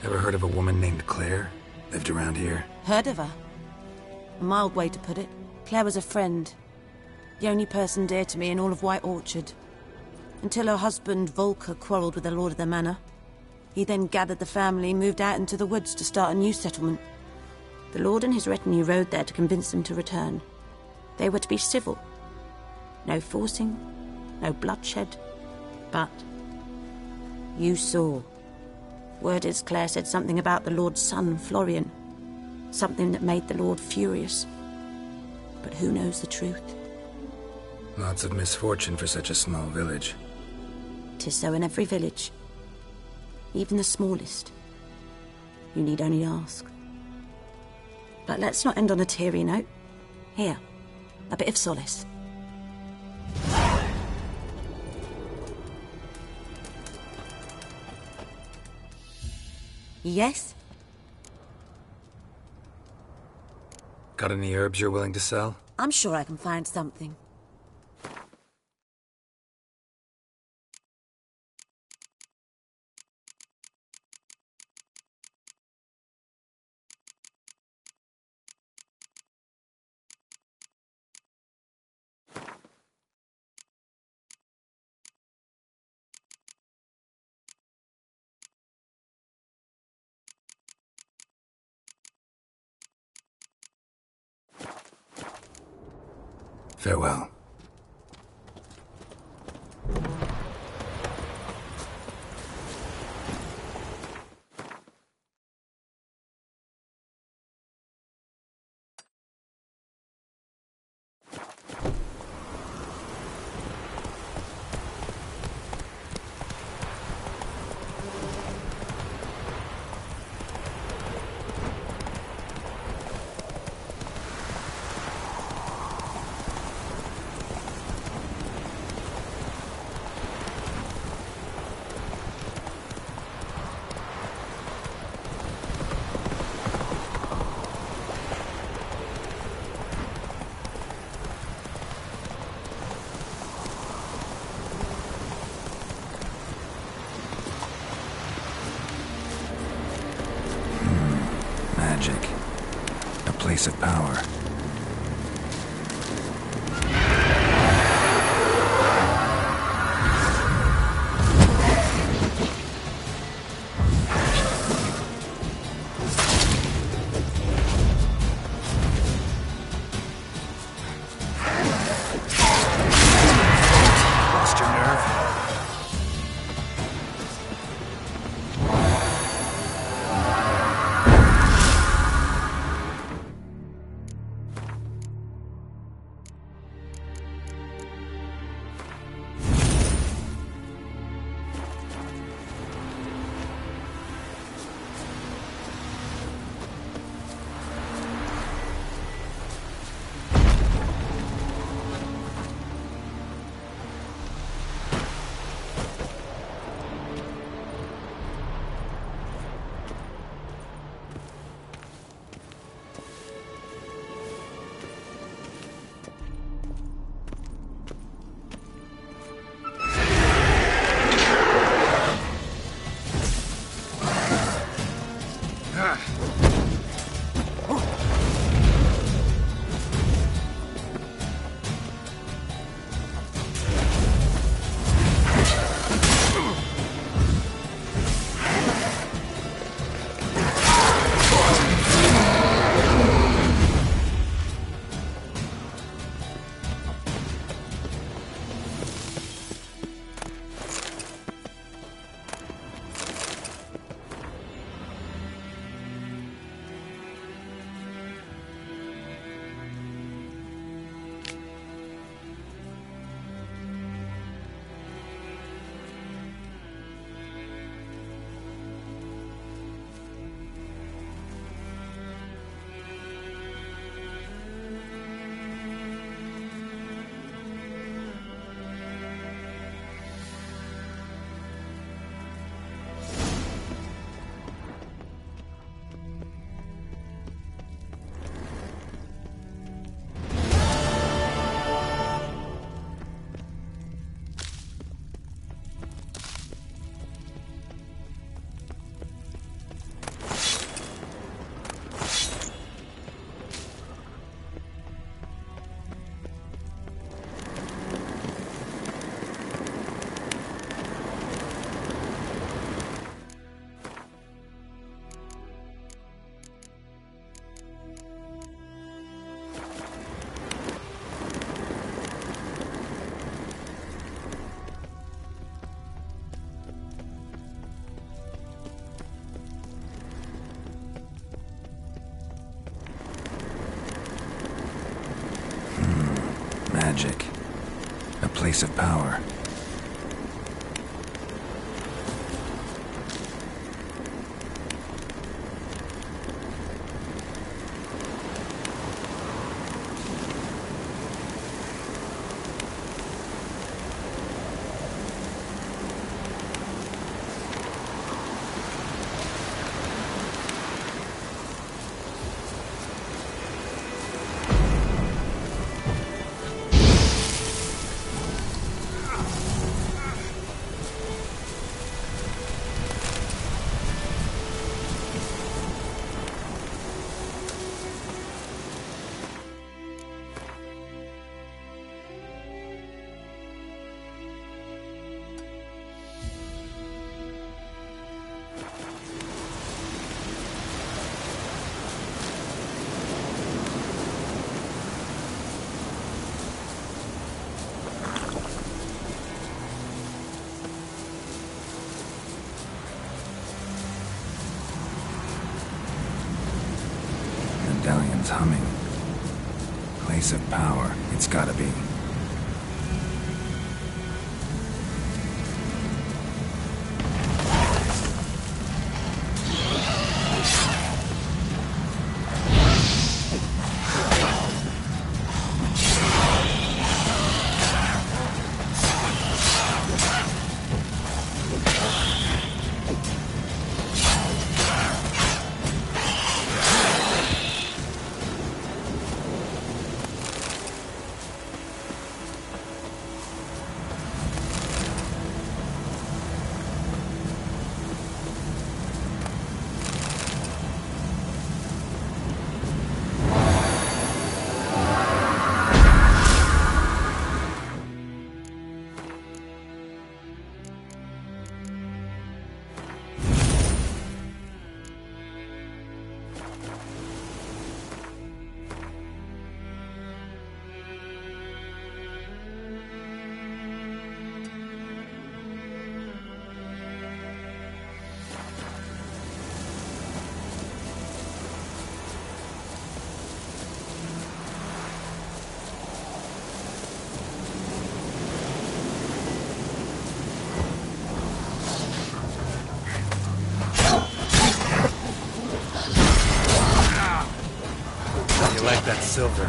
ever heard of a woman named Claire? Lived around here? Heard of her? A mild way to put it. Claire was a friend. The only person dear to me in all of White Orchard. Until her husband, Volker, quarrelled with the lord of the manor. He then gathered the family and moved out into the woods to start a new settlement. The lord and his retinue rode there to convince them to return. They were to be civil. No forcing, no bloodshed, but you saw. Word is Claire said something about the Lord's son, Florian. Something that made the Lord furious. But who knows the truth? Lots of misfortune for such a small village. 'Tis so in every village. Even the smallest. You need only ask. But let's not end on a teary note. Here, a bit of solace. Yes? Got any herbs you're willing to sell? I'm sure I can find something. Farewell. Magic. A place of power. Lost your nerve? magic. A place of power. Medallion's humming. Place of power. It's gotta be. Like that silver.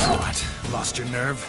What? Lost your nerve?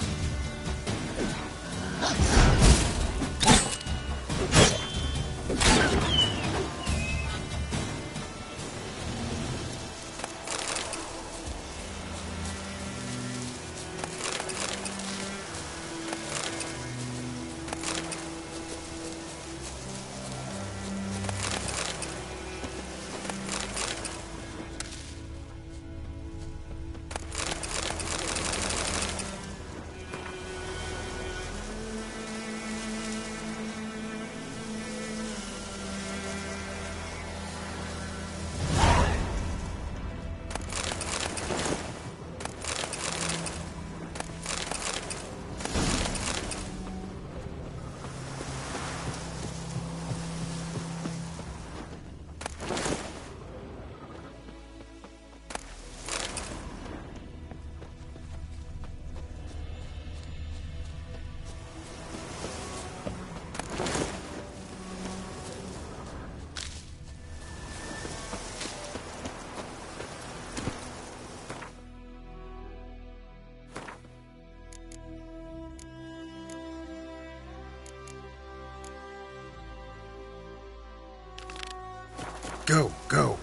Go, go.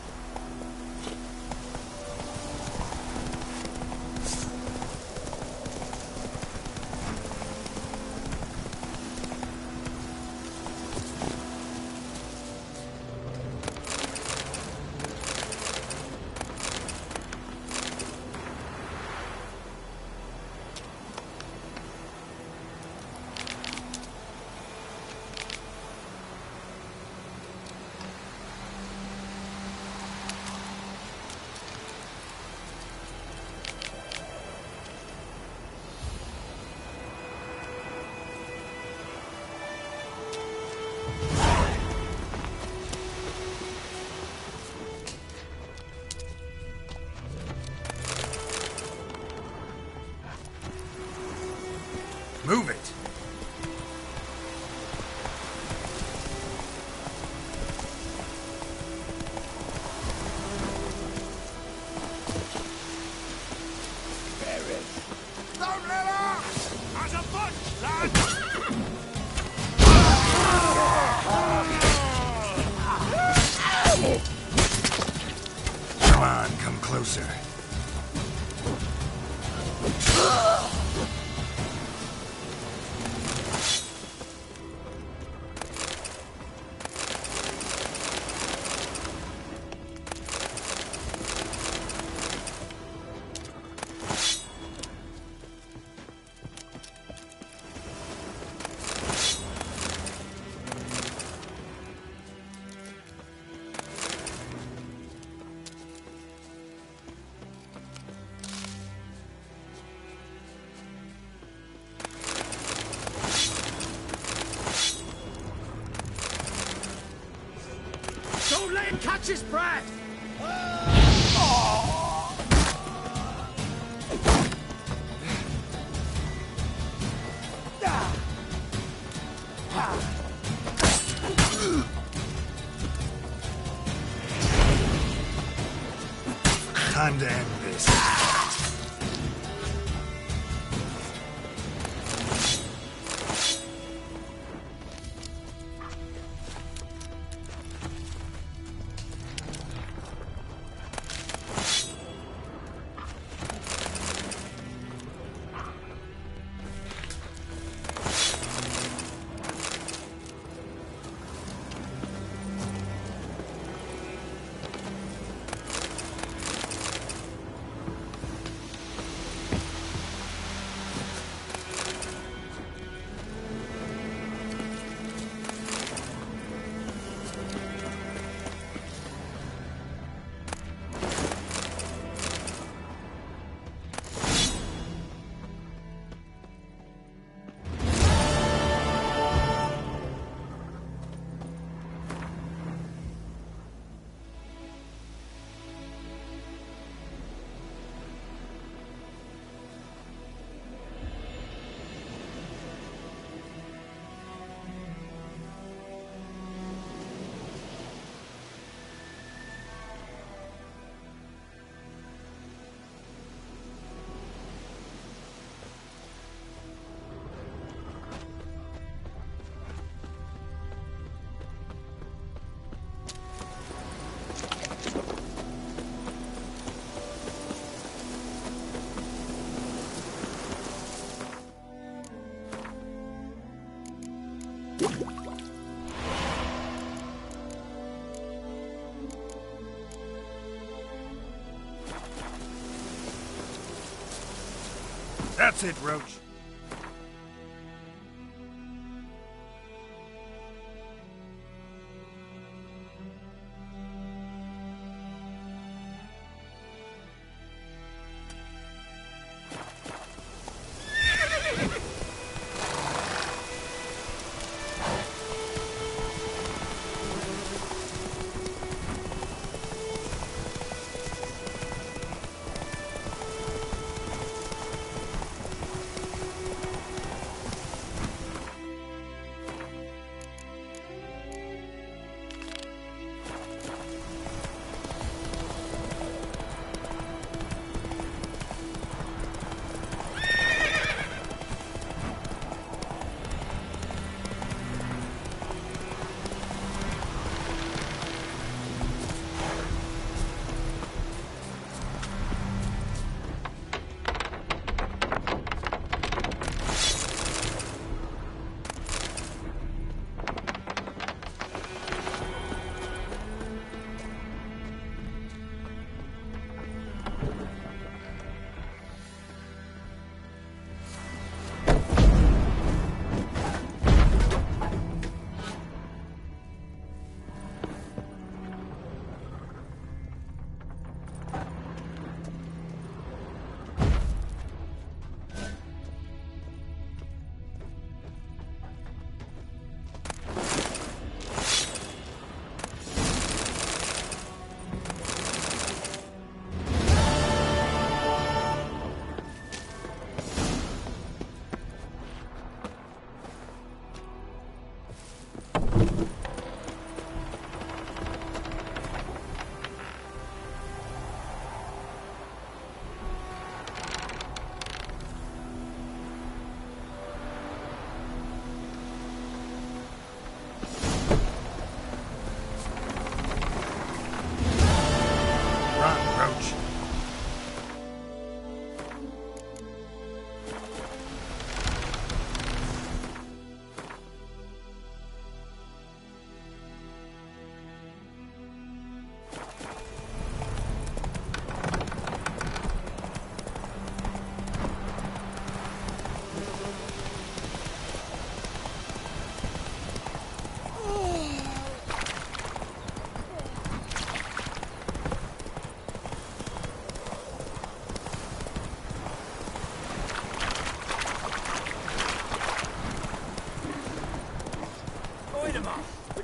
Move it! Don't let up! As a bunch, lad! Come on, come closer. Don't let him catch his breath! Time to end this. That's it, Roach.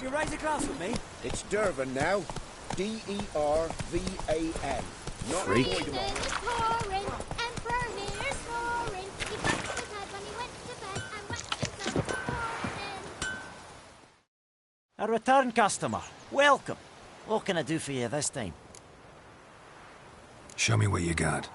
Will you raise a glass with me? It's Dervan now. D-E-R-V-A-N. Not Freak. A return customer. Welcome. What can I do for you this time? Show me what you got.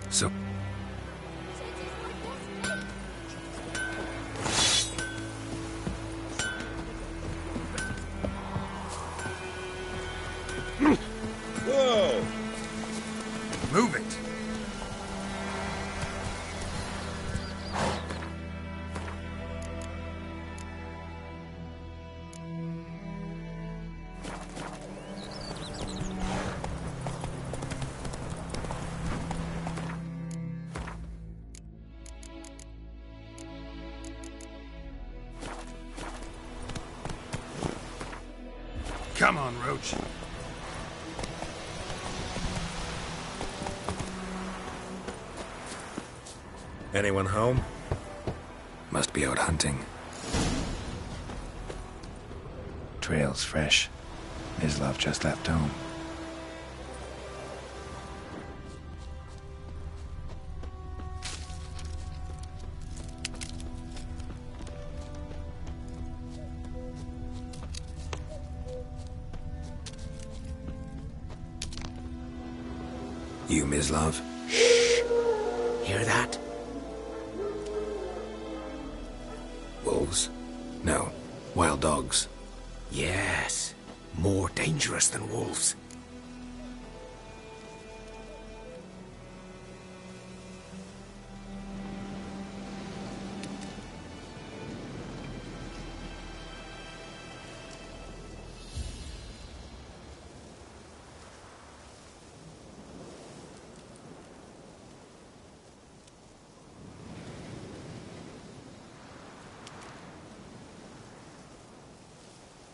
So... Whoa! Come on, Roach. Anyone home? Must be out hunting. Trail's fresh. Mislav just left home. You, Mislav? Shh! Hear that? Wolves? No. Wild dogs. Yes. More dangerous than wolves.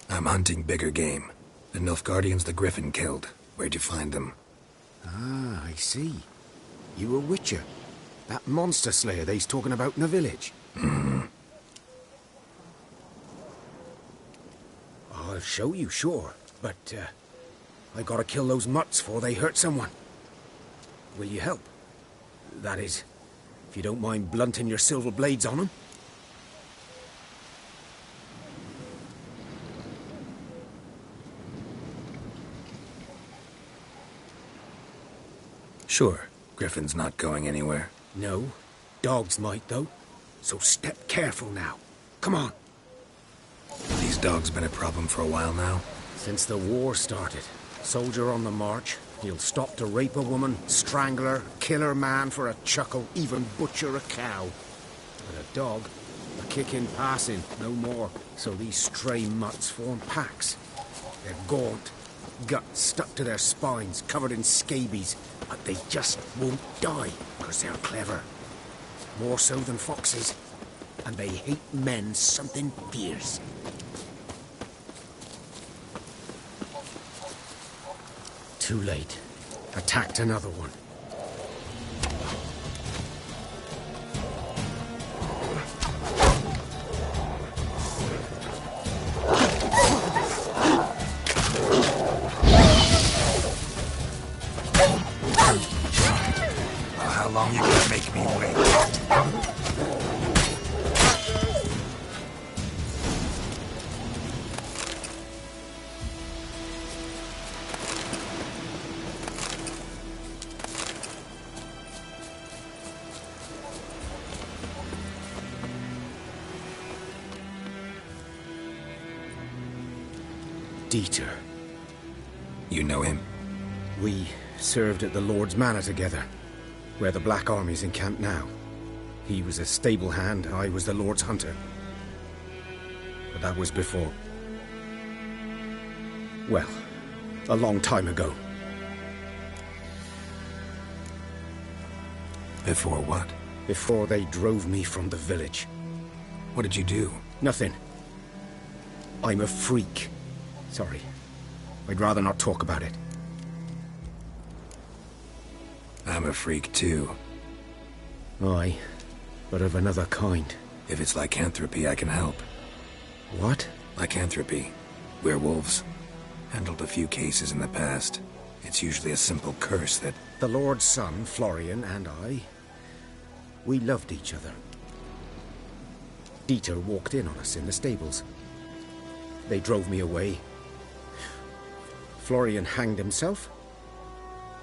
I'm hunting bigger game. The Nilfgaardians the Griffin killed. Where'd you find them? Ah, I see. You a witcher. That monster slayer they's talking about in the village. I'll show you, sure. But, I gotta kill those mutts before they hurt someone. Will you help? That is, if you don't mind blunting your silver blades on them. Sure. Griffin's not going anywhere. No. Dogs might, though. So step careful now. Come on. These dogs been a problem for a while now? Since the war started. Soldier on the march. He'll stop to rape a woman, strangle her, kill her man for a chuckle, even butcher a cow. But a dog, a kick in passing, no more. So these stray mutts form packs. They're gaunt, guts stuck to their spines, covered in scabies. But they just won't die, because they're clever. More so than foxes. And they hate men something fierce. Too late. Attacked another one. How long you gonna make me wait? Dieter. You know him? We served at the Lord's Manor together, where the Black Army's encamped now. He was a stable hand, I was the Lord's hunter. But that was before. Well, a long time ago. Before what? Before they drove me from the village. What did you do? Nothing. I'm a freak. Sorry. I'd rather not talk about it. I'm a freak too. Aye, but of another kind. If it's lycanthropy, I can help. What? Lycanthropy. Werewolves. Handled a few cases in the past. It's usually a simple curse that... The Lord's son, Florian, and I... we loved each other. Dieter walked in on us in the stables. They drove me away. Florian hanged himself.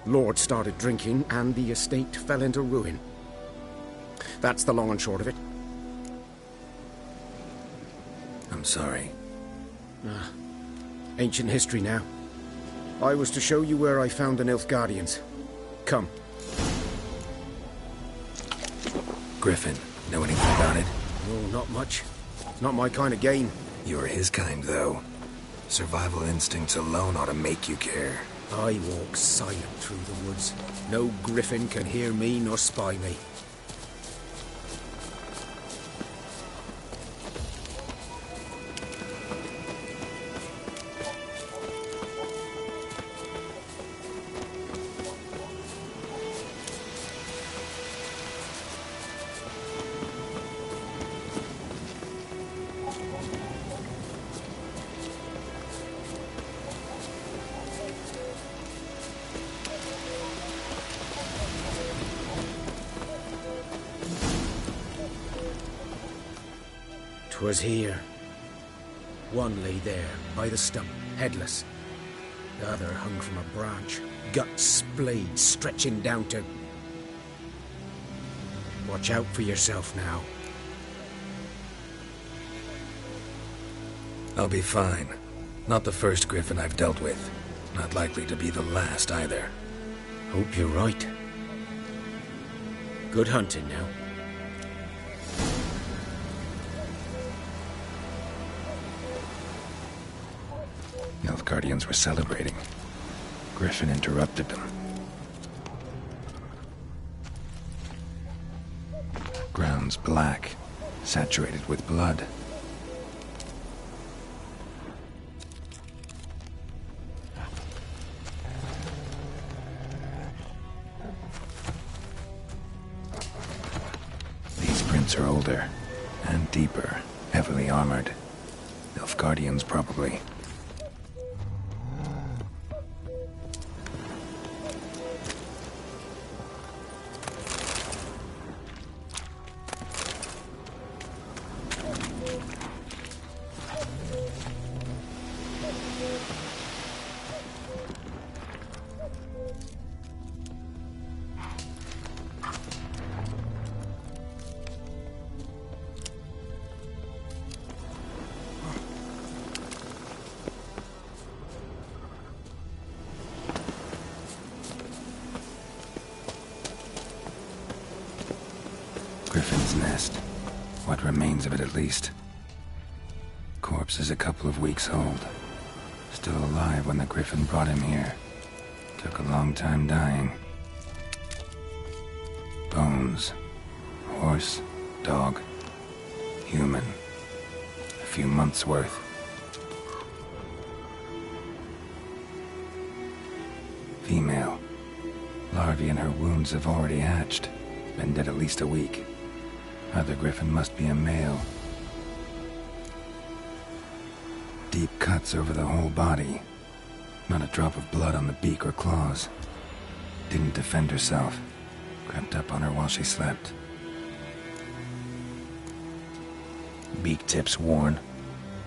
Lord started drinking, and the estate fell into ruin. That's the long and short of it. I'm sorry. Ancient history now. I was to show you where I found the Nilfgaardians. Come. Griffin, know anything about it? No, not much. It's not my kind of game. You're his kind, though. Survival instincts alone ought to make you care. I walk silent through the woods. No griffin can hear me nor spy me. 'Twas here. One lay there, by the stump, headless. The other hung from a branch, guts splayed, stretching down to... Watch out for yourself now. I'll be fine. Not the first griffin I've dealt with. Not likely to be the last either. Hope you're right. Good hunting now. Nilfgaardians were celebrating. Griffin interrupted them. Ground's black, saturated with blood. These prints are older and deeper, heavily armored. Nilfgaardians probably. Griffin's nest. What remains of it, at least. Corpse is a couple of weeks old. Still alive when the griffin brought him here. Took a long time dying. Bones. Horse, dog, human. A few months' worth. Female. Larvae in her wounds have already hatched. Been dead at least a week. Other griffin must be a male. Deep cuts over the whole body. Not a drop of blood on the beak or claws. Didn't defend herself. Crept up on her while she slept. Beak tips worn.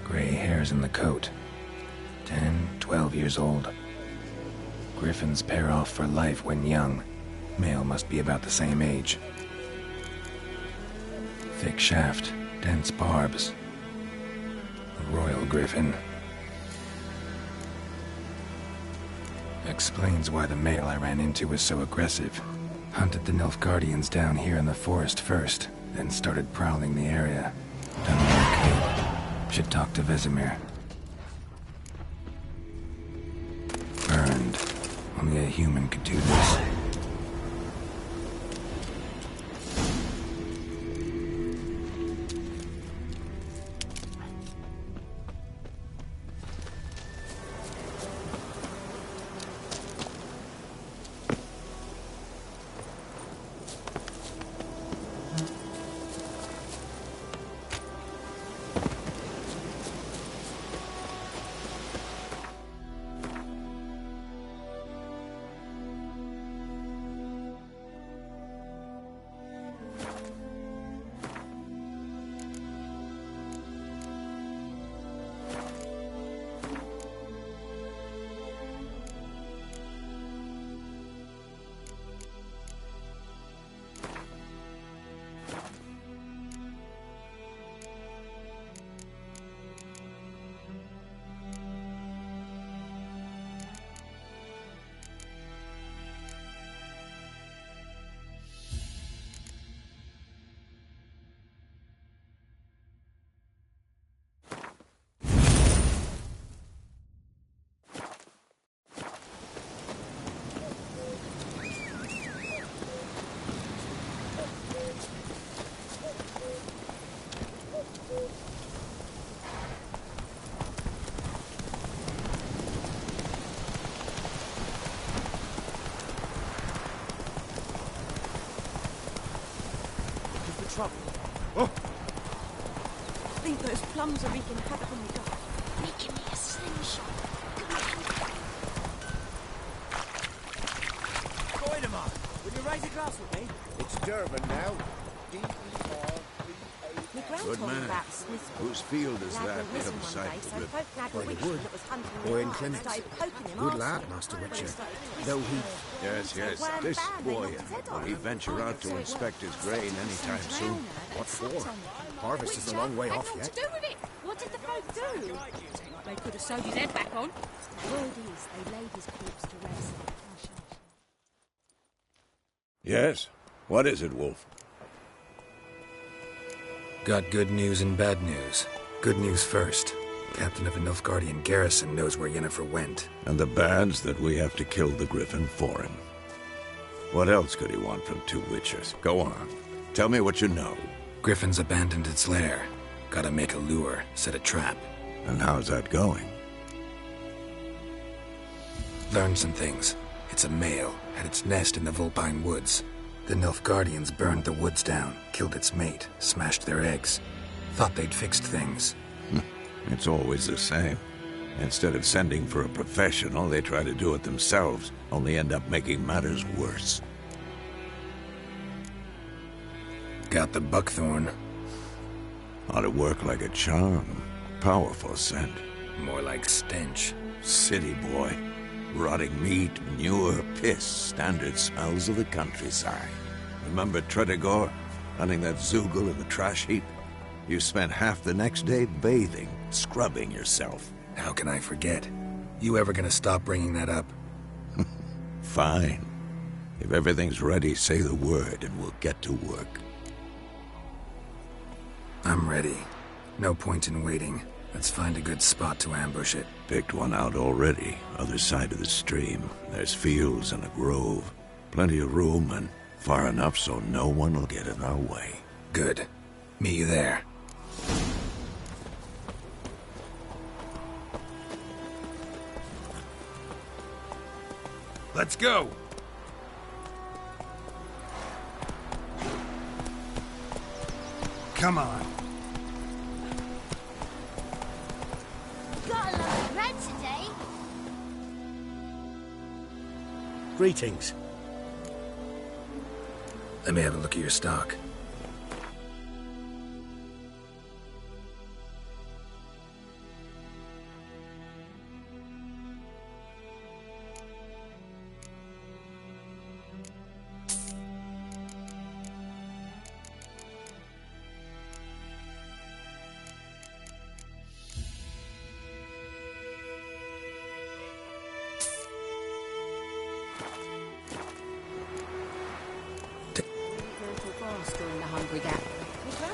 Gray hairs in the coat. 10, 12 years old. Griffins pair off for life when young. Male must be about the same age. Thick shaft, dense barbs. A royal griffin. Explains why the male I ran into was so aggressive. Hunted the Nilfgaardians down here in the forest first, then started prowling the area. Done okay. Should talk to Vesemir. Burned. Only a human could do this. Trouble. Oh. I think those plums are wreaking havoc on the gut. Making me a slingshot. Goidemar, will you raise a glass with me? It's Durban now. D-E-R-B-A-N. My Good man. Whose field is that the other side of the river? By the wood, or in clinics. Good lad, Master Witcher. Though he... Yes. This boy, will he venture out to inspect his grain anytime soon? What for? Harvest is a long way off yet. What to do with it? What did the folk do? They could have sewed his head back on. Word is they laid his corpse to rest. Yes? What is it, Wolf? Got good news and bad news. Good news first. Captain of a Nilfgaardian garrison knows where Yennefer went. And the bad's that we have to kill the Griffin for him. What else could he want from two Witchers? Go on. Tell me what you know. Griffin's abandoned its lair. Gotta make a lure, set a trap. And how's that going? Learned some things. It's a male, had its nest in the Vulpine Woods. The Nilfgaardians burned the woods down, killed its mate, smashed their eggs. Thought they'd fixed things. It's always the same. Instead of sending for a professional, they try to do it themselves, only end up making matters worse. Got the buckthorn. Ought to work like a charm. Powerful scent. More like stench. City boy. Rotting meat, manure, piss, standard smells of the countryside. Remember Tredegor? Hunting that Zoogle in the trash heap? You spent half the next day bathing, scrubbing yourself. How can I forget? You ever gonna stop bringing that up? Fine. If everything's ready, say the word and we'll get to work. I'm ready. No point in waiting. Let's find a good spot to ambush it. Picked one out already. Other side of the stream. There's fields and a grove. Plenty of room and far enough so no one will get in our way. Good. Meet you there. Let's go! Come on. Got a lot of bread today. Greetings. Let me have a look at your stock.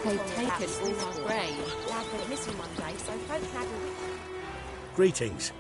They've taken all our grain. Lad went missing one day, so folk haggled. Greetings.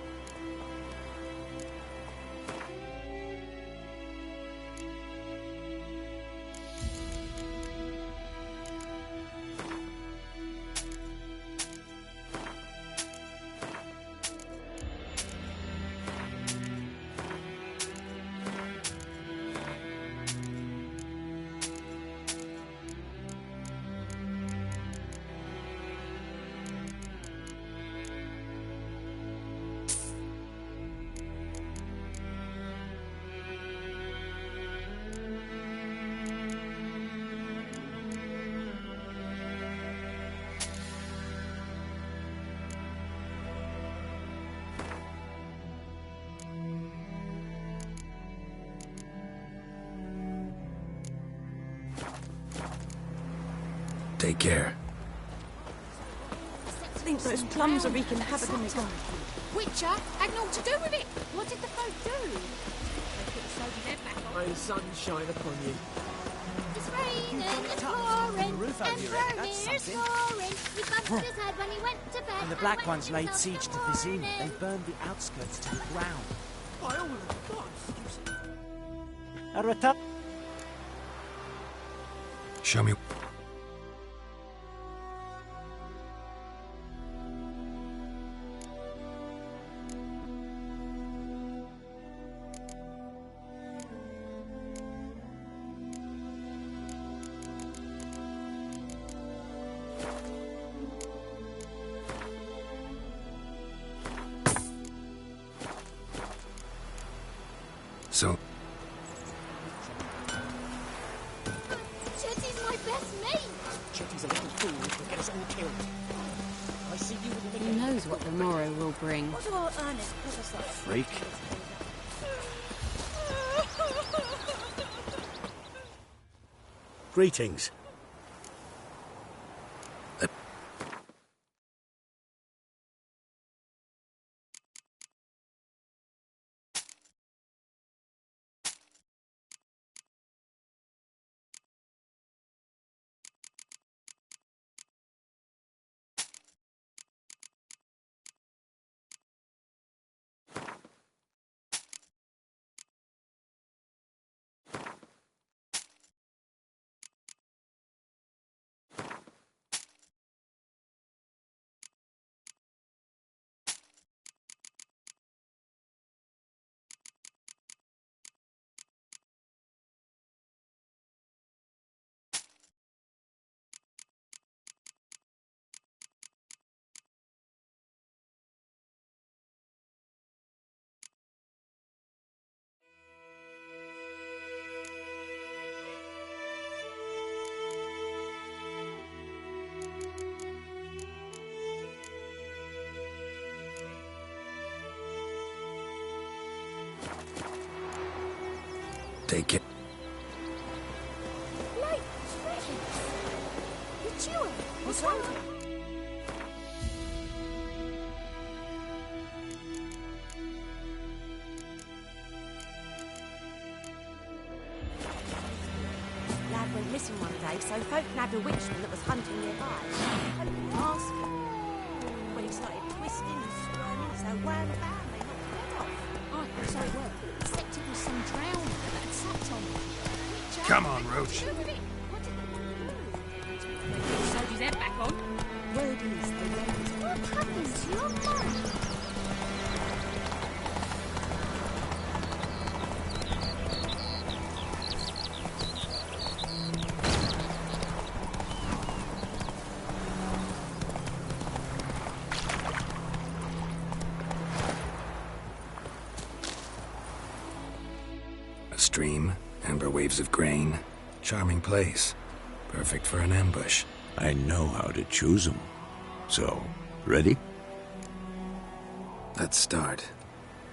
Take care. I think those plums are wreaking havoc on the garden. Witcher had naught to do with it. What did the folk do? They could have sewed his head back on. May the sun shine upon you. It's raining, it's pouring, and Vermeer's scoring. He bumped his head when he went to bed. And the Black Ones laid siege to Vizima. They burned the outskirts to the ground. By all the gods, A return. Show me. So, Chetty's my best mate. Chetty's a little fool who will get us all killed. I see you with the Who knows what the morrow will bring? What do our earnest put us like? Freak. Greetings. Take it. Like treasures. The jewel. What's wrong? Lad went missing one day, so folk nabbed a witchman that was hunting nearby. Folk didn't ask him. When he started twisting and squirming, so wound about, they knocked his head off. Oh, so it worked. Except it was some drowner that had sucked on him. Come on, Roach. Sewed his head back on. Word is, the ladies. What happened to your mum? A stream, amber waves of grain. Charming place. Perfect for an ambush. I know how to choose them. So, ready? Let's start.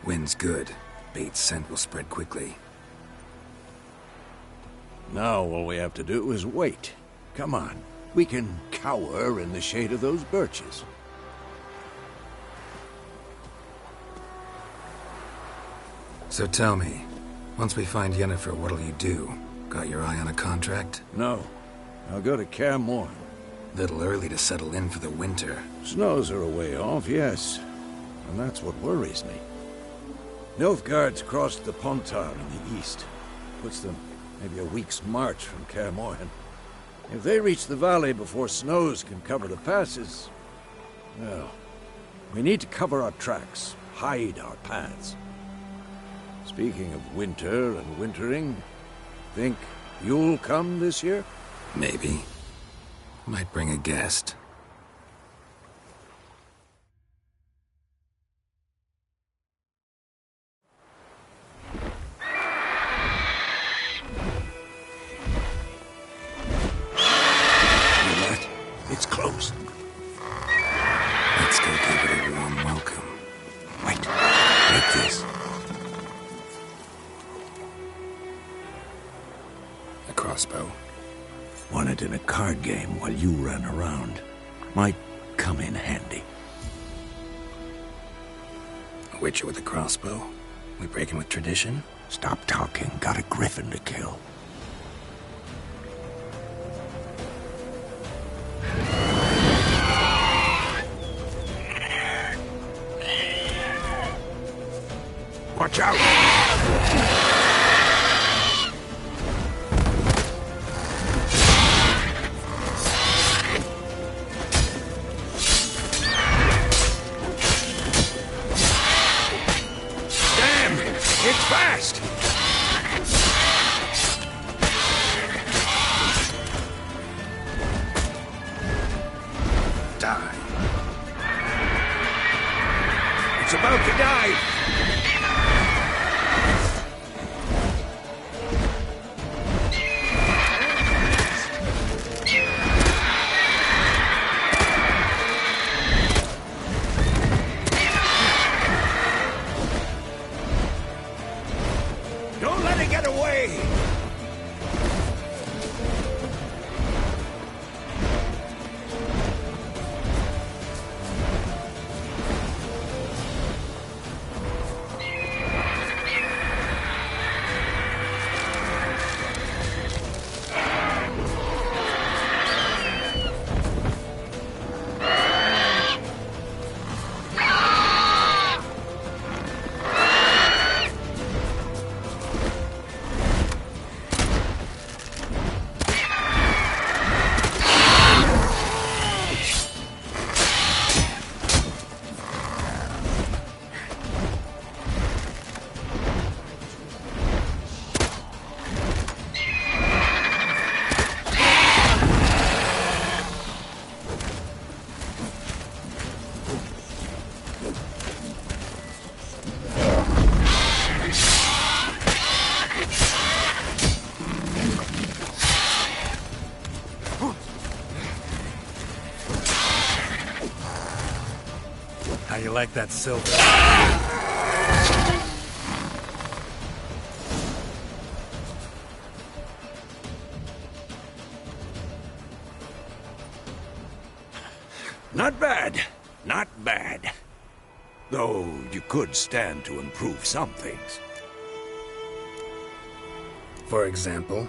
Wind's good. Bait's scent will spread quickly. Now all we have to do is wait. Come on. We can cower in the shade of those birches. So tell me, once we find Yennefer, what'll you do? Got your eye on a contract? No. I'll go to Kaer Morhen. Little early to settle in for the winter. Snows are a way off, yes. And that's what worries me. Nilfgaard's crossed the Pontar in the east. Puts them maybe a week's march from Kaer Morhen. If they reach the valley before snows can cover the passes, well, we need to cover our tracks, hide our paths. Speaking of winter and wintering, think you'll come this year? Maybe. Might bring a guest. It's close. Let's go give it a warm welcome. Wait. Take this. A crossbow. Won it in a card game while you ran around. Might come in handy. A witcher with a crossbow? We breaking with tradition? Stop talking. Got a griffin to kill. Watch out! Damn! It's fast! Die. It's about to dive! me get away! How you like that silver? Not bad. Not bad. Though you could stand to improve some things. For example?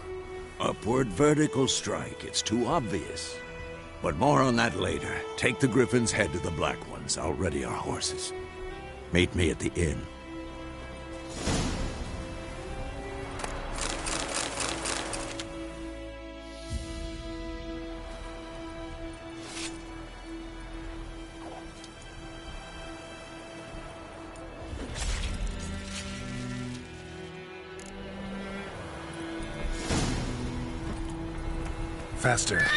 Upward vertical strike. It's too obvious. But more on that later. Take the Griffin's head to the Black Ones. I'll ready our horses. Meet me at the inn. Faster.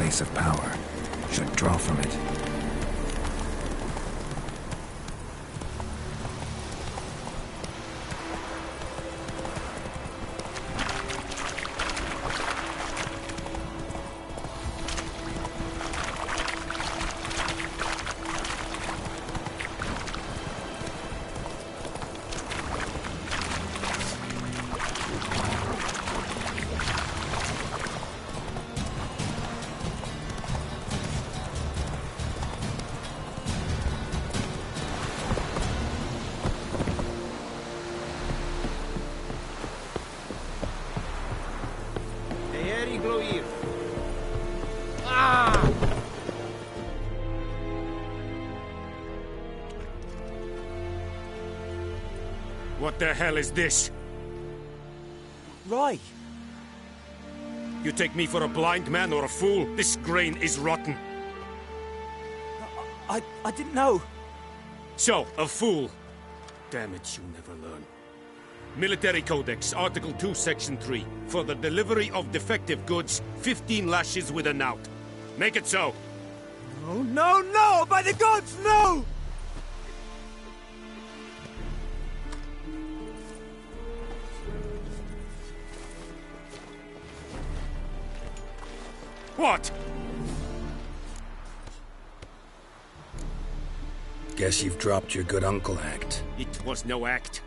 place of power should draw from it. What the hell is this? Rye! You take me for a blind man or a fool? This grain is rotten. I didn't know. So, a fool. Damn it, you never learn. Military Codex, Article 2, Section 3. For the delivery of defective goods, 15 lashes with a knout. Make it so. No, no, no! By the gods, no! What? Guess you've dropped your good uncle act. It was no act.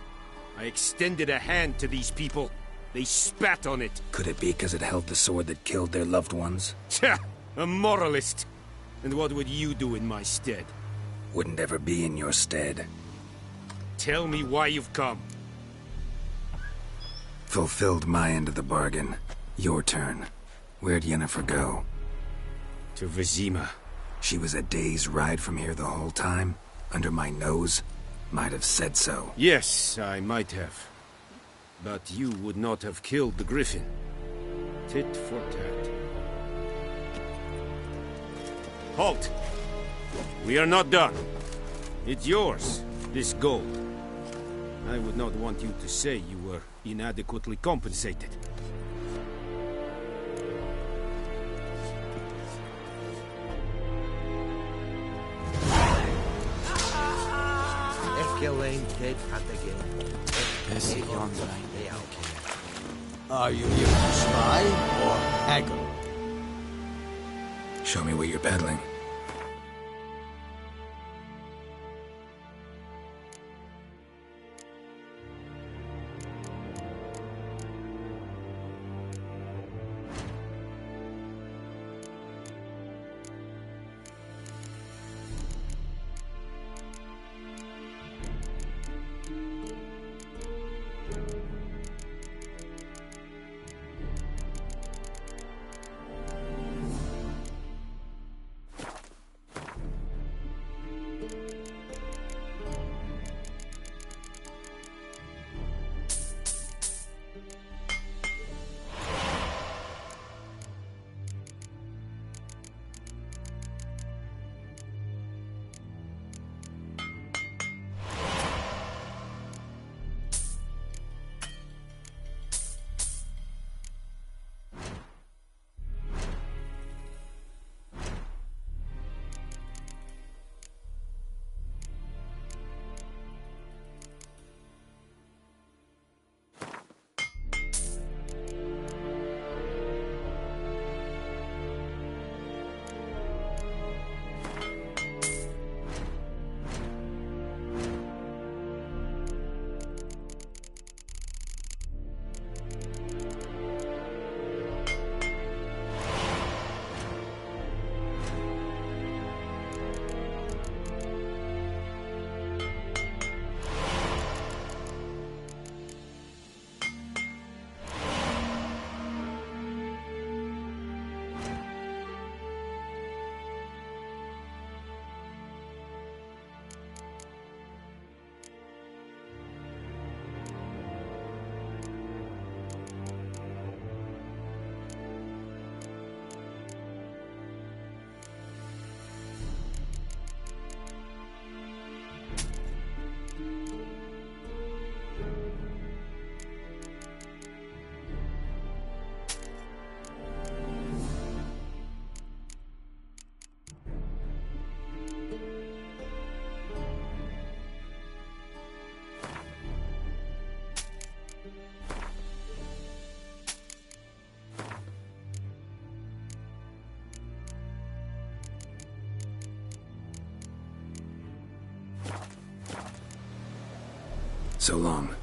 I extended a hand to these people. They spat on it. Could it be because it held the sword that killed their loved ones? Tja, a moralist. And what would you do in my stead? Wouldn't ever be in your stead. Tell me why you've come. Fulfilled my end of the bargain. Your turn. Where'd Yennefer go? To Vizima. She was a day's ride from here the whole time? Under my nose? Might have said so. Yes, I might have. But you would not have killed the griffin. Tit for tat. Halt! We are not done. It's yours, this gold. I would not want you to say you were inadequately compensated. Are you here to spy or haggle? Show me what you're peddling. So long.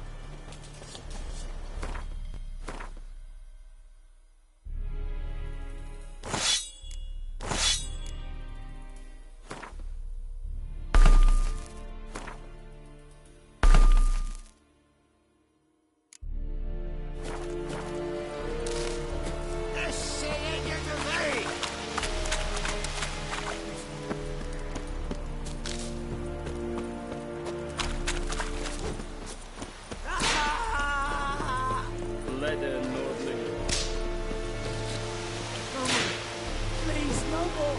Please, no more!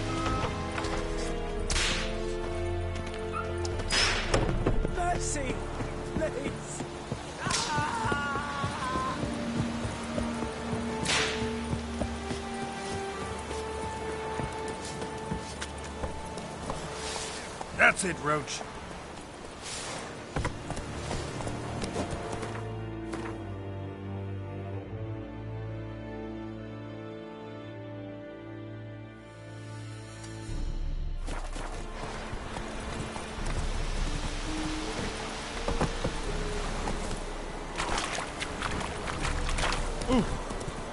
Mercy! Please! That's it, Roach.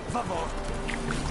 Favor.